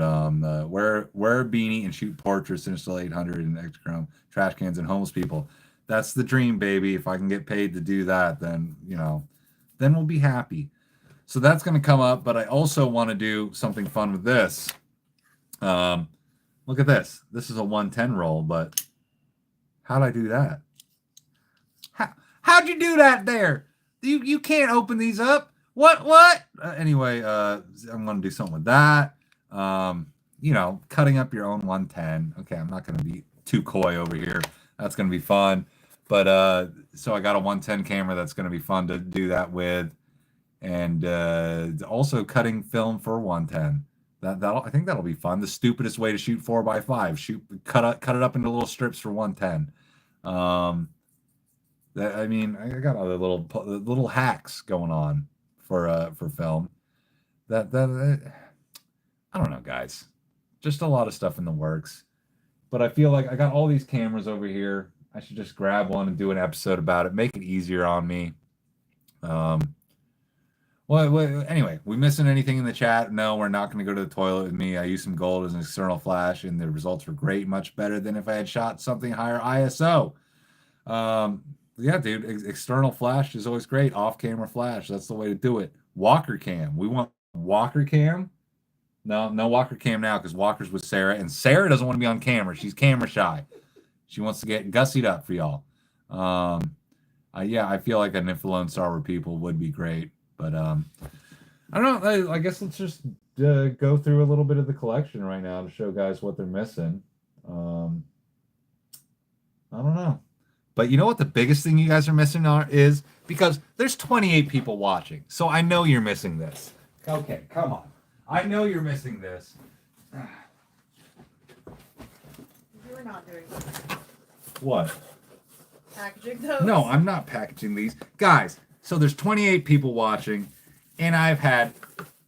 wear a beanie and shoot portraits, CineStil 800 and Ektachrome, trash cans, and homeless people. That's the dream, baby. If I can get paid to do that, then, you know, then we'll be happy. So that's going to come up, but I also want to do something fun with this. Look at this. This is a 110 roll, but how'd I do that? How'd you do that there? You can't open these up. What? Anyway, I'm going to do something with that. You know, cutting up your own 110. Okay, I'm not going to be too coy over here. That's going to be fun. But so I got a 110 camera that's going to be fun to do that with. And also cutting film for 110. I think that'll be fun. The stupidest way to shoot 4x5. Cut it up into little strips for 110. I mean, I got other little hacks going on for film. I don't know, guys. Just a lot of stuff in the works. But I feel like I got all these cameras over here. I should just grab one and do an episode about it. Make it easier on me. Well, anyway, we missing anything in the chat? No, we're not going to go to the toilet with me. I used some gold as an external flash, and the results were great, much better than if I had shot something higher ISO. Yeah, dude, external flash is always great. Off-camera flash, that's the way to do it. Walker cam. We want Walker cam. No Walker cam now because Walker's with Sarah, and Sarah doesn't want to be on camera. She's camera shy. She wants to get gussied up for y'all. Yeah, I feel like an influencer with people would be great, but I don't know. I guess let's just go through a little bit of the collection right now to show guys what they're missing. I don't know, but you know what the biggest thing you guys are missing is because there's 28 people watching, so I know you're missing this. Okay, come on. I know you're missing this. You're not doing that. What? Packaging those? No, I'm not packaging these. Guys, so there's 28 people watching, and I've had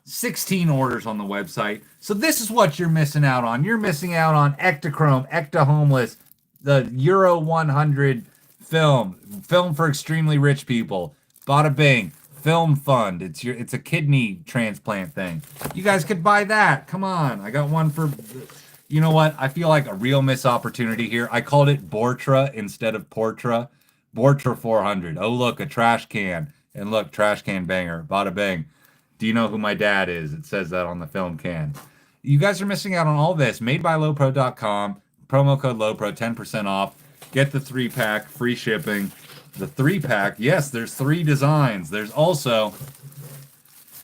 16 orders on the website. So this is what you're missing out on. You're missing out on Ektachrome, Ektahomeless, the Euro 100 film for extremely rich people. Bada bing. Film fund. It's a kidney transplant thing. You guys could buy that. Come on. I got one for, you know what? I feel like a real missed opportunity here. I called it Bortra instead of Portra. Bortra 400. Oh, look, a trash can. And look, trash can banger. Bada bing. Do you know who my dad is? It says that on the film can. You guys are missing out on all this. Madebylowpro.com. Promo code LOWPRO, 10% off. Get the 3-pack, free shipping. The 3-pack, yes, there's 3 designs. There's also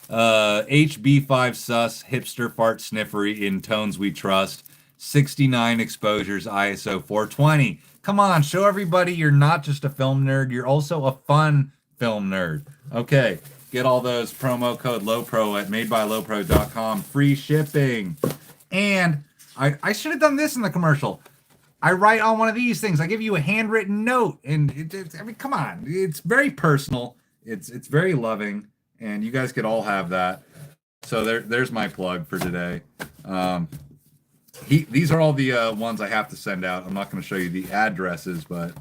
HB5 Sus Hipster Fart Sniffery in tones we trust. 69 exposures, ISO 420. Come on, show everybody you're not just a film nerd. You're also a fun film nerd. Okay, get all those promo code LOWPRO at madebylowpro.com. Free shipping. And I should have done this in the commercial. I write on one of these things. I give you a handwritten note, and I mean, come on, it's very personal. It's very loving, and you guys could all have that. So there's my plug for today. These are all the ones I have to send out. I'm not going to show you the addresses, but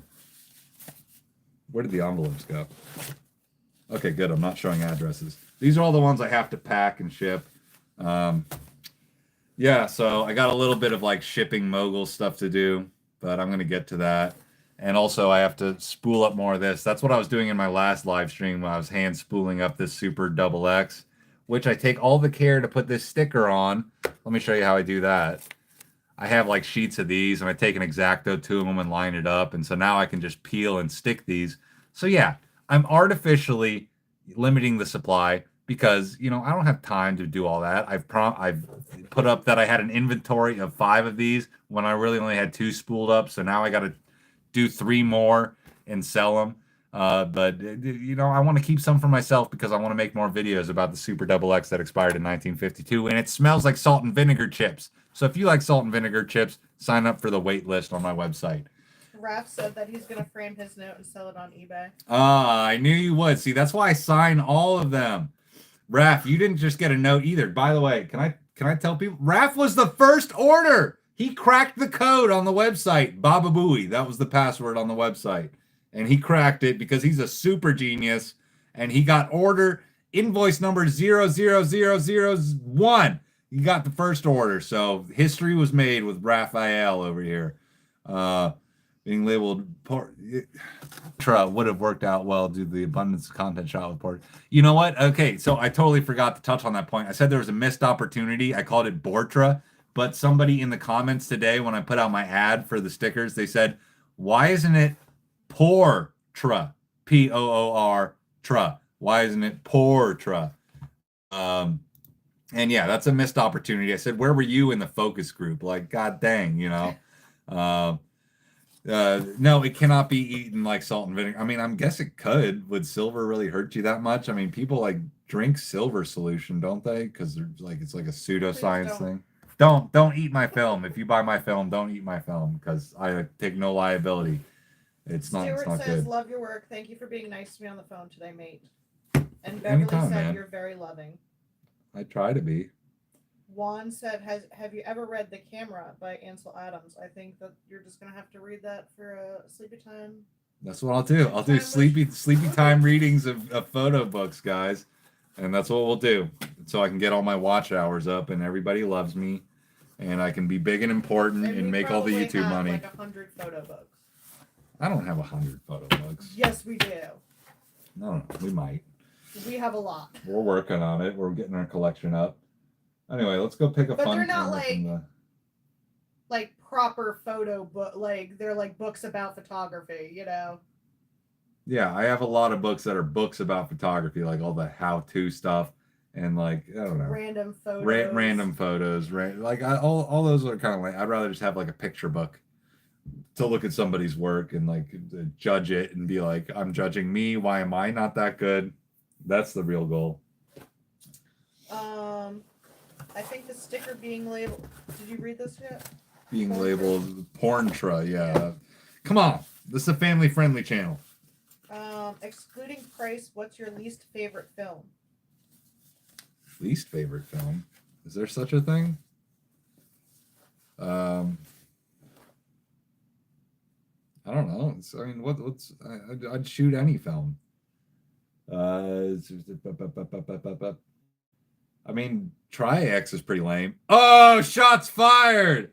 where did the envelopes go? Okay, good. I'm not showing addresses. These are all the ones I have to pack and ship. Yeah, so I got a little bit of like shipping mogul stuff to do, but I'm going to get to that. And also I have to spool up more of this. That's what I was doing in my last live stream when I was hand spooling up this Super XX, which I take all the care to put this sticker on. Let me show you how I do that. I have like sheets of these, and I take an X-Acto to them and line it up. And so now I can just peel and stick these. So yeah, I'm artificially limiting the supply, because, you know, I don't have time to do all that. I've put up that I had an inventory of 5 of these when I really only had 2 spooled up. So now I got to do 3 more and sell them. But, you know, I want to keep some for myself because I want to make more videos about the Super XX that expired in 1952. And it smells like salt and vinegar chips. So if you like salt and vinegar chips, sign up for the wait list on my website. Raph said that he's going to frame his note and sell it on eBay. Ah, I knew you would. See, that's why I sign all of them. Raph, you didn't just get a note either. By the way, can I tell people? Raph was the first order. He cracked the code on the website. Baba Booey. That was the password on the website. And he cracked it because he's a super genius. And he got order invoice number 00001. He got the first order. So history was made with Raphael over here. Being labeled Portra would have worked out well due to the abundance of content shot with Portra. You know what? Okay, so I totally forgot to touch on that point. I said there was a missed opportunity. I called it Bortra, but somebody in the comments today, when I put out my ad for the stickers, they said, why isn't it Portra? P-O-O-R-Tra. Why isn't it Portra? And yeah, that's a missed opportunity. I said, where were you in the focus group? Like, god dang, you know? No, it cannot be eaten like salt and vinegar. I mean, I guess it could. Would silver really hurt you that much? I mean, people like drink silver solution, don't they? Because they're like it's like a pseudoscience don't. thing. Don't eat my film. If you buy my film, don't eat my film because I take no liability. It's not Stuart says, good. "Love your work. Thank you for being nice to me on the phone today, mate." And Beverly Anytime, said, man. "You're very loving." I try to be. Juan said, "Have you ever read The Camera by Ansel Adams?" I think that you're just gonna have to read that for a sleepy time. That's what I'll do. I'll do sleepy time readings of photo books, guys, and that's what we'll do. So I can get all my watch hours up, and everybody loves me, and I can be big and important and make all the YouTube have money. Like 100 photo books. I don't have 100 photo books. Yes, we do. No, we might. We have a lot. We're working on it. We're getting our collection up. Anyway, let's go pick a but fun. They're not like proper photo book. Like they're like books about photography. You know. Yeah, I have a lot of books that are books about photography, like all the how-to stuff and like I don't know, random photos. Random photos. Like all those are kind of like I'd rather just have like a picture book to look at somebody's work and like judge it and be like, I'm judging me. Why am I not that good? That's the real goal. I think the sticker being labeled. Did you read this yet? Being labeled Porntra, yeah. Come on, this is a family-friendly channel. Excluding price, what's your least favorite film? Least favorite film? Is there such a thing? I don't know. I mean, what's I'd shoot any film. I mean, Tri-X is pretty lame. Oh, shots fired!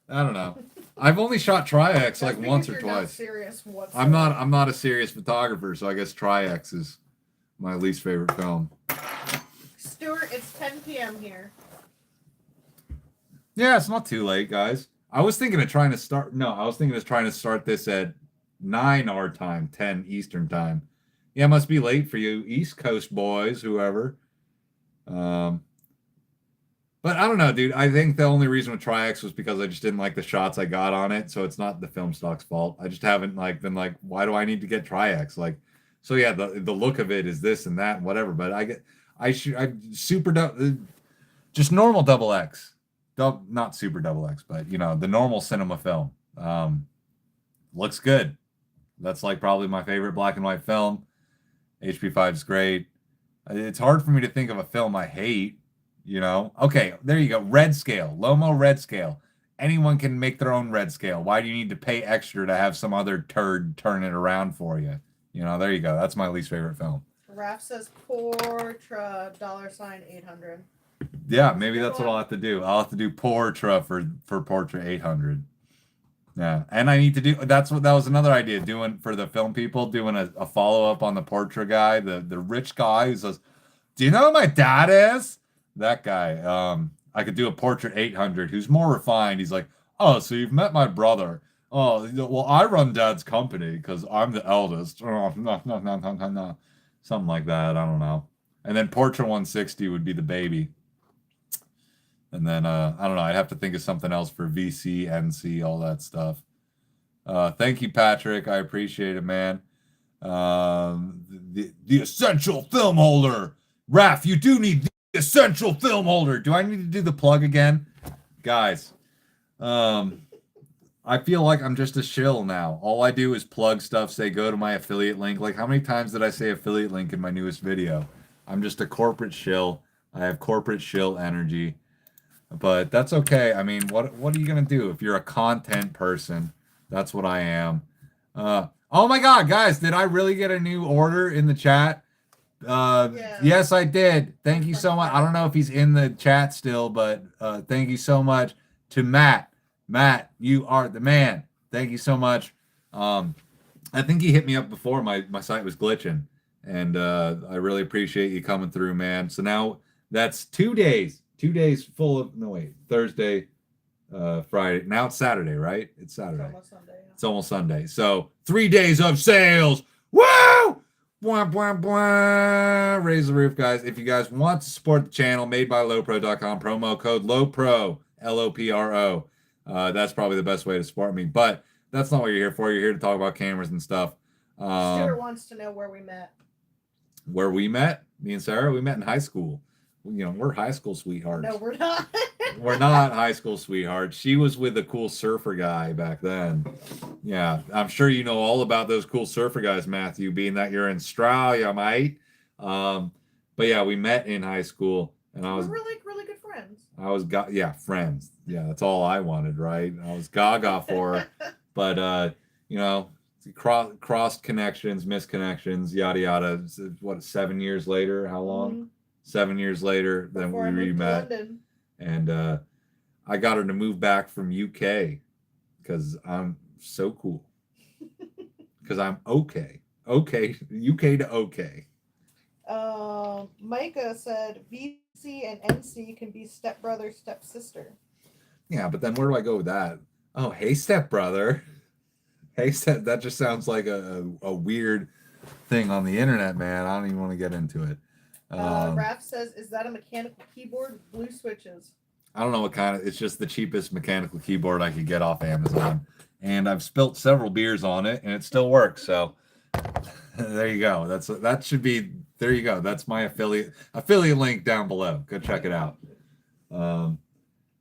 I don't know. I've only shot Tri-X like once or twice. I'm not a serious photographer, so I guess Tri-X is my least favorite film. Stuart, it's 10 p.m. here. Yeah, it's not too late, guys. I was thinking of trying to start this at 9 our time, 10 Eastern time. Yeah, it must be late for you East Coast boys, whoever. But I don't know, dude. I think the only reason with Tri-X was because I just didn't like the shots I got on it. So it's not the film stock's fault. I just haven't been like, why do I need to get Tri-X? Like, so yeah, the look of it is this and that and whatever. But I just normal double X, not super double X, but you know the normal cinema film. Looks good. That's like probably my favorite black and white film. HP5 is great. It's hard for me to think of a film I hate. You know, okay, there you go. Red scale, Lomo red scale. Anyone can make their own red scale. Why do you need to pay extra to have some other turd turn it around for you? You know, there you go. That's my least favorite film. Raph says Portra $800. Yeah, maybe that's what I'll have to do. I'll have to do Portra for Portra 800. Yeah, and I need to do that was another idea doing for the film people doing a follow up on the Portra guy, the rich guy who says, "Do you know who my dad is?" That guy, I could do a Portrait 800 who's more refined. He's like, oh, so you've met my brother. Oh, well, I run dad's company because I'm the eldest. Oh, no. Something like that. I don't know. And then Portrait 160 would be the baby. And then, I don't know. I'd have to think of something else for VC, NC, all that stuff. Thank you, Patrick. I appreciate it, man. The essential film holder. Raph, you do need essential film holder. Do I need to do the plug again? Guys, I feel like I'm just a shill now. All I do is plug stuff, say go to my affiliate link. Like how many times did I say affiliate link in my newest video? I'm just a corporate shill. I have corporate shill energy. But that's okay. I mean, what are you going to do if you're a content person? That's what I am. Oh my God, guys, did I really get a new order in the chat? Yes, I did. Thank you so much. I don't know if he's in the chat still, but thank you so much to Matt. Matt, you are the man. Thank you so much. I think he hit me up before my site was glitching, and I really appreciate you coming through, man. So now that's 2 days. 2 days full of Thursday, Friday. Now it's Saturday, right? It's Saturday. It's almost Sunday. Yeah. It's almost Sunday. So 3 days of sales. Woo! Blah, blah, blah. Raise the roof, guys. If you guys want to support the channel, madebyLowPro.com, promo code LOWPRO, LOPRO. That's probably the best way to support me. But that's not what you're here for. You're here to talk about cameras and stuff. Stuart wants to know where we met. Where we met, me and Sarah, we met in high school. You know, we're high school sweethearts. No, we're not. We're not high school sweethearts. She was with a cool surfer guy back then. Yeah, I'm sure you know all about those cool surfer guys, Matthew, being that you're in Australia, mate. But yeah, we met in high school, and I was We're really, really good friends. yeah, friends. Yeah, that's all I wanted, right? I was gaga for her. But you know, crossed connections, misconnections, yada yada. What, 7 years later? How long? Mm-hmm. 7 years later, then we re-met. And I got her to move back from UK because I'm so cool. Because I'm okay. Okay, UK to okay. Micah said VC and NC can be stepbrother, stepsister. Yeah, but then where do I go with that? Oh, hey, stepbrother. Hey, that just sounds like a weird thing on the internet, man. I don't even want to get into it. Raph says, is that a mechanical keyboard with blue switches? I don't know what kind of, it's just the cheapest mechanical keyboard I could get off Amazon. And I've spilt several beers on it and it still works. So there you go. That should be, there you go. That's my affiliate link down below. Go check it out.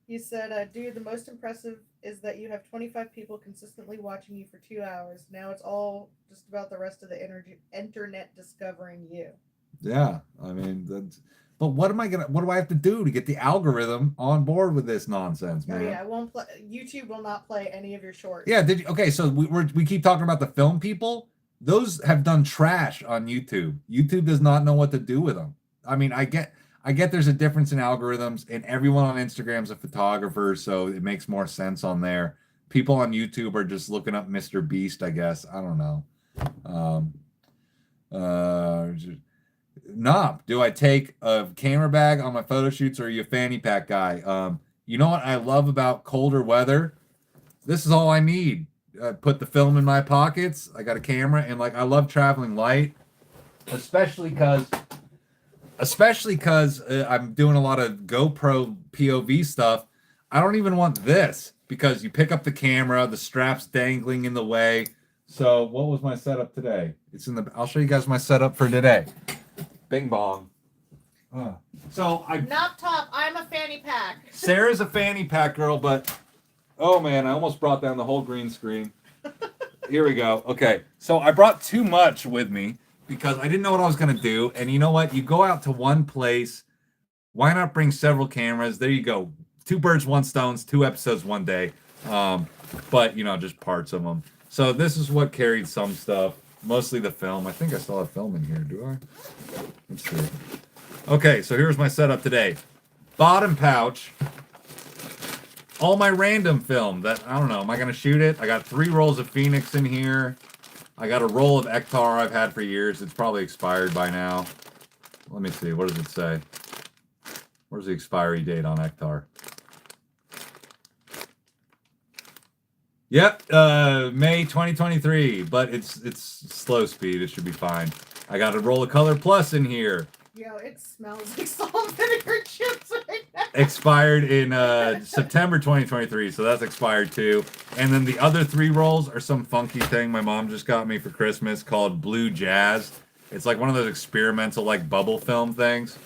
He said, dude, the most impressive is that you have 25 people consistently watching you for 2 hours. Now it's all just about the rest of the internet discovering you. Yeah, I mean, but what do I have to do to get the algorithm on board with this nonsense, man? Oh yeah, YouTube will not play any of your shorts. Yeah, okay, so we keep talking about the film people. Those have done trash on YouTube. YouTube does not know what to do with them. I mean, I get there's a difference in algorithms, and everyone on Instagram's a photographer, so it makes more sense on there. People on YouTube are just looking up Mr. Beast, I guess. I don't know. Knob, do I take a camera bag on my photo shoots, or are you a fanny pack guy? You know what I love about colder weather? This is all I need. I put the film in my pockets. I got a camera, and like I love traveling light, especially because I'm doing a lot of GoPro POV stuff. I don't even want this because you pick up the camera, the strap's dangling in the way. So what was my setup today? I'll show you guys my setup for today. Bing bong. So Knob top, I'm a fanny pack. Sarah's a fanny pack girl, but oh man, I almost brought down the whole green screen. Here we go. Okay, so I brought too much with me because I didn't know what I was gonna do. And you know what? You go out to one place. Why not bring several cameras? There you go. 2 birds, 1 stone. 2 episodes, 1 day. But you know, just parts of them. So this is what carried some stuff. Mostly the film. I think I still have film in here. Do I? Let's see. Okay, so here's my setup today. Bottom pouch. All my random film that, I don't know, am I going to shoot it? I got 3 rolls of Phoenix in here. I got a roll of Ektar I've had for years. It's probably expired by now. Let me see. What does it say? Where's the expiry date on Ektar? Yep, May 2023, but it's slow speed. It should be fine. I got a roll of Color Plus in here. Yo, it smells like salt vinegar chips right now. Expired in September 2023, so that's expired too. And then the other 3 rolls are some funky thing my mom just got me for Christmas called Blue Jazz. It's like one of those experimental like bubble film things.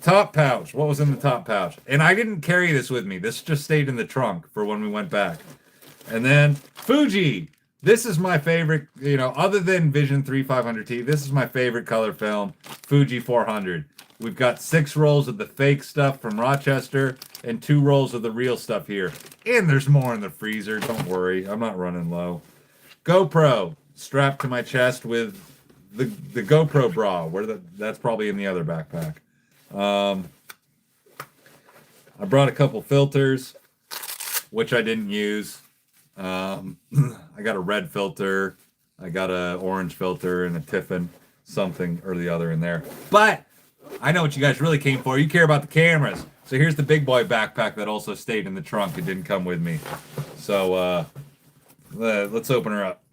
Top pouch. What was in the top pouch? And I didn't carry this with me. This just stayed in the trunk for when we went back. And then Fuji. This is my favorite, you know, other than Vision 3500T, this is my favorite color film, Fuji 400. We've got 6 rolls of the fake stuff from Rochester and 2 rolls of the real stuff here. And there's more in the freezer. Don't worry. I'm not running low. GoPro strapped to my chest with the GoPro bra. That's probably in the other backpack. I brought a couple filters, which I didn't use. I got a red filter, I got a orange filter, and a Tiffin something or the other in there. But I know what you guys really came for. You care about the cameras. So here's the big boy backpack that also stayed in the trunk. It didn't come with me. So let's open her up.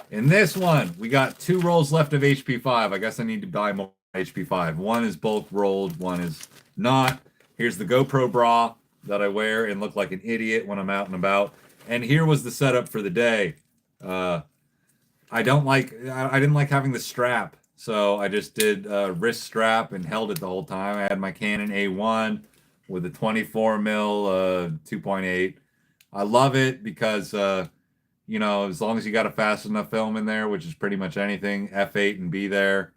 In this one, we got 2 rolls left of HP5. I guess I need to buy more HP5. One is bulk rolled, one is not. Here's the GoPro bra that I wear and look like an idiot when I'm out and about. And here was the setup for the day. I didn't like having the strap, so I just did a wrist strap and held it the whole time. I had my Canon A1 with a 24 mil 2.8. I love it because you know, as long as you got a fast enough film in there, which is pretty much anything, f8 and be there,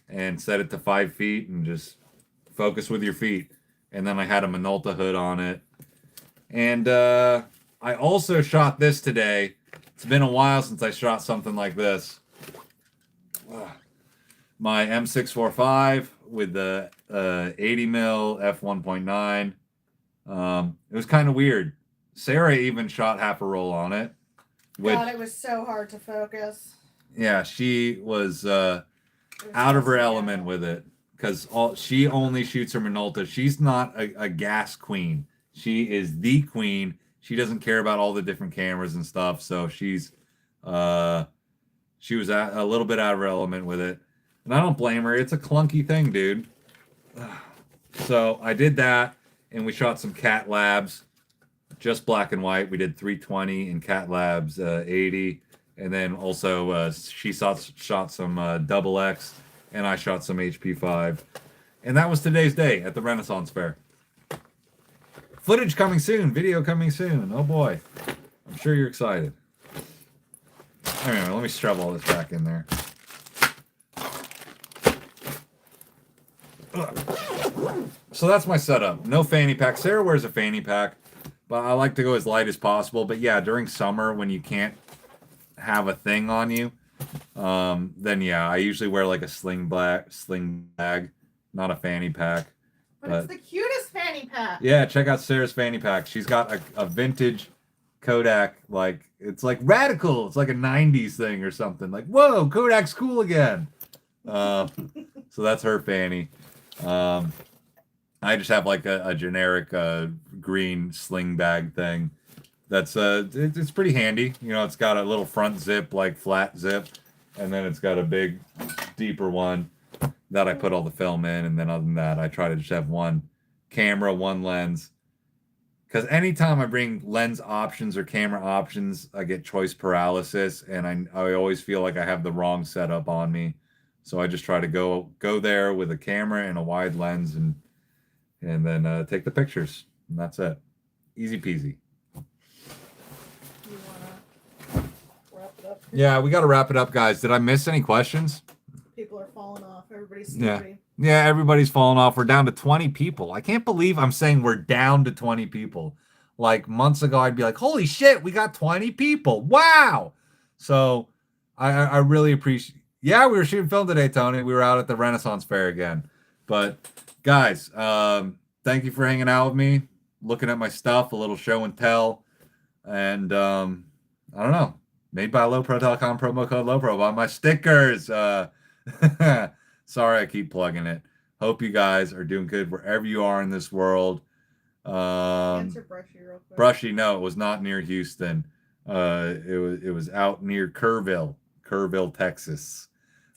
and set it to 5 feet and just focus with your feet. And then I had a Minolta hood on it. And I also shot this today. It's been a while since I shot something like this. My M645 with the 80 mil f1.9. It was kind of weird. Sarah even shot half a roll on it. God, it was so hard to focus. Yeah, she was out of her element with it because she only shoots her Minolta. She's not a gas queen. She is the queen. She doesn't care about all the different cameras and stuff. So she was a little bit out of her element with it, and I don't blame her. It's a clunky thing, dude. So I did that, and we shot some Cat Labs, just black and white. We did 320 in Cat Labs 80, and then also she shot some double X, and I shot some HP5, and that was today's day at the Renaissance Fair. Footage coming soon, video coming soon. Oh boy, I'm sure you're excited. Anyway, let me shove all this back in there. So that's my setup. No fanny pack. Sarah wears a fanny pack, but I like to go as light as possible. But yeah, during summer when you can't have a thing on you, then yeah, I usually wear like a sling bag, not a fanny pack. But it's the cutest fanny pack. Yeah, check out Sarah's fanny pack. She's got a vintage Kodak, like it's like radical. It's like a 90s thing or something. Like, whoa, Kodak's cool again. So that's her fanny. I just have like a generic green sling bag thing. That's it's pretty handy. You know, it's got a little front zip, like flat zip, and then it's got a big, deeper one that I put all the film in. And then other than that, I try to just have one camera, one lens. Because anytime I bring lens options or camera options, I get choice paralysis, and I always feel like I have the wrong setup on me. So I just try to go there with a camera and a wide lens, and then take the pictures, and that's it. Easy peasy. You wanna wrap it up? Yeah, we got to wrap it up, guys. Did I miss any questions? People are falling off. Everybody's sleepy. Yeah, everybody's falling off. We're down to 20 people. I can't believe I'm saying we're down to 20 people. Like months ago, I'd be like, holy shit, we got 20 people. Wow. So I really appreciate. Yeah, we were shooting film today, Tony. We were out at the Renaissance Fair again. But guys, thank you for hanging out with me, looking at my stuff, a little show and tell. And I don't know, made by lowpro.com, promo code lowpro, buy my stickers. Sorry, I keep plugging it. Hope you guys are doing good wherever you are in this world. Answer Brushy real quick. Brushy, no, it was not near Houston. It was out near Kerrville, Texas.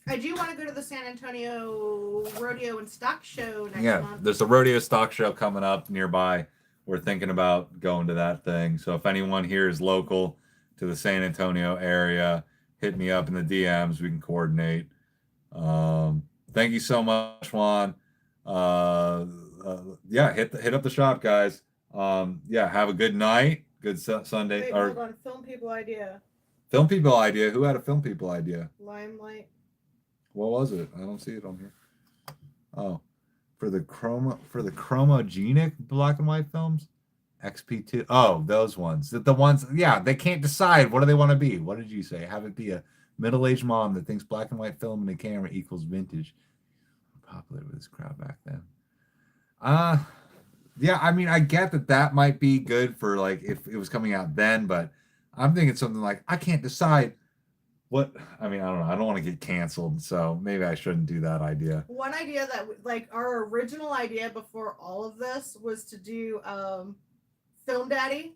I do want to go to the San Antonio Rodeo and Stock Show next month. There's a rodeo stock show coming up nearby. We're thinking about going to that thing. So if anyone here is local to the San Antonio area, hit me up in the DMs. We can coordinate. Thank you so much, Juan. Yeah, hit up the shop, guys. Yeah, have a good night. Good Sunday. Wait, hold on. Film people idea. Film people idea. Who had a film people idea? Limelight. What was it? I don't see it on here. Oh, for the chromogenic black and white films, XP2. Oh, those ones. The ones. Yeah, they can't decide. What do they want to be? What did you say? Have it be a middle-aged mom that thinks black and white film and a camera equals vintage. Popular with this crowd back then. Yeah, I mean, I get that might be good for like if it was coming out then, but I'm thinking something like I can't decide what. I mean, I don't know. I don't want to get canceled, so maybe I shouldn't do that idea. One idea that like our original idea before all of this was to do Film Daddy.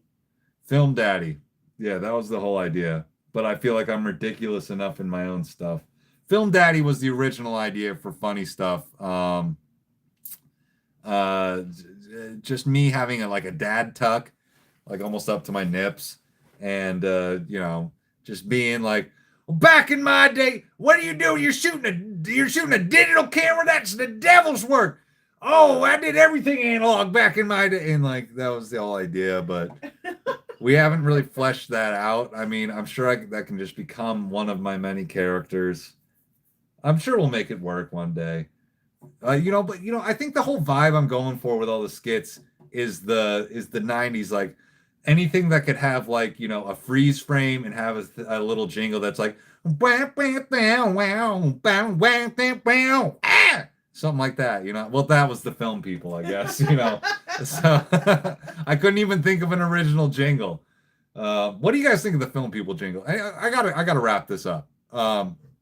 Film Daddy. Yeah, that was the whole idea. But I feel like I'm ridiculous enough in my own stuff. Film Daddy was the original idea for funny stuff. Just me having like a dad tuck, like almost up to my nips, and you know, just being like, Back in my day, what are you doing? You're shooting a digital camera. That's the devil's work. Oh, I did everything analog back in my day, and like that was the whole idea. But we haven't really fleshed that out. I mean, I'm sure that can just become one of my many characters. I'm sure we'll make it work one day. But I think the whole vibe I'm going for with all the skits is the 90s, like anything that could have like, a freeze frame and have a little jingle that's like something like that. Well, that was the film people, I guess. So I couldn't even think of an original jingle. What do you guys think of the film people jingle? I gotta wrap this up.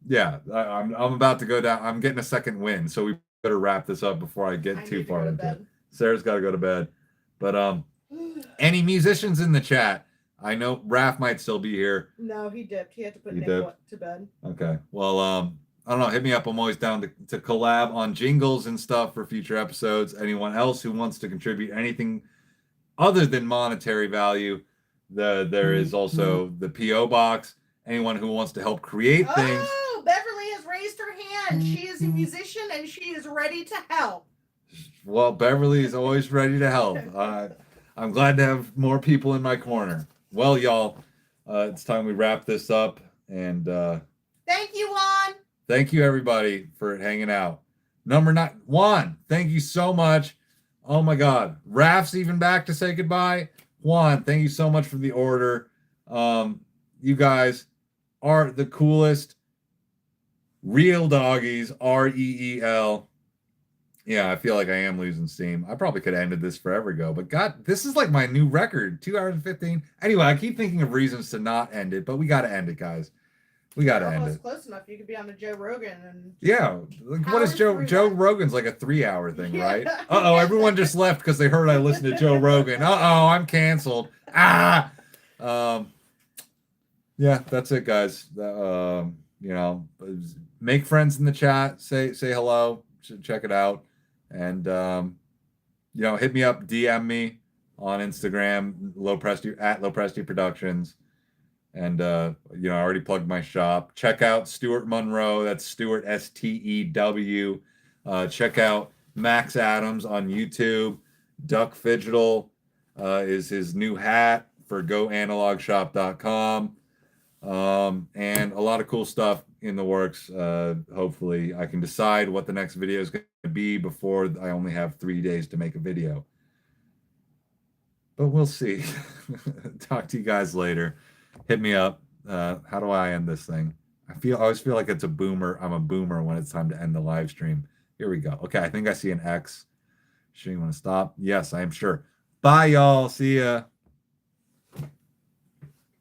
Yeah, I'm about to go down. I'm getting a second win, so we better wrap this up before I get too far into it. Sarah's got to go to bed. But any musicians in the chat? I know Raph might still be here. No, he dipped. He had to put Nick to bed. Okay. Well, I don't know. Hit me up. I'm always down to collab on jingles and stuff for future episodes. Anyone else who wants to contribute anything other than monetary value, there is also the P.O. box. Anyone who wants to help create things. Oh, Beverly has raised her hand. She is a musician and she is ready to help. Well, Beverly is always ready to help. I'm glad to have more people in my corner. Well, y'all, it's time we wrap this up. And thank you, Juan. Thank you, everybody, for hanging out. Number 9, Juan, thank you so much. Oh, my God. Raph's even back to say goodbye. Juan, thank you so much for the order. You guys are the coolest. Real doggies, REEL. Yeah, I feel like I am losing steam. I probably could have ended this forever ago, but God, this is like my new record, 2 hours and 15. Anyway, I keep thinking of reasons to not end it, but we got to end it, guys. We got to end it. Close enough. You could be on the Joe Rogan. And yeah. Like, what is Joe Rogan's like a 3-hour thing, right? Uh-oh, everyone just left because they heard I listened to Joe Rogan. Uh-oh, I'm canceled. Ah! Yeah, that's it, guys. Make friends in the chat. Say hello. Check it out. And, hit me up. DM me on Instagram, at Low Prestige Productions. And, I already plugged my shop. Check out Stuart Monroe. That's Stuart, STEW. Check out Max Adams on YouTube. Duck Fidgetal is his new hat for goanalogshop.com. And a lot of cool stuff in the works. Hopefully I can decide what the next video is going to be before I only have 3 days to make a video. But we'll see. Talk to you guys later. Hit me up. How do I end this thing? I always feel like it's a boomer. I'm a boomer when it's time to end the live stream. Here we go. Okay, I think I see an X. Sure you want to stop? Yes, I am sure. Bye, y'all. See ya.